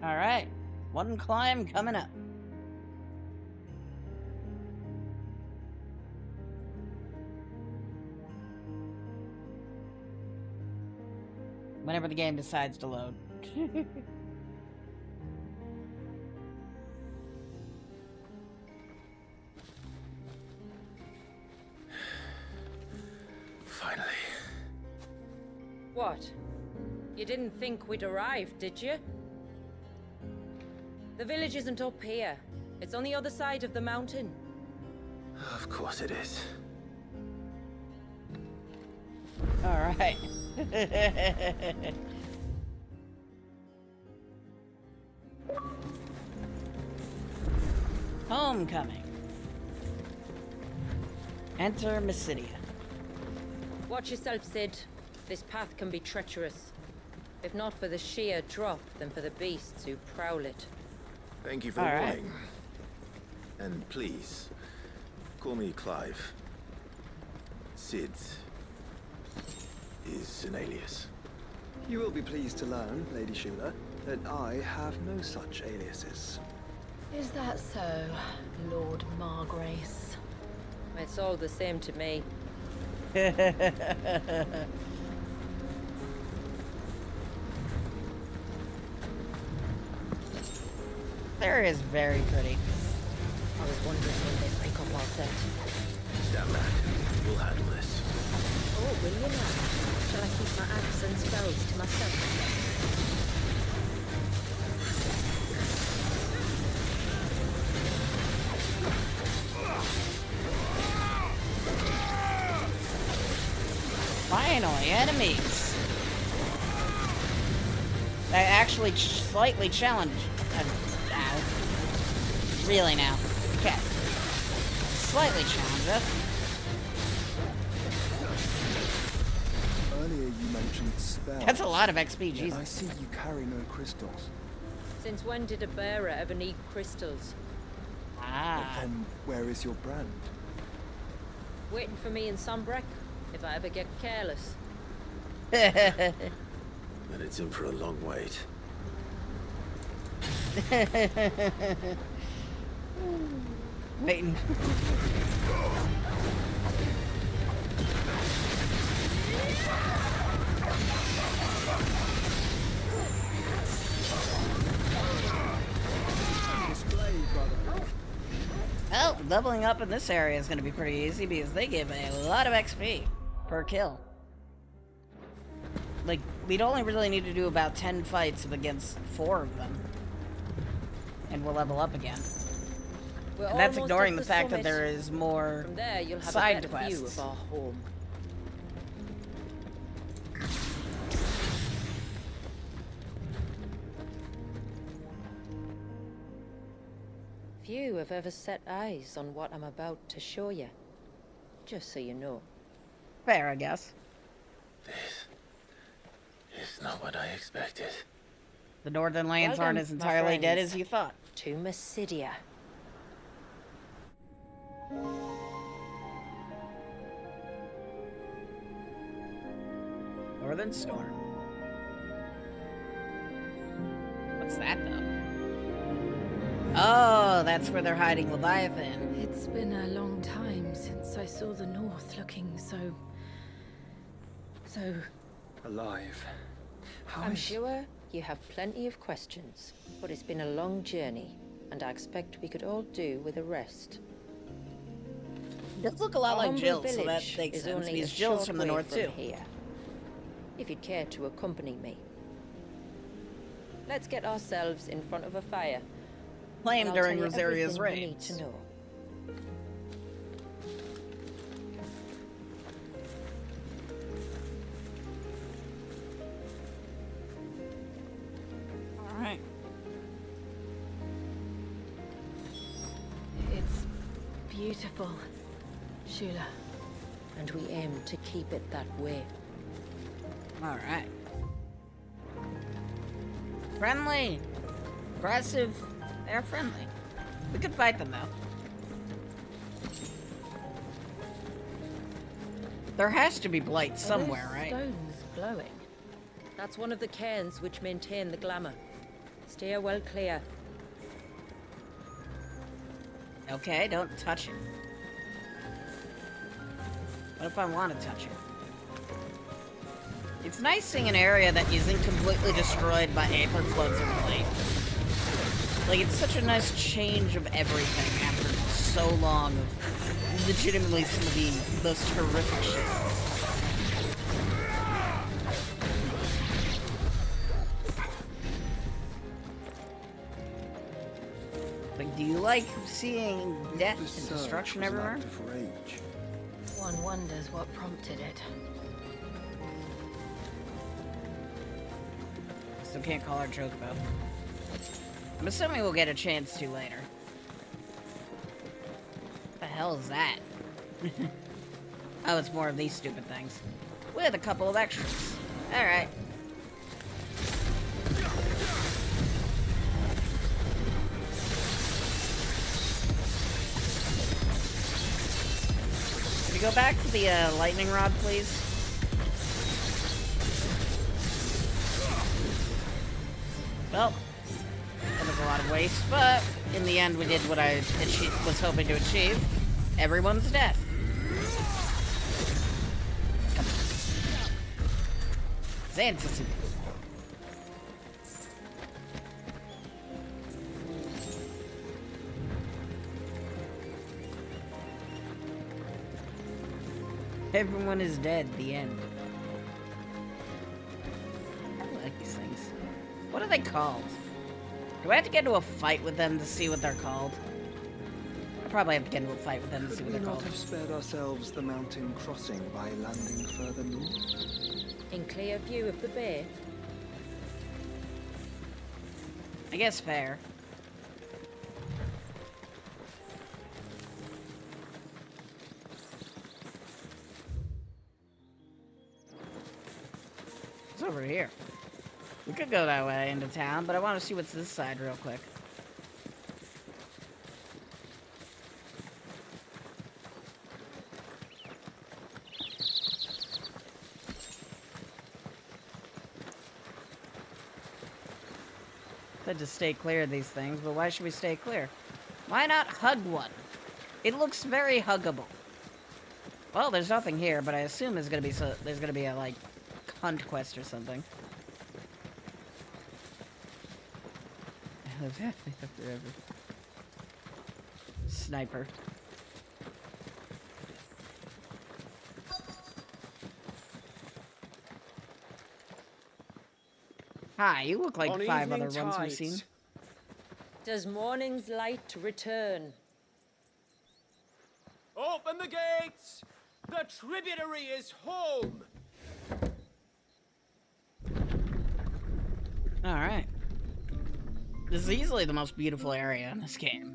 All right, one climb coming up. Whenever the game decides to load. Finally. What? You didn't think we'd arrived, did you? The village isn't up here. It's on the other side of the mountain. Of course it is. All right. Homecoming. Enter Mysidia. Watch yourself, Sid. This path can be treacherous. If not for the sheer drop, then for the beasts who prowl it. Thank you for All the right. warning. And please, call me Clive. Sid is an alias. You will be pleased to learn, Lady Shula, that I have no such aliases. Is that so, Lord Margrace? It's all the same to me. There is very pretty. I was wondering when they break up our set. Stand back. We'll handle this. Oh, will you now? Shall I keep my axe and spells to myself? Finally, enemies. That actually slightly challenge. Ow. Really now. Okay. Slightly challenge us. Earlier you mentioned spells. That's a lot of XP, Jesus. I see you carry no crystals. Since when did a bearer ever need crystals? Ah. But then where is your brand? Waiting for me in Sunbreak, if I ever get careless. Then it's in for a long wait. Waiting. Well, doubling up in this area is going to be pretty easy because they give a lot of XP per kill. Like, we'd only really need to do about 10 fights against 4 of them. And we'll level up again. And that's ignoring the fact that there is more From there, you'll have side a better quests. view of our home. Few have ever set eyes on what I'm about to show you. Just so you know. Fair, I guess. It's not what I expected. The Northern Lands Well aren't done, as my entirely dead friends. as you thought. To Mysidia. Northern Storm. What's that, though? Oh, that's where they're hiding Leviathan. It's been a long time since I saw the North looking so Alive. How I'm is... sure you have plenty of questions, but it's been a long journey, and I expect we could all do with a rest. It does look a lot Our like humble Jill, so that village makes is sense. only Because a Jill's short from the way north, too. Here, if you'd care to accompany me. Let's get ourselves in front of a fire. Claimed and I'll during tell you Rosaria's everything you need raids. to know. Alright. It's beautiful, Shula. And we aim to keep it that way. Alright. Friendly. Aggressive. They're friendly. We could fight them, though. There has to be blight somewhere, Are those right? stones glowing? That's one of the cairns which maintain the glamour. Steer well clear. Okay, don't touch it. What if I want to touch it? It's nice seeing an area that isn't completely destroyed by apron floods or blight. Like, it's such a nice change of everything after so long of legitimately some of the most horrific shit. Like, do you like seeing death and destruction everywhere? One wonders what prompted it. Still can't call her Chocobo. I'm assuming we'll get a chance to later. What the hell is that? Oh, it's more of these stupid things. With a couple of extras. Alright. Can we go back to the lightning rod, please? Well, that was a lot of waste, but in the end we did what I was hoping to achieve. Everyone's dead. Come on. Zanzisu. Everyone is dead, the end. I like these things. What are they called? Do I have to get into a fight with them to see what they're called? I probably have to get into a fight with them to see Could what we they're not called. have spared ourselves the mountain crossing by landing further north? In clear view of the bay. I guess fair. It's over here. We could go that way into town, but I want to see what's this side real quick. Said to stay clear of these things, but why should we stay clear? Why not hug one? It looks very huggable. Well, there's nothing here, but I assume there's gonna be a like hunt quest or something. Sniper. Hi, you look like On 5 other evening ones we've tides. seen. Does morning's light return? Open the gates! The tributary is home! Alright. This is easily the most beautiful area in this game.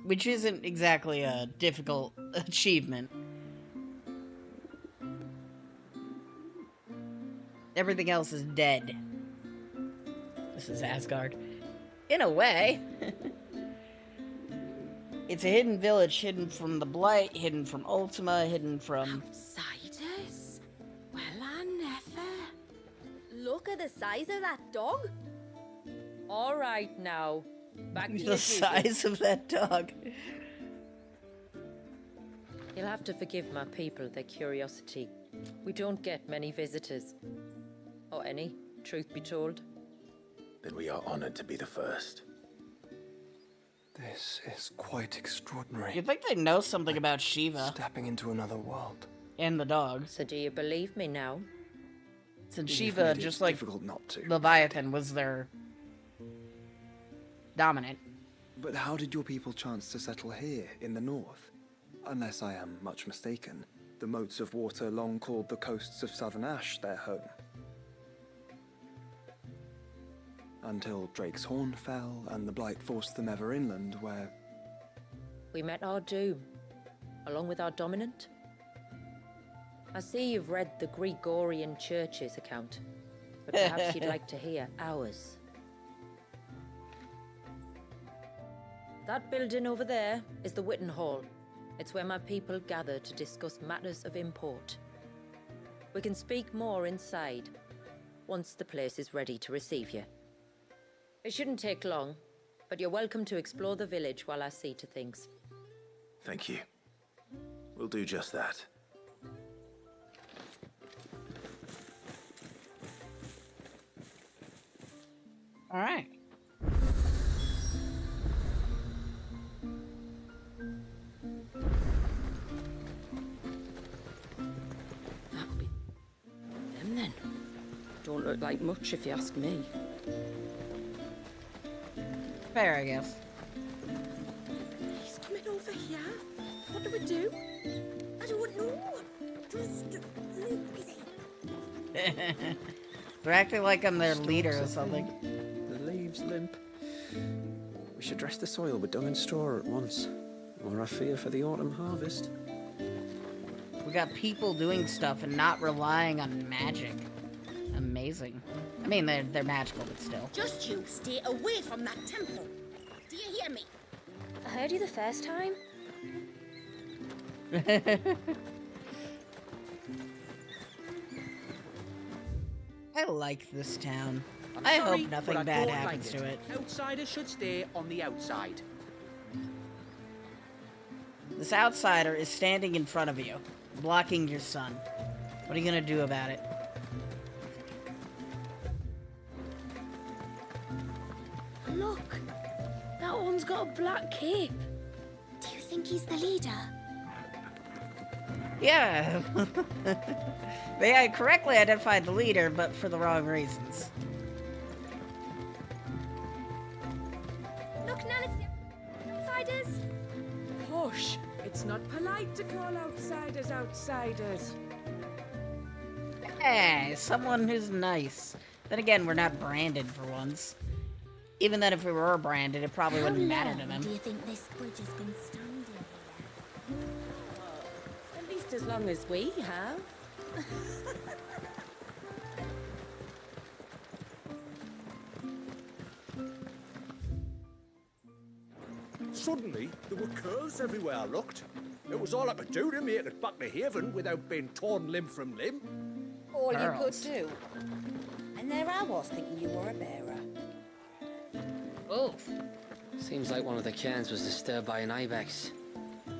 Which isn't exactly a difficult achievement. Everything else is dead. This is Asgard. In a way. It's a hidden village, hidden from the Blight, hidden from Ultima, hidden from... Outsiders? Well, I never. Look at the size of that dog. All right now. Back to The your size of that dog. You'll have to forgive my people their curiosity. We don't get many visitors. Or any, truth be told. Then we are honored to be the first. This is quite extraordinary. You think they know something about Shiva Stepping into another world. and the dog? So do you believe me now? Since You've Shiva, made it just like difficult not to. Leviathan, was their dominant. But how did your people chance to settle here in the north? Unless I am much mistaken, the moats of water long called the coasts of southern Ash their home. Until Drake's Horn fell and the Blight forced them ever inland, where... We met our doom, along with our dominant. I see you've read the Gregorian Church's account, but perhaps you'd like to hear ours. That building over there is the Witten Hall. It's where my people gather to discuss matters of import. We can speak more inside, once the place is ready to receive you. It shouldn't take long, but you're welcome to explore the village while I see to things. Thank you. We'll do just that. All right. That'll be them then. Don't look like much if you ask me. Fair, I guess. He's coming over here. What do we do? I don't know. Just look busy. They're acting like I'm their leader or something. The leaves limp. We should dress the soil with dung and straw at once, or I fear for the autumn harvest. We got people doing stuff and not relying on magic. Amazing. I mean, they're magical, but still. Just you stay away from that temple. Do you hear me? I heard you the first time. I like this town. I'm I sorry, hope nothing but I bad don't happens like to it. Outsiders should stay on the outside. This outsider is standing in front of you, blocking your sun. What are you gonna do about it? Look, that one's got a black cape. Do you think he's the leader? Yeah. They had correctly identified the leader, but for the wrong reasons. Look, Nan, it's the outsiders. Hush! It's not polite to call outsiders outsiders. Hey, someone who's nice. Then again, we're not branded for once. Even then, if we were branded, it probably wouldn't matter to them. Do you think this bridge has been standing here? At least as long as we have. Suddenly, there were curls everywhere I looked. It was all I could do to make it back to Haven without being torn limb from limb. All you could do. And there I was thinking you were a bearer. Oh. Seems like one of the cairns was disturbed by an ibex.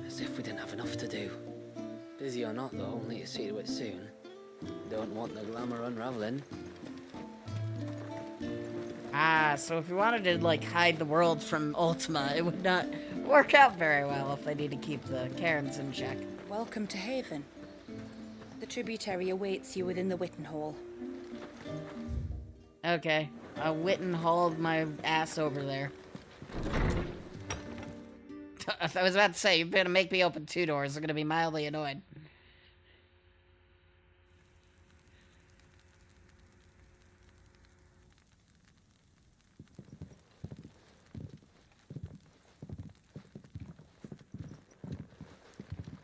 As if we didn't have enough to do. Busy or not, though, only to see to it soon. Don't want the glamour unraveling. Ah, so if we wanted to, like, hide the world from Ultima, it would not work out very well if they need to keep the cairns in check. Welcome to Haven. The tributary awaits you within the Witten Hall. Okay, I'll Witten hauled my ass over there. I was about to say, you're gonna make me open 2 doors. I'm gonna be mildly annoyed.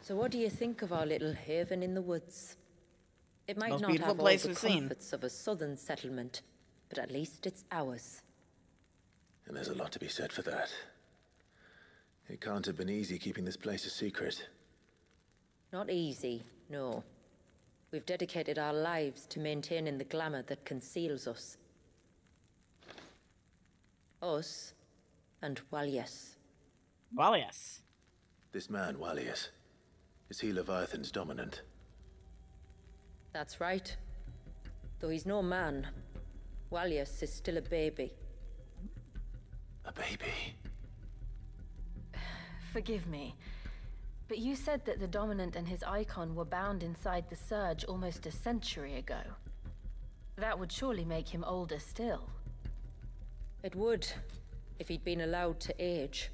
So what do you think of our little haven in the woods? It might Most not beautiful have all place the we've seen. comforts of a southern settlement, but at least it's ours. And there's a lot to be said for that. It can't have been easy keeping this place a secret. Not easy, no. We've dedicated our lives to maintaining the glamour that conceals us. Us and Walias. Walias? This man, Walias, is he Leviathan's dominant? That's right. Though he's no man, Walias is still a baby. A baby? Forgive me, but you said that the Dominant and his icon were bound inside the Surge almost a century ago. That would surely make him older still. It would, if he'd been allowed to age.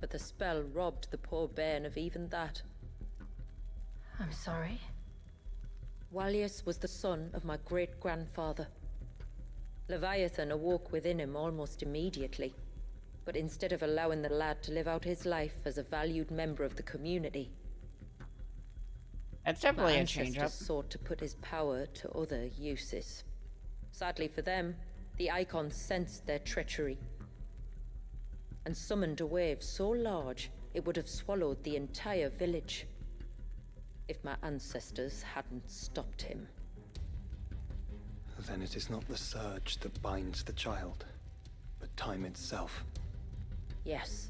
But the spell robbed the poor bairn of even that. I'm sorry. Walias was the son of my great-grandfather. Leviathan awoke within him almost immediately. But instead of allowing the lad to live out his life as a valued member of the community, that's definitely my a change-up. ancestors sought to put his power to other uses. Sadly for them, the icons sensed their treachery and summoned a wave so large it would have swallowed the entire village if my ancestors hadn't stopped him. Then it is not the surge that binds the child, but time itself. Yes.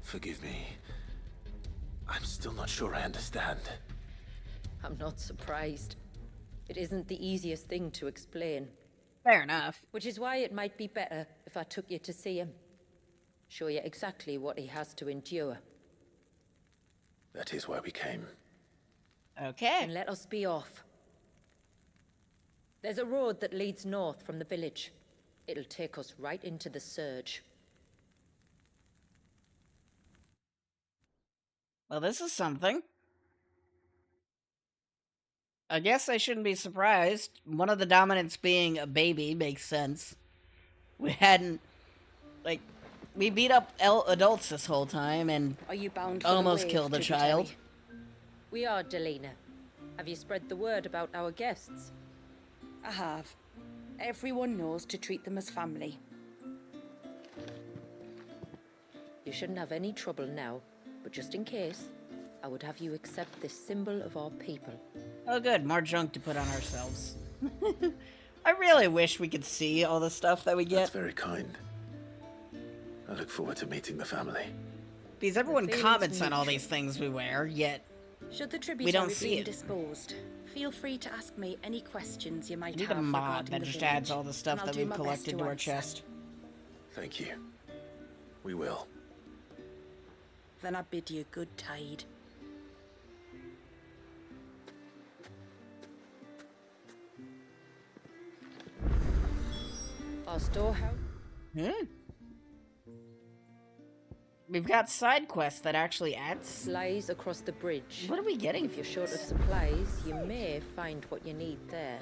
Forgive me. I'm still not sure I understand. I'm not surprised. It isn't the easiest thing to explain. Fair enough. Which is why it might be better if I took you to see him. Show you exactly what he has to endure. That is why we came. Okay. And let us be off. There's a road that leads north from the village. It'll take us right into the Surge. Well, this is something. I guess I shouldn't be surprised. One of the dominants being a baby makes sense. We hadn't, like, we beat up adults this whole time and Are you bound for almost the wave, killed a tributary? child. We are, Delina. Have you spread the word about our guests? I have. Everyone knows to treat them as family. You shouldn't have any trouble now, but just in case, I would have you accept this symbol of our people. Oh good, more junk to put on ourselves. I really wish we could see all the stuff that we get. That's very kind. I look forward to meeting the family. Because everyone feeling's comments on all mutual. these things we wear, yet Should the we tributary don't see be it. indisposed, feel free to ask me any questions you might I need have a mod regarding that the just village, adds all the stuff and I'll that do we've my best collected to our answer. chest. Thank you. We will. Then I bid you good tide. Our storehouse? We've got side quests that actually adds. Lies across the bridge. What are we getting? If you're short of supplies, you may find what you need there.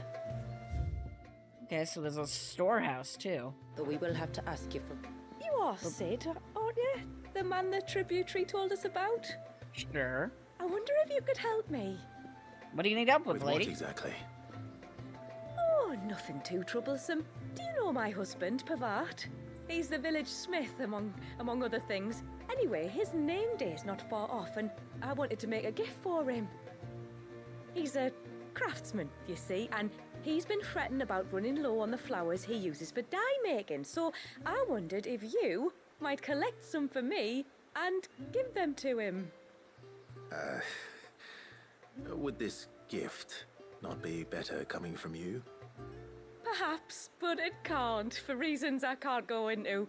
Okay, so there's a storehouse, too. But we will have to ask you for... You are Sid, aren't you? The man the tributary told us about? Sure. I wonder if you could help me. What do you need help with, lady? What exactly? Oh, nothing too troublesome. Do you know my husband, Pavat? He's the village smith, among other things. Anyway, his name day's not far off, and I wanted to make a gift for him. He's a craftsman, you see, and he's been fretting about running low on the flowers he uses for dye making, so I wondered if you might collect some for me and give them to him. Would this gift not be better coming from you? Perhaps, but it can't, for reasons I can't go into.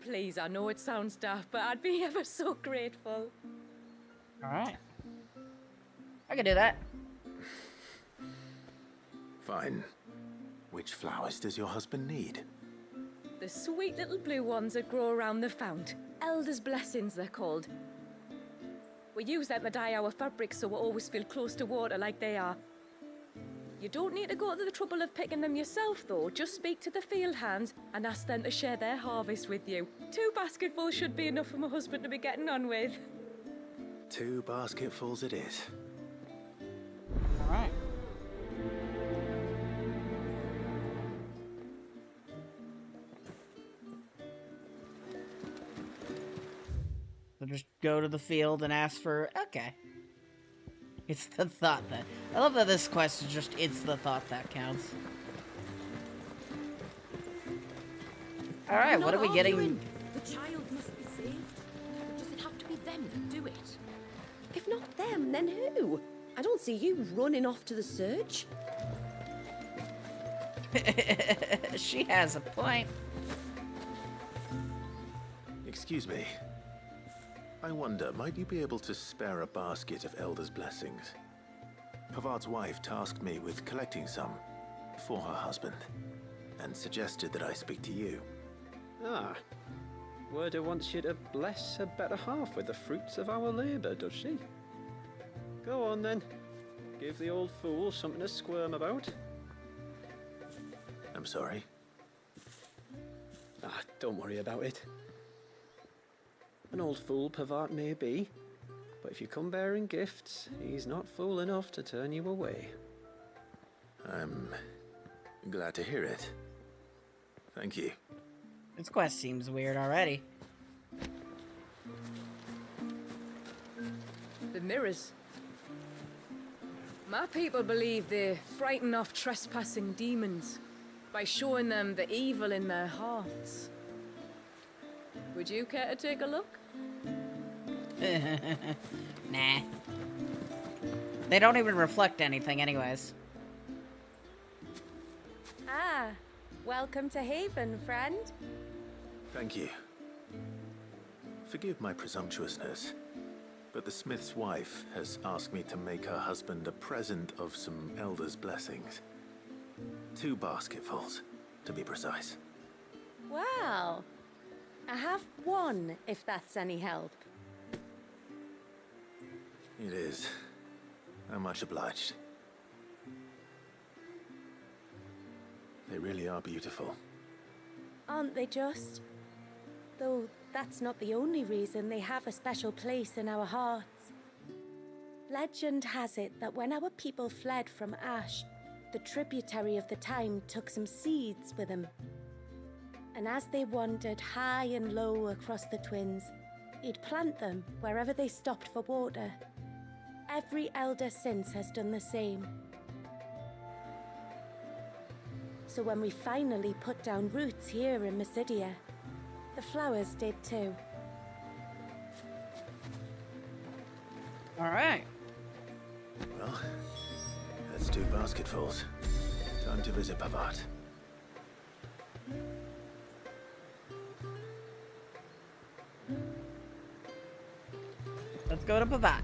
Please, I know it sounds daft, but I'd be ever so grateful. Alright. I can do that. Fine. Which flowers does your husband need? The sweet little blue ones that grow around the fount. Elder's blessings, they're called. We use them to dye our fabrics so we always feel close to water like they are. You don't need to go to the trouble of picking them yourself, though. Just speak to the field hands and ask them to share their harvest with you. 2 basketfuls should be enough for my husband to be getting on with. 2 basketfuls it is. Alright. So just go to the field and ask for... Okay. It's the thought that... I love that this quest is just, it's the thought that counts. Alright, what are we getting? The child must be saved. Or does it have to be them that do it? If not them, then who? I don't see you running off to the search. She has a point. Excuse me. I wonder, might you be able to spare a basket of Elder's blessings? Pavart's wife tasked me with collecting some for her husband, and suggested that I speak to you. Ah. Werda wants you to bless her better half with the fruits of our labour, does she? Go on then. Give the old fool something to squirm about. I'm sorry. Ah, don't worry about it. An old fool Pavart may be, but if you come bearing gifts, he's not fool enough to turn you away. I'm glad to hear it. Thank you. This quest seems weird already. The mirrors. My people believe they frighten off trespassing demons by showing them the evil in their hearts. Would you care to take a look? Nah. They don't even reflect anything anyways. Ah, welcome to Haven, friend. Thank you. Forgive my presumptuousness, but the smith's wife has asked me to make her husband a present of some Elder's blessings. 2 basketfuls, to be precise. Well, I have 1, if that's any help. It is. I'm much obliged. They really are beautiful. Aren't they just? Though that's not the only reason they have a special place in our hearts. Legend has it that when our people fled from Ash, the tributary of the time took some seeds with them. And as they wandered high and low across the Twins, he'd plant them wherever they stopped for water. Every elder since has done the same. So when we finally put down roots here in Mysidia, the flowers did too. Alright. Well, that's 2 basketfuls. Time to visit Pavart. Let's go to Pavat.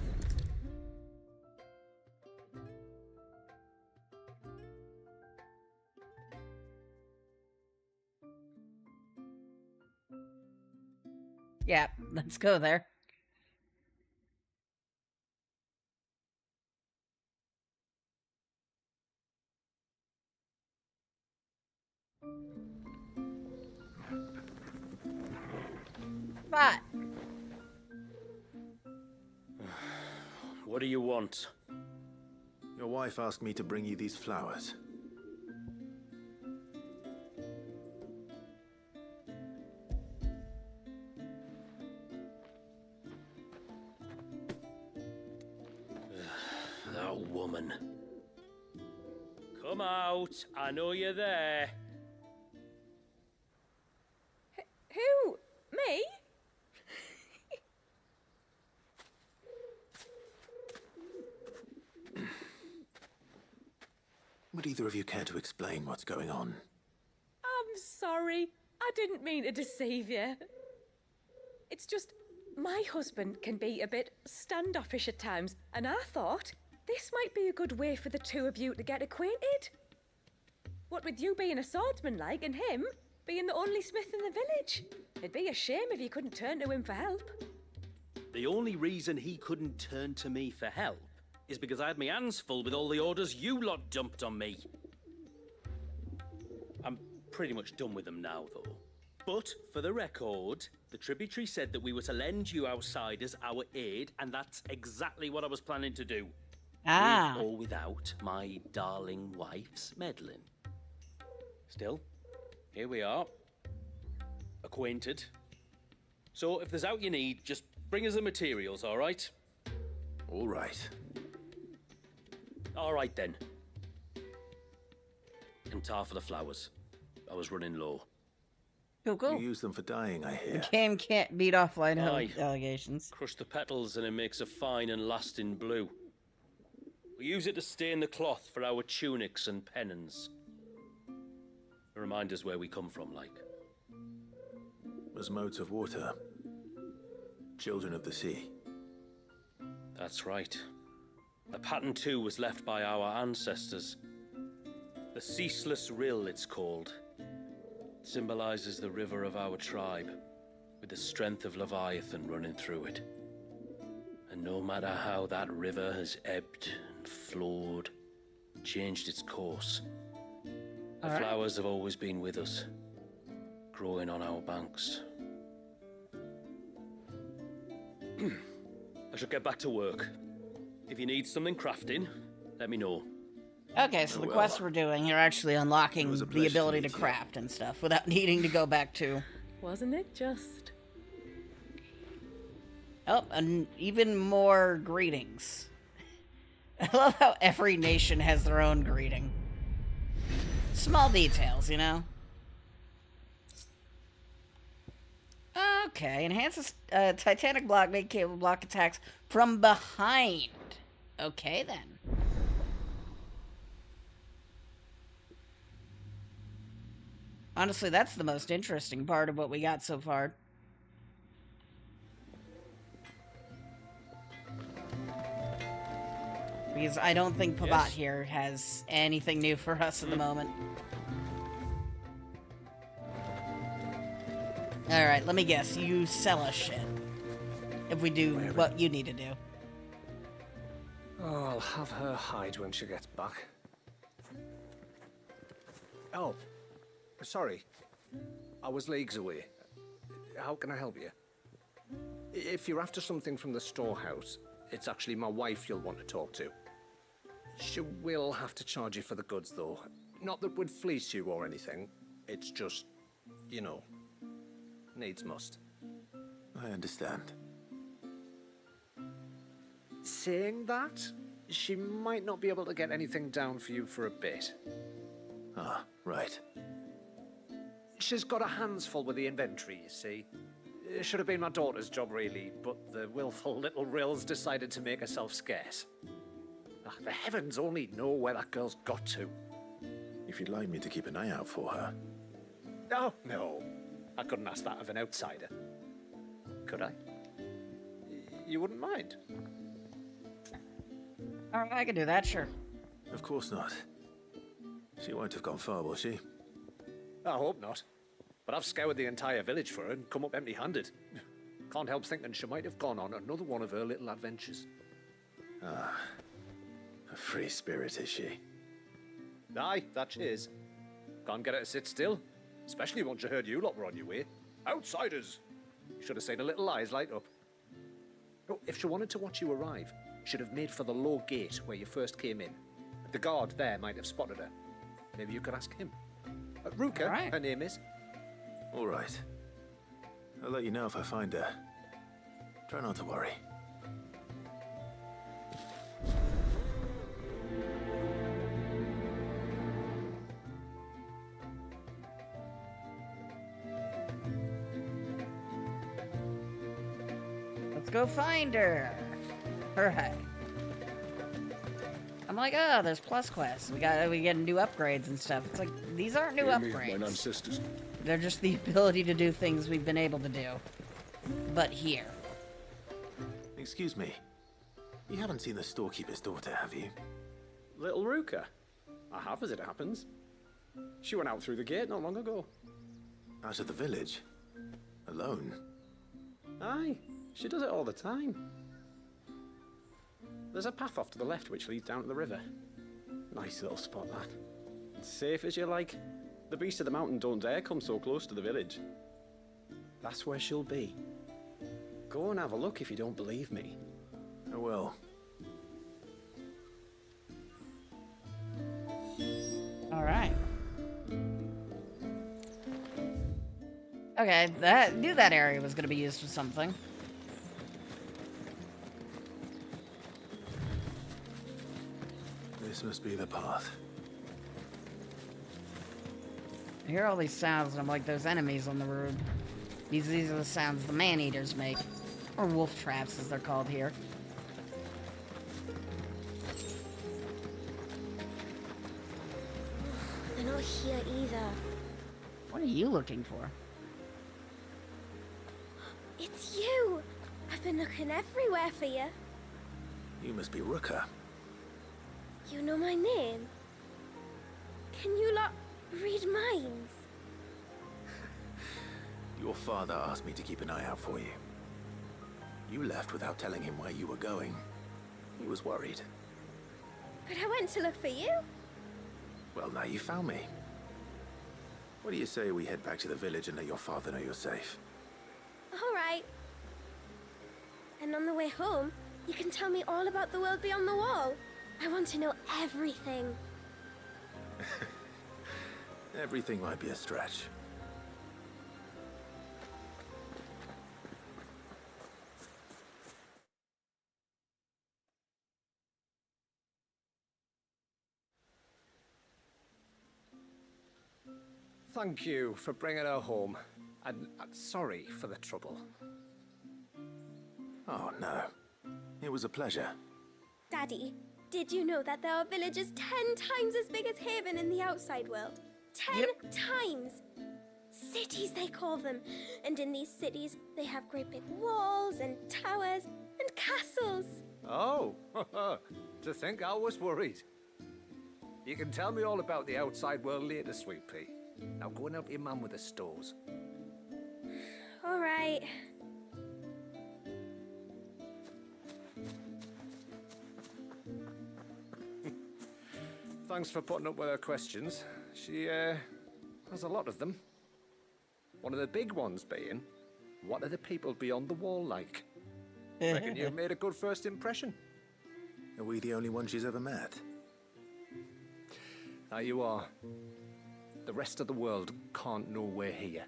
Yeah, let's go there. But What do you want? Your wife asked me to bring you these flowers. That woman. Come out. I know you're there. Who? Me? Would either of you care to explain what's going on? I'm sorry. I didn't mean to deceive you. It's just, my husband can be a bit standoffish at times, and I thought this might be a good way for the two of you to get acquainted. What with you being a swordsman like, and him being the only smith in the village. It'd be a shame if you couldn't turn to him for help. The only reason he couldn't turn to me for help is because I had my hands full with all the orders you lot dumped on me. I'm pretty much done with them now, though. But, for the record, the tributary said that we were to lend you outsiders our aid, and that's exactly what I was planning to do. Ah. With or without my darling wife's meddling. Still, here we are. Acquainted. So, if there's out you need, just bring us the materials, all right? All right. All right, then. And tar for the flowers. I was running low. Cool. You use them for dyeing, I hear. The game can't beat offline Aye. allegations. Crush the petals and it makes a fine and lasting blue. We use it to stain the cloth for our tunics and pennons. To remind us where we come from, like. As modes of water. Children of the sea. That's right. The pattern too was left by our ancestors. The Ceaseless Rill, it's called. It symbolizes the river of our tribe, with the strength of Leviathan running through it. And no matter how that river has ebbed and flowed, changed its course, the flowers have always been with us, growing on our banks. I should get back to work. If you need something crafting, let me know. Okay, so the quest we're doing, you're actually unlocking the ability to craft and stuff without needing to go back to... Wasn't it just? Oh, and even more greetings. I love how every nation has their own greeting. Small details, you know? Okay, enhances Titanic block, make cable block attacks from behind. Okay, then. Honestly, that's the most interesting part of what we got so far. Because I don't think Pavat here has anything new for us at the moment. Alright, let me guess. You sell us shit. If we do what you need to do. Oh, I'll have her hide when she gets back. Oh, sorry. I was leagues away. How can I help you? If you're after something from the storehouse, it's actually my wife you'll want to talk to. She will have to charge you for the goods, though. Not that we'd fleece you or anything. It's just, you know, needs must. I understand. Saying that, she might not be able to get anything down for you for a bit. Ah, right. She's got her hands full with the inventory, you see. It should have been my daughter's job, really, but the willful little Rills decided to make herself scarce. The heavens only know where that girl's got to. If you'd like me to keep an eye out for her. Oh, no. I couldn't ask that of an outsider. Could I? You wouldn't mind? Alright, I can do that, sure. Of course not. She won't have gone far, will she? I hope not. But I've scoured the entire village for her and come up empty-handed. Can't help thinking she might have gone on another one of her little adventures. Ah, a free spirit, is she? Aye, that she is. Can't get her to sit still. Especially once you heard you lot were on your way. Outsiders! You should have seen her little eyes light up. Oh, if she wanted to watch you arrive, she'd have made for the low gate where you first came in. The guard there might have spotted her. Maybe you could ask him. Ruka, right. her name is. All right. I'll let you know if I find her. Try not to worry. Let's go find her. Alright. I'm like, oh, there's plus quests. We get new upgrades and stuff. It's like, these aren't new upgrades. They're just the ability to do things we've been able to do. But here. Excuse me. You haven't seen the storekeeper's daughter, have you? Little Ruka? I have, as it happens. She went out through the gate not long ago. Out of the village? Alone? Aye, she does it all the time. There's a path off to the left which leads down to the river. Nice little spot, that. Safe as you like. The beasts of the mountain don't dare come so close to the village. That's where she'll be. Go and have a look if you don't believe me. I will. Alright. Okay, knew that area was gonna be used for something. This must be the path. I hear all these sounds and I'm like, there's enemies on the road. These are the sounds the man-eaters make. Or wolf traps, as they're called here. They're not here either. What are you looking for? It's you! I've been looking everywhere for you. You must be Ruka. You know my name? Can you lot read minds? Your father asked me to keep an eye out for you. You left without telling him where you were going. He was worried. But I went to look for you. Well, now you found me. What do you say we head back to the village and let your father know you're safe? All right. And on the way home, you can tell me all about the world beyond the wall. I want to know everything. Everything might be a stretch. Thank you for bringing her home. And sorry for the trouble. Oh, no. It was a pleasure. Daddy, did you know that there are villages 10 times as big as Haven in the outside world? 10 times! Cities, they call them. And in these cities, they have great big walls and towers and castles. Oh, to think I was worried. You can tell me all about the outside world later, Sweet Pea. Now go and help your mum with the stores. All right. Thanks for putting up with her questions. She, has a lot of them. One of the big ones being, what are the people beyond the wall like? Reckon you've made a good first impression. Are we the only ones she's ever met? Now you are. The rest of the world can't know we're here,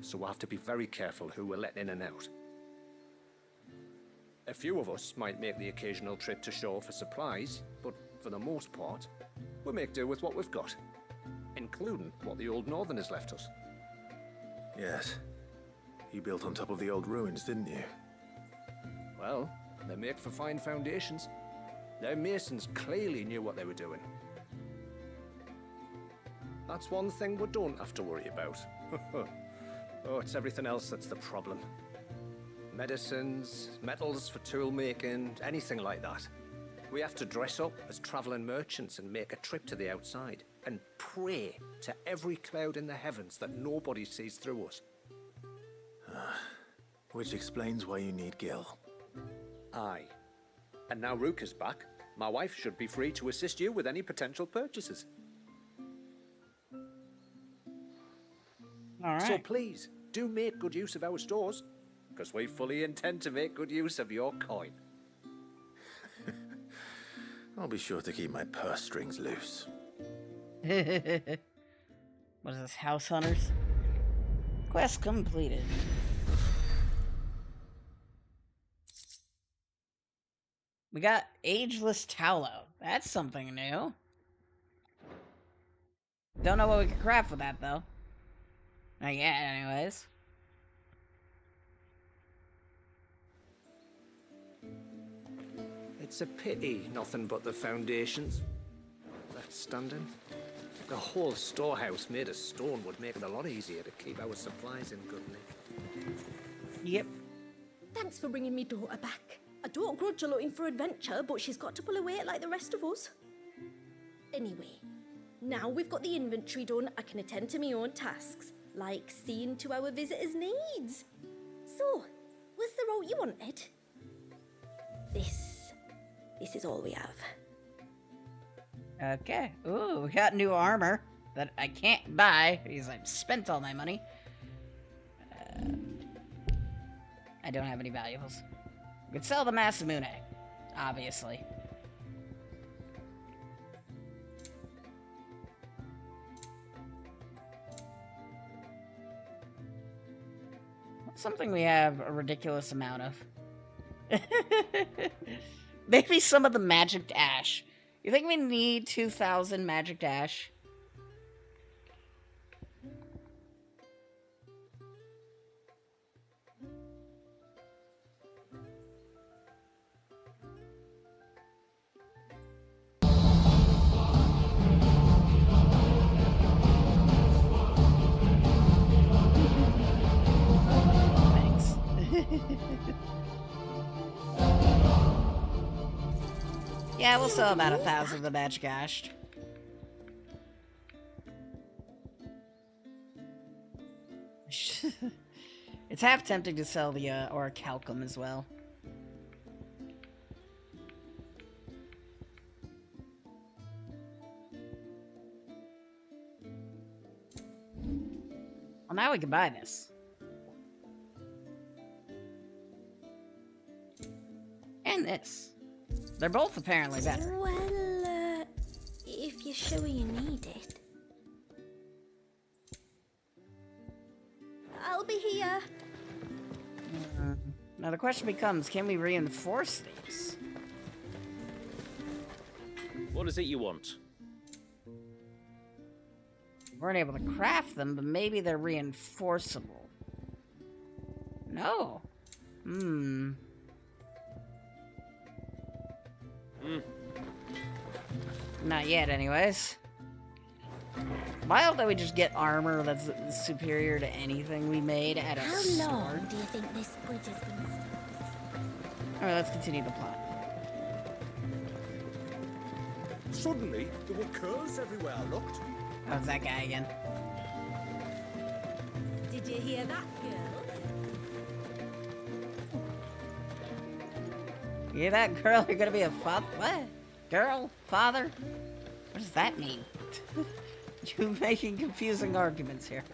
so we'll have to be very careful who we're letting in and out. A few of us might make the occasional trip to shore for supplies, but for the most part, we'll make do with what we've got, including what the old Northerners left us. Yes. You built on top of the old ruins, didn't you? Well, they make for fine foundations. Their masons clearly knew what they were doing. That's one thing we don't have to worry about. Oh, it's everything else that's the problem. Medicines, metals for tool making, anything like that. We have to dress up as traveling merchants and make a trip to the outside and pray to every cloud in the heavens that nobody sees through us. Which explains why you need Gil. Aye. And now Ruka's back, my wife should be free to assist you with any potential purchases. All So right. please, do make good use of our stores, because we fully intend to make good use of your coin. I'll be sure to keep my purse strings loose. What is this, House Hunters? Quest completed. We got Ageless Taulo. That's something new. Don't know what we can craft with that, though. Not yet, anyways. It's a pity nothing but the foundations left standing. The whole storehouse made of stone would make it a lot easier to keep our supplies in good nick. Yep. Thanks for bringing me daughter back. I don't grudge her looking for adventure, but she's got to pull her weight like the rest of us. Anyway, now we've got the inventory done, I can attend to my own tasks, like seeing to our visitors' needs. So, what's the route you wanted? This is all we have. Okay. Ooh, we got new armor that I can't buy because I've spent all my money. I don't have any valuables. We could sell the Masamune, obviously. What's something we have a ridiculous amount of? Maybe some of the magic ash. You think we need 2,000 magic ash? Thanks. Yeah, we'll sell about 1,000 of the magic ash. It's half tempting to sell the orichalcum as well. Well, now we can buy this. And this. They're both apparently better. Well, if you're sure you need it. I'll be here. Now the question becomes, can we reinforce these? What is it you want? We weren't able to craft them, but maybe they're reinforceable. No. Not yet, anyways. Wild that we just get armor that's superior to anything we made at a store. How long do you think this bridge has been stuck? Alright, let's continue the plot. Suddenly, there were curls everywhere I looked. Oh, it's that guy again. Did you hear that, girl? You hear that, girl? You're gonna be a father? What? Girl? Father? What does that mean? You're making confusing arguments here.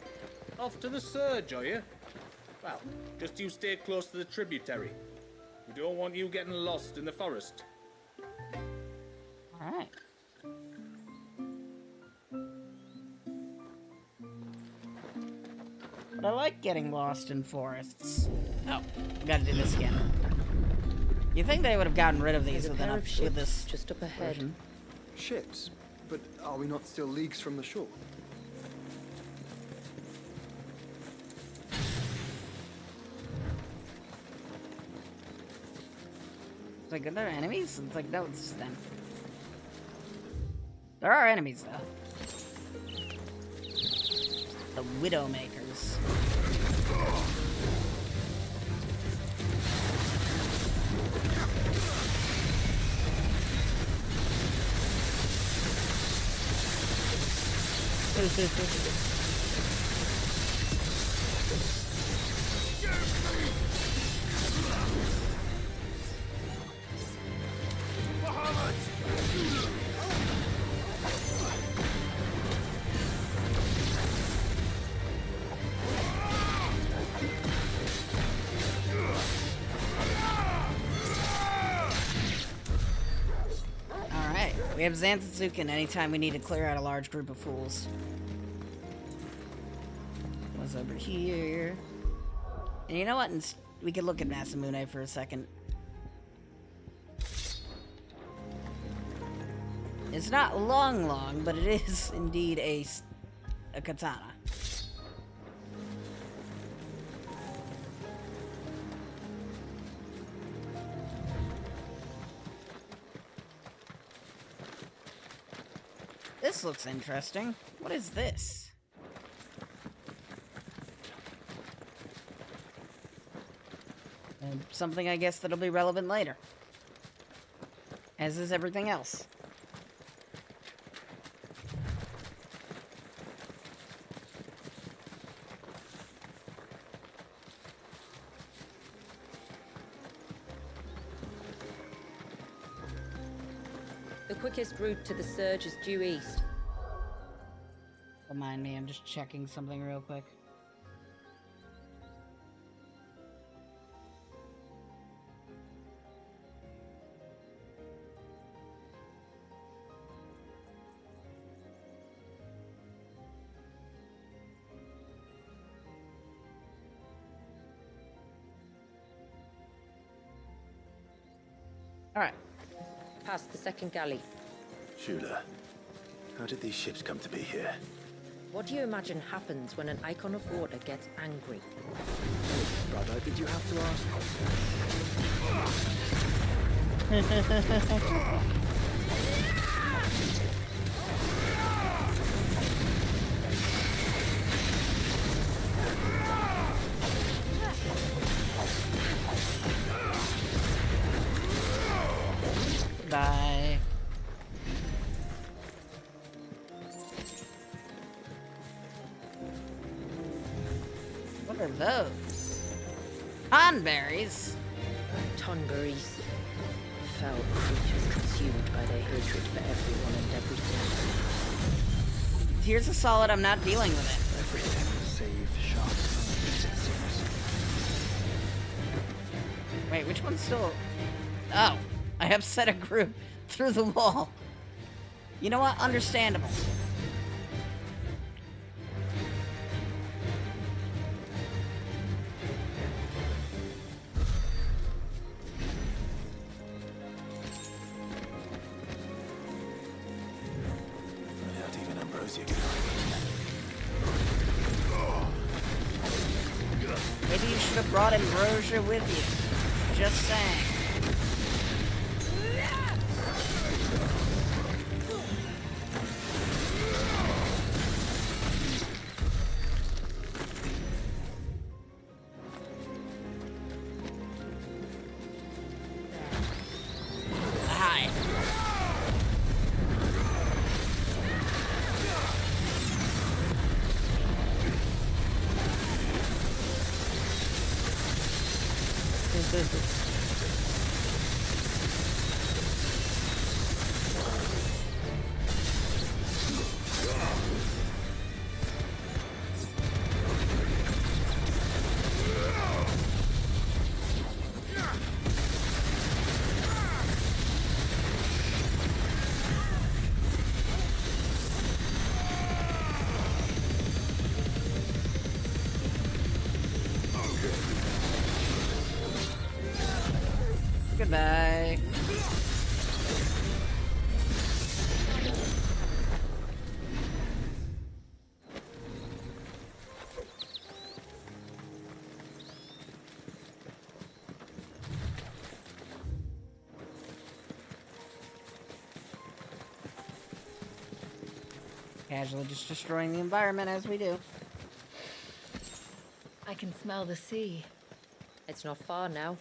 Off to the surge, are you? Well, just you stay close to the tributary. We don't want you getting lost in the forest. Alright. But I like getting lost in forests. Oh, we gotta do this again. You think they would have gotten rid of these with this just up ahead? version? Ships? But are we not still leagues from the shore? It's like, are there enemies? It's like, no, it's just them. There are enemies, though. The Widowmakers. We have Zantetsuken anytime we need to clear out a large group of fools. What's over here? And you know what? We could look at Masamune for a second. It's not long, but it is indeed a katana. This looks interesting. What is this? Something I guess that'll be relevant later. As is everything else. The quickest route to the surge is due east. Remind me, I'm just checking something real quick. Alright. Past the second galley. Shula, how did these ships come to be here? What do you imagine happens when an icon of water gets angry? Brother, did you have to ask? Die. What are those? Tonberries? Tonberries. Foul creatures consumed by their hatred for everyone and everything. Here's a solid I'm not dealing with it. Everything save sharp tongues, it seems. Wait, which one's still... Oh, I upset a group through the wall. You know what? Understandable. Not even Ambrosia can Maybe you should have brought Ambrosia with you. Just saying. Hi. Goodbye. Casually just destroying the environment as we do. I can smell the sea. It's not far now.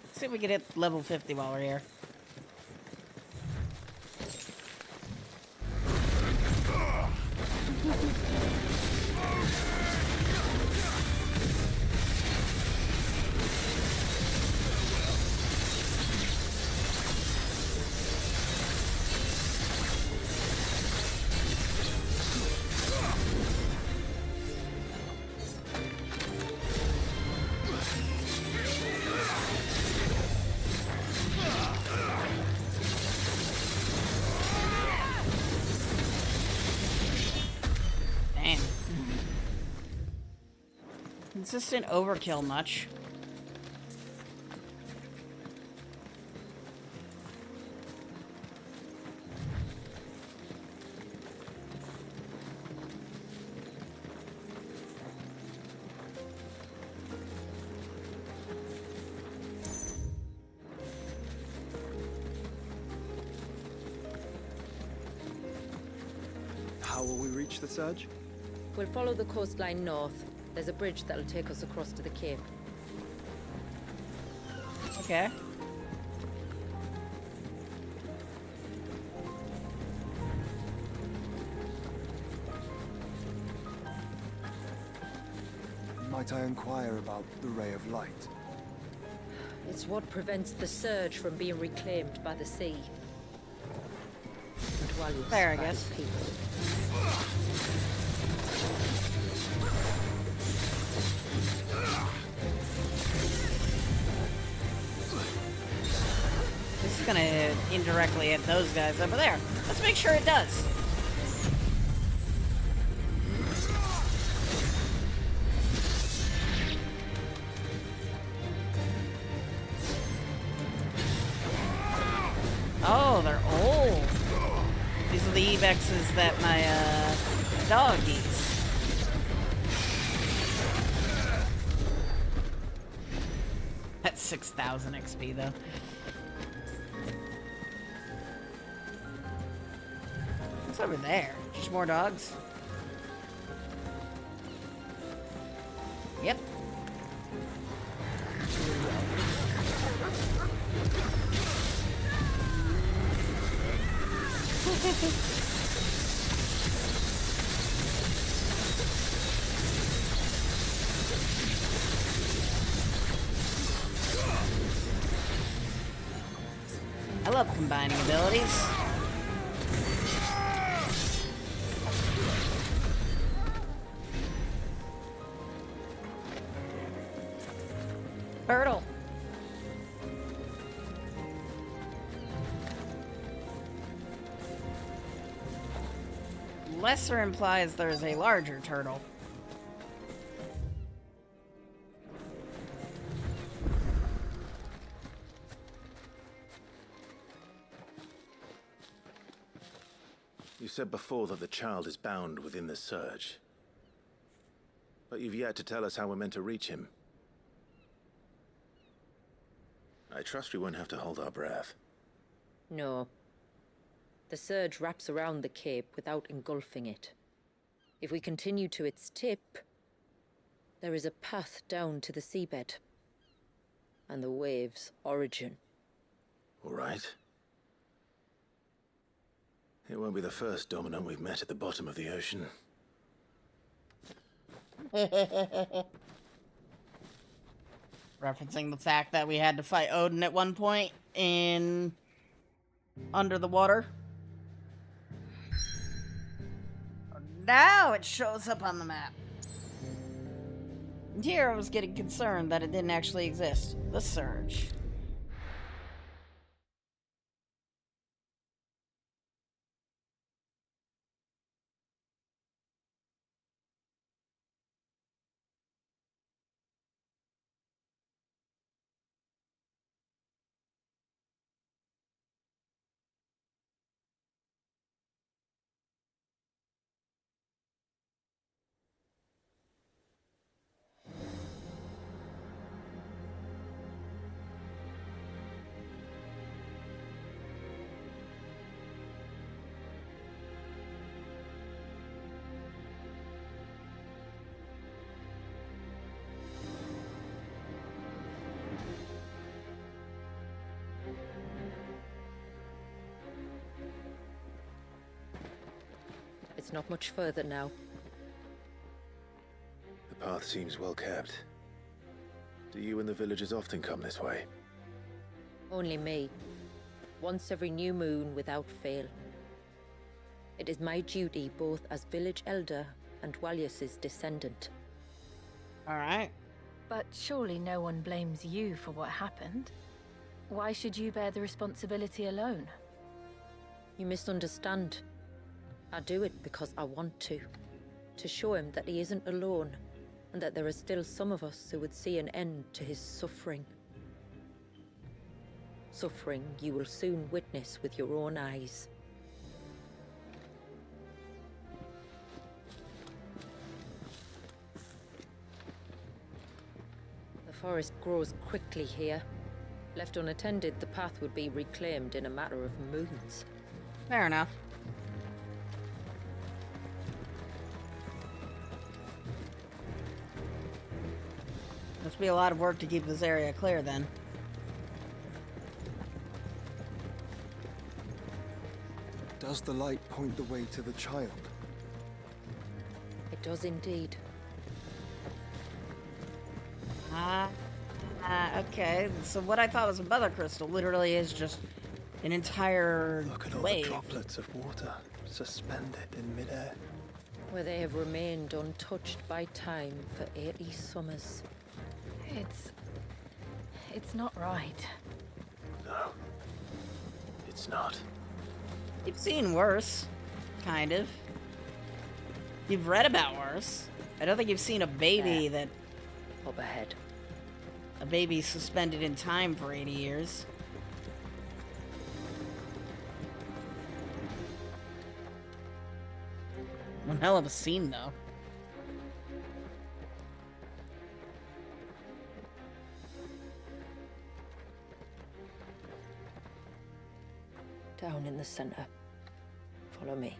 Let's see if we can hit level 50 while we're here. consistent overkill much. How will we reach the surge? We'll follow the coastline north. There's a bridge that'll take us across to the cape. Okay. Might I inquire about the ray of light? It's what prevents the surge from being reclaimed by the sea. And while you There, I guess. people. This is gonna indirectly hit those guys over there. Let's make sure it does. Oh, they're old. These are the Evexes that my dog eats. That's 6,000 XP though. What's over there? Just more dogs? Yep. I love combining abilities. Turtle. Lesser implies there's a larger turtle. You said before that the child is bound within the surge. But you've yet to tell us how we're meant to reach him. I trust we won't have to hold our breath. No. The surge wraps around the cape without engulfing it. If we continue to its tip, there is a path down to the seabed. And the wave's origin. All right. It won't be the first dominant we've met at the bottom of the ocean. Referencing the fact that we had to fight Odin at one point in Under the Water. Now it shows up on the map. And here I was getting concerned that it didn't actually exist. The surge. It's not much further now. The path seems well kept. Do you and the villagers often come this way? Only me. Once every new moon without fail. It is my duty both as village elder and Walius's descendant. Alright. But surely no one blames you for what happened. Why should you bear the responsibility alone? You misunderstand. I do it because I want to. To show him that he isn't alone. and that there are still some of us who would see an end to his suffering. Suffering you will soon witness with your own eyes. The forest grows quickly here. Left unattended, the path would be reclaimed in a matter of moons. Fair enough. Must be a lot of work to keep this area clear then. Does the light point the way to the child? It does indeed. Okay. So what I thought was a mother crystal literally is just an entire Look at all wave. the droplets of water suspended in midair. Where they have remained untouched by time for 80 summers. It's not right. No. It's not. You've seen worse. Kind of. You've read about worse. I don't think you've seen a baby that... Up ahead. A baby suspended in time for 80 years. One hell of a scene, though. Down in the center. Follow me.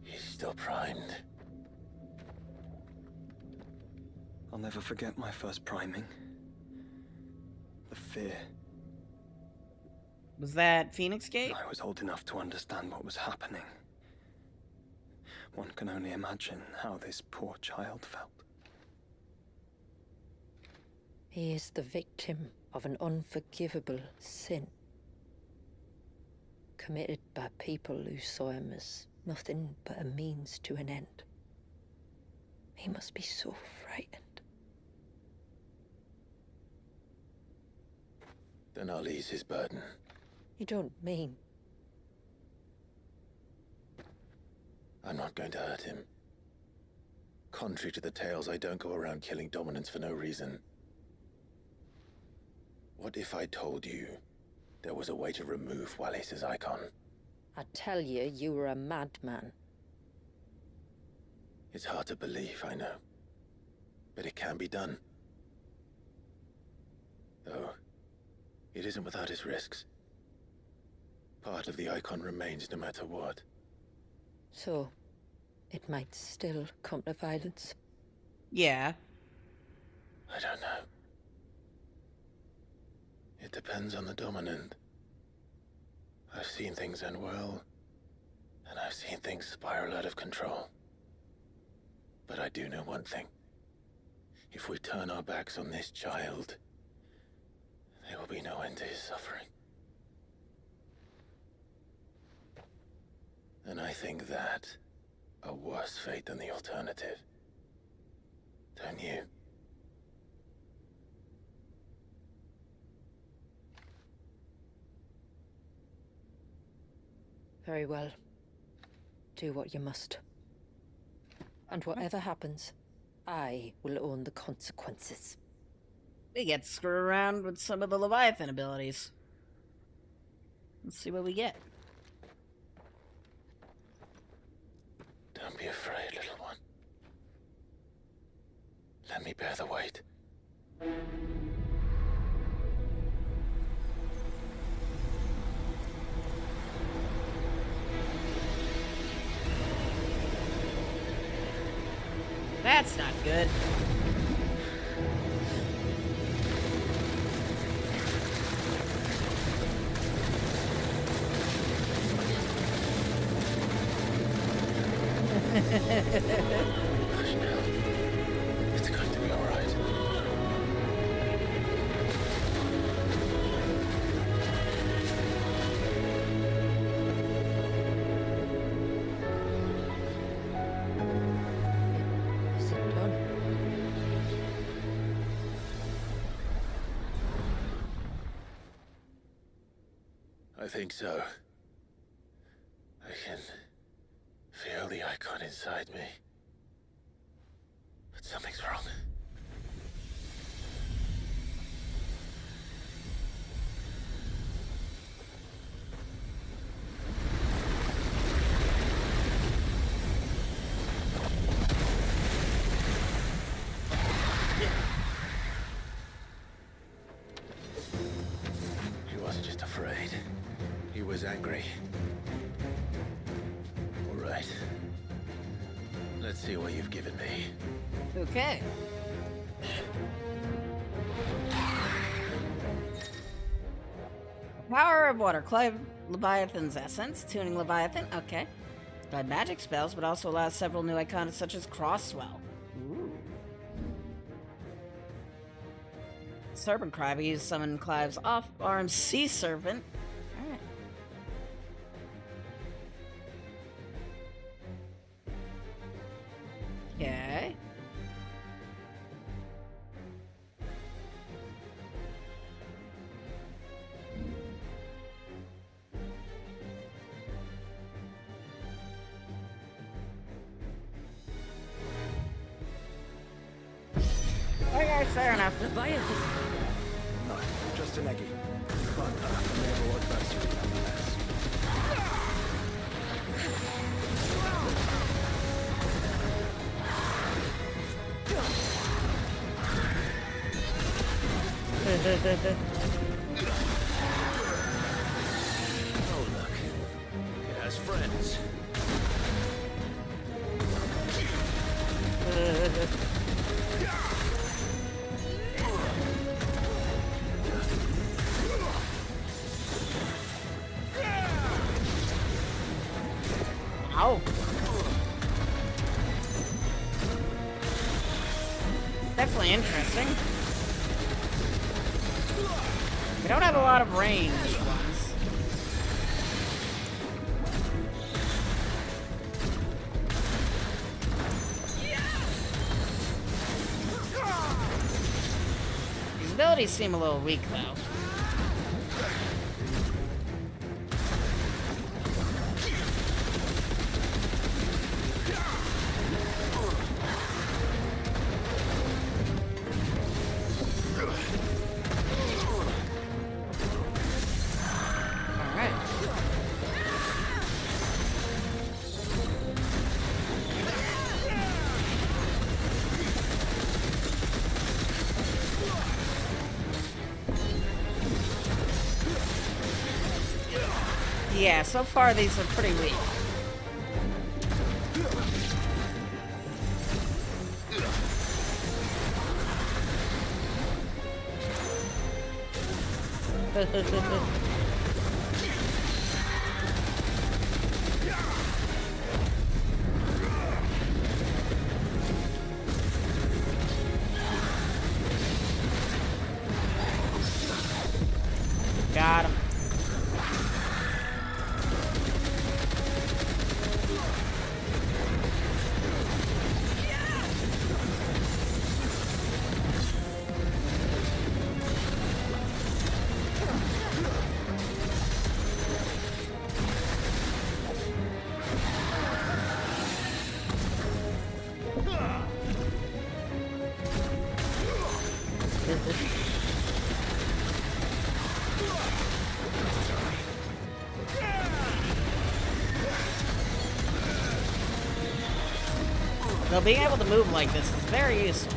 He's still primed. I'll never forget my first priming. The fear. Was that Phoenix Gate? I was old enough to understand what was happening. One can only imagine how this poor child felt. He is the victim of an unforgivable sin. Committed by people who saw him as nothing but a means to an end. He must be so frightened. Then I'll ease his burden. You don't mean? I'm not going to hurt him. Contrary to the tales, I don't go around killing dominants for no reason. What if I told you there was a way to remove Wallace's icon? I tell you, you were a madman. It's hard to believe, I know. But it can be done. Though, it isn't without its risks. Part of the icon remains no matter what. So, it might still come to violence. Yeah. I don't know. It depends on the dominant. I've seen things end well, and I've seen things spiral out of control. But I do know one thing. If we turn our backs on this child, there will be no end to his suffering. And I think that a worse fate than the alternative. Don't you? Very well. Do what you must. And whatever happens, I will own the consequences. We get to screw around with some of the Leviathan abilities. Let's see what we get. Don't be afraid, little one. Let me bear the weight. That's not good. It's going to be all right. I think so. I can feel the icon inside me. But something's wrong. He wasn't just afraid. He was angry. All right. Let's see what you've given me. Okay. Power of water. Clive Leviathan's essence. Tuning Leviathan. Okay. By magic spells, but also allows several new icons such as Crosswell. Ooh. Serpent Cry. We use summon Clive's off-arm sea serpent. Alright. Okay. Okay, fair enough. No, just an eggy. But formidable adversary nonetheless. Oh, look. It has friends. Ow. Definitely interesting. We don't have a lot of range ones. His abilities seem a little weak, though. Yeah, so far these are pretty weak. Got him. So being able to move like this is very useful.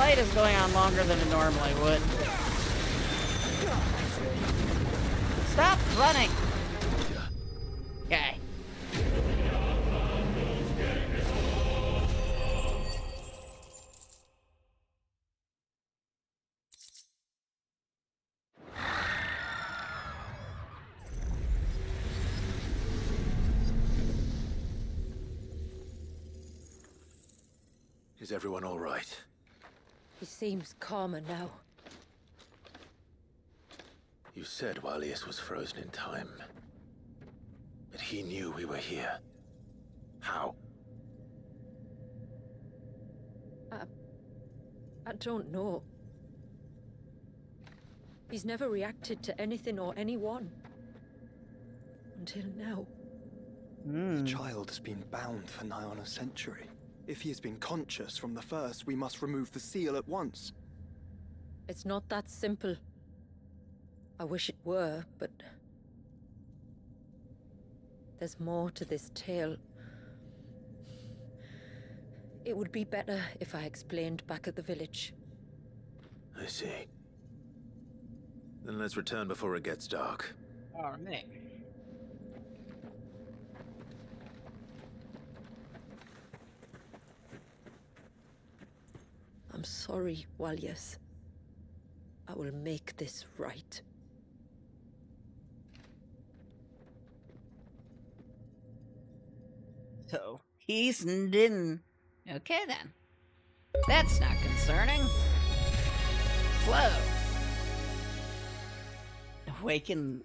Fight is going on longer than it normally would. Stop running! Okay. Is everyone all right? He seems calmer now. You said Walius was frozen in time. But he knew we were here. How? I don't know. He's never reacted to anything or anyone. Until now. The child has been bound for nigh on a century. If he has been conscious from the first, we must remove the seal at once. It's not that simple. I wish it were, but... there's more to this tale. It would be better if I explained back at the village. I see. Then let's return before it gets dark. All right. I'm sorry, Walius. I will make this right. So, he's didn't. Okay then. That's not concerning. Flow. Awaken.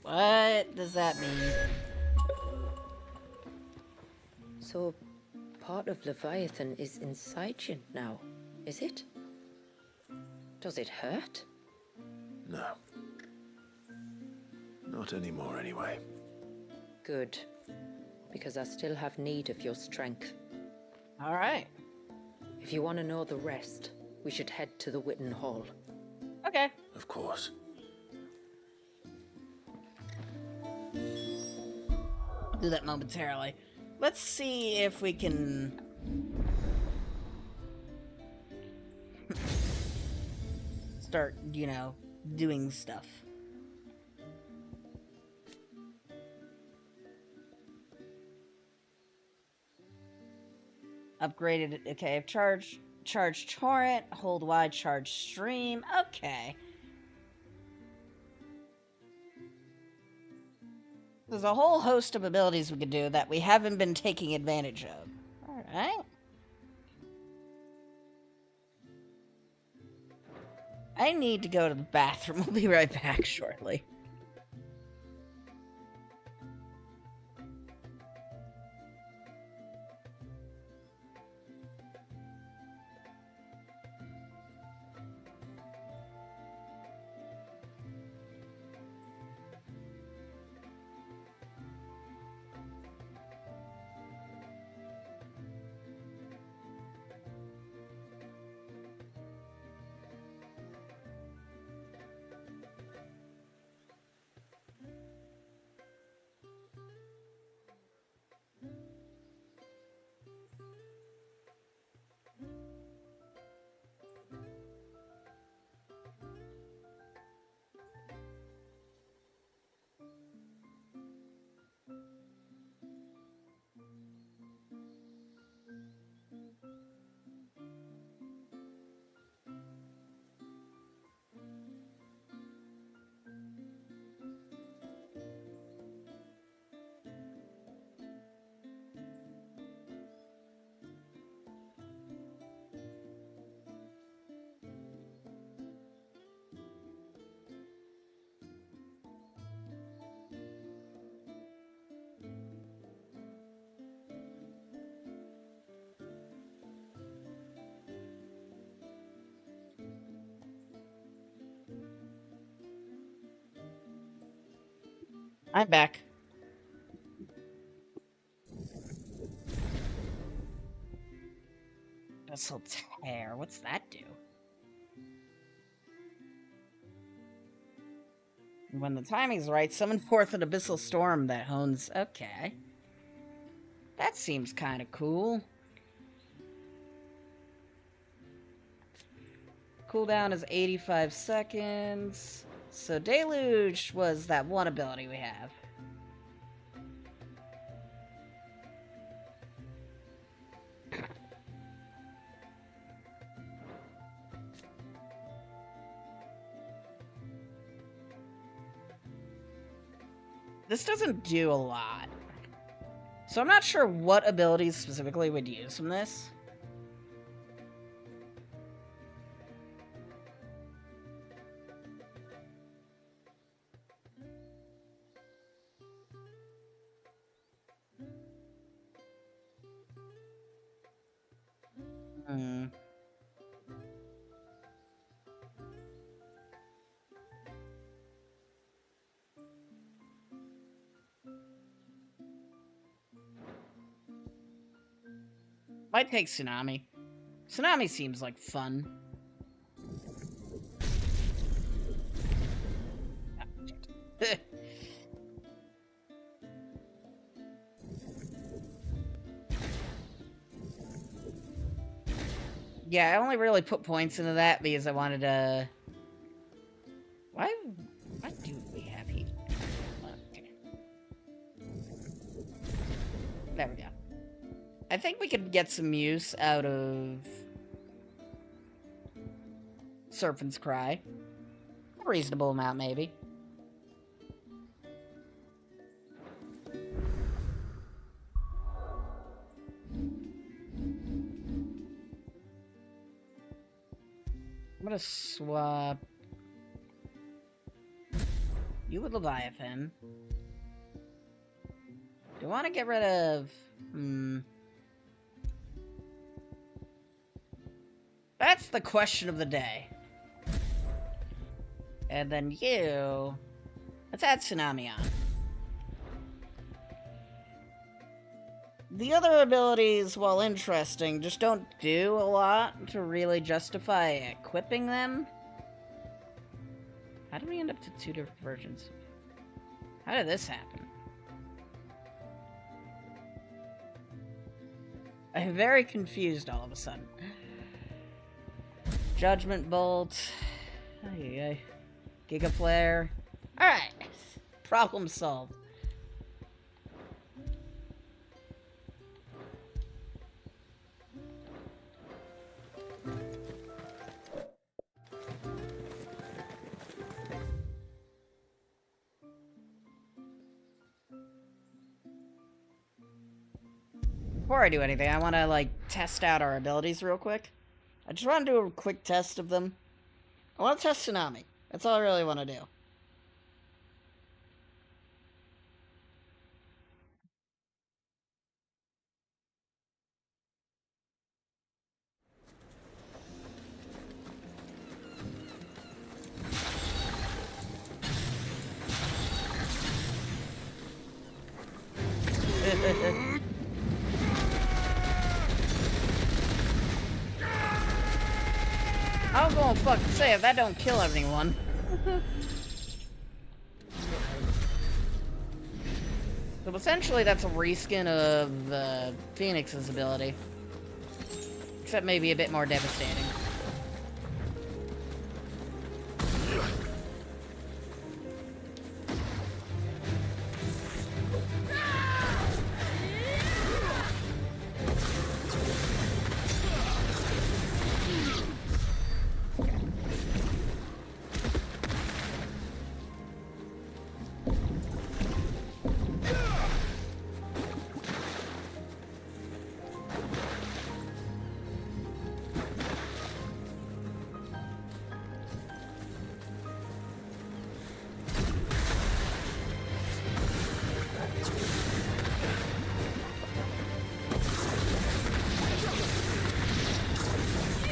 What does that mean? So, part of Leviathan is inside you now, is it? Does it hurt? No. Not anymore, anyway. Good. Because I still have need of your strength. All right. If you want to know the rest, we should head to the Witten Hall. Okay. Of course. Do that momentarily. Let's see if we can... start, you know, doing stuff. Upgraded, okay, charge torrent, hold wide, charge stream, okay. There's a whole host of abilities we could do that we haven't been taking advantage of. Alright. I need to go to the bathroom. We'll be right back shortly. I'm back. This'll tear. What's that do? When the timing's right, summon forth an abyssal storm that hones... Okay. That seems kind of cool. Cooldown is 85 seconds. So Deluge was that one ability we have. This doesn't do a lot. So I'm not sure what abilities specifically would use from this. Hmm. Might take Tsunami. Tsunami seems like fun. Yeah, I only really put points into that because I wanted to... Why do we have heat? Okay. There we go. I think we could get some use out of Serpent's Cry. A reasonable amount, maybe. I'm gonna swap you with Leviathan. Do I want to get rid of... That's the question of the day. And then you... Let's add Tsunami on. The other abilities, while interesting, just don't do a lot to really justify equipping them. How did we end up to 2 different versions? How did this happen? I'm very confused all of a sudden. Judgment Bolt. Giga Flare. Alright. Problem solved. Before I do anything, I want to, like, test out our abilities real quick. I just want to do a quick test of them. I want to test Tsunami. That's all I really want to do. I was gonna fucking say, if that don't kill anyone. So essentially that's a reskin of Phoenix's ability. Except maybe a bit more devastating.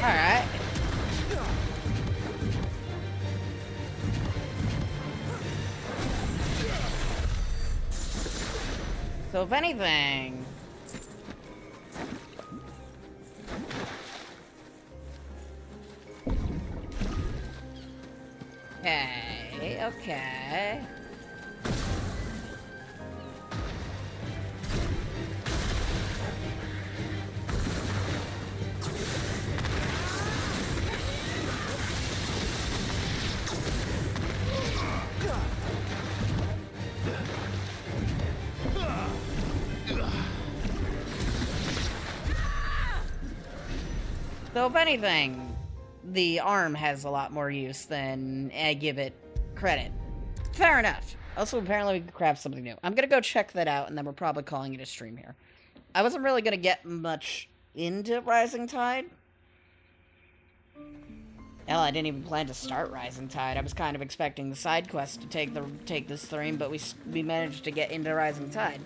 Alright. So if anything... Okay. So if anything, the arm has a lot more use than I give it credit. Fair enough. Also, apparently we can craft something new. I'm gonna go check that out, and then we're probably calling it a stream here. I wasn't really gonna get much into Rising Tide. Hell, I didn't even plan to start Rising Tide. I was kind of expecting the side quest to take this stream, but we managed to get into Rising Tide.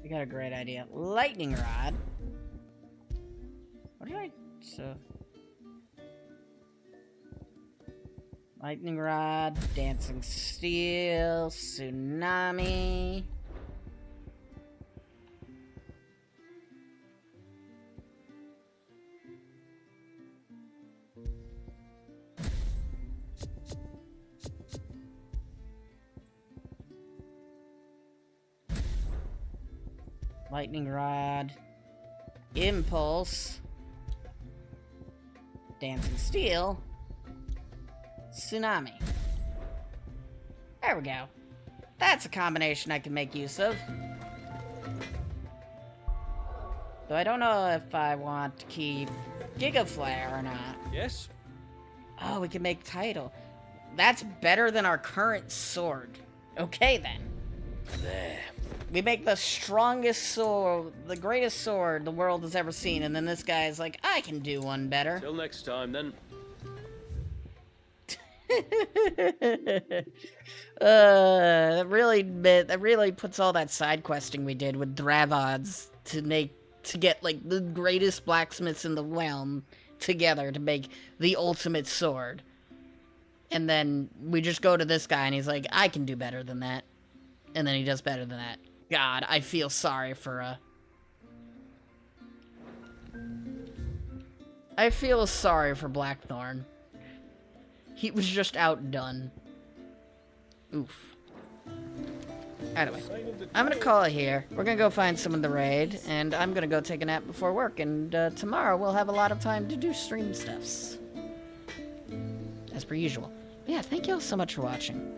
We got a great idea. Lightning rod. What did I... So... Lightning rod, dancing steel, tsunami. Lightning rod, impulse, dancing steel, tsunami. There we go. That's a combination I can make use of. Though I don't know if I want to keep Giga Flare or not. Yes? Oh, we can make title. That's better than our current sword. Okay, then. There. We make the strongest sword, the greatest sword the world has ever seen, and then this guy's like, I can do one better. Till next time, then. That really puts all that side questing we did with Dravods to get like the greatest blacksmiths in the realm together to make the ultimate sword. And then we just go to this guy and he's like, I can do better than that. And then he does better than that. God, I feel sorry for I feel sorry for Blackthorn. He was just outdone. Oof. Anyway, I'm gonna call it here. We're gonna go find someone to raid, and I'm gonna go take a nap before work, and tomorrow we'll have a lot of time to do stream stuffs. As per usual. But yeah, thank you all so much for watching.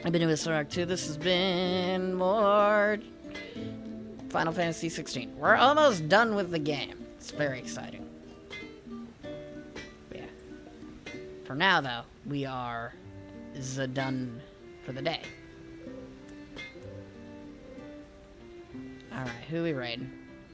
I've been Evis Art 2. This has been more Final Fantasy 16. We're almost done with the game. It's very exciting. But yeah. For now, though, we are done for the day. Alright, who we raiding?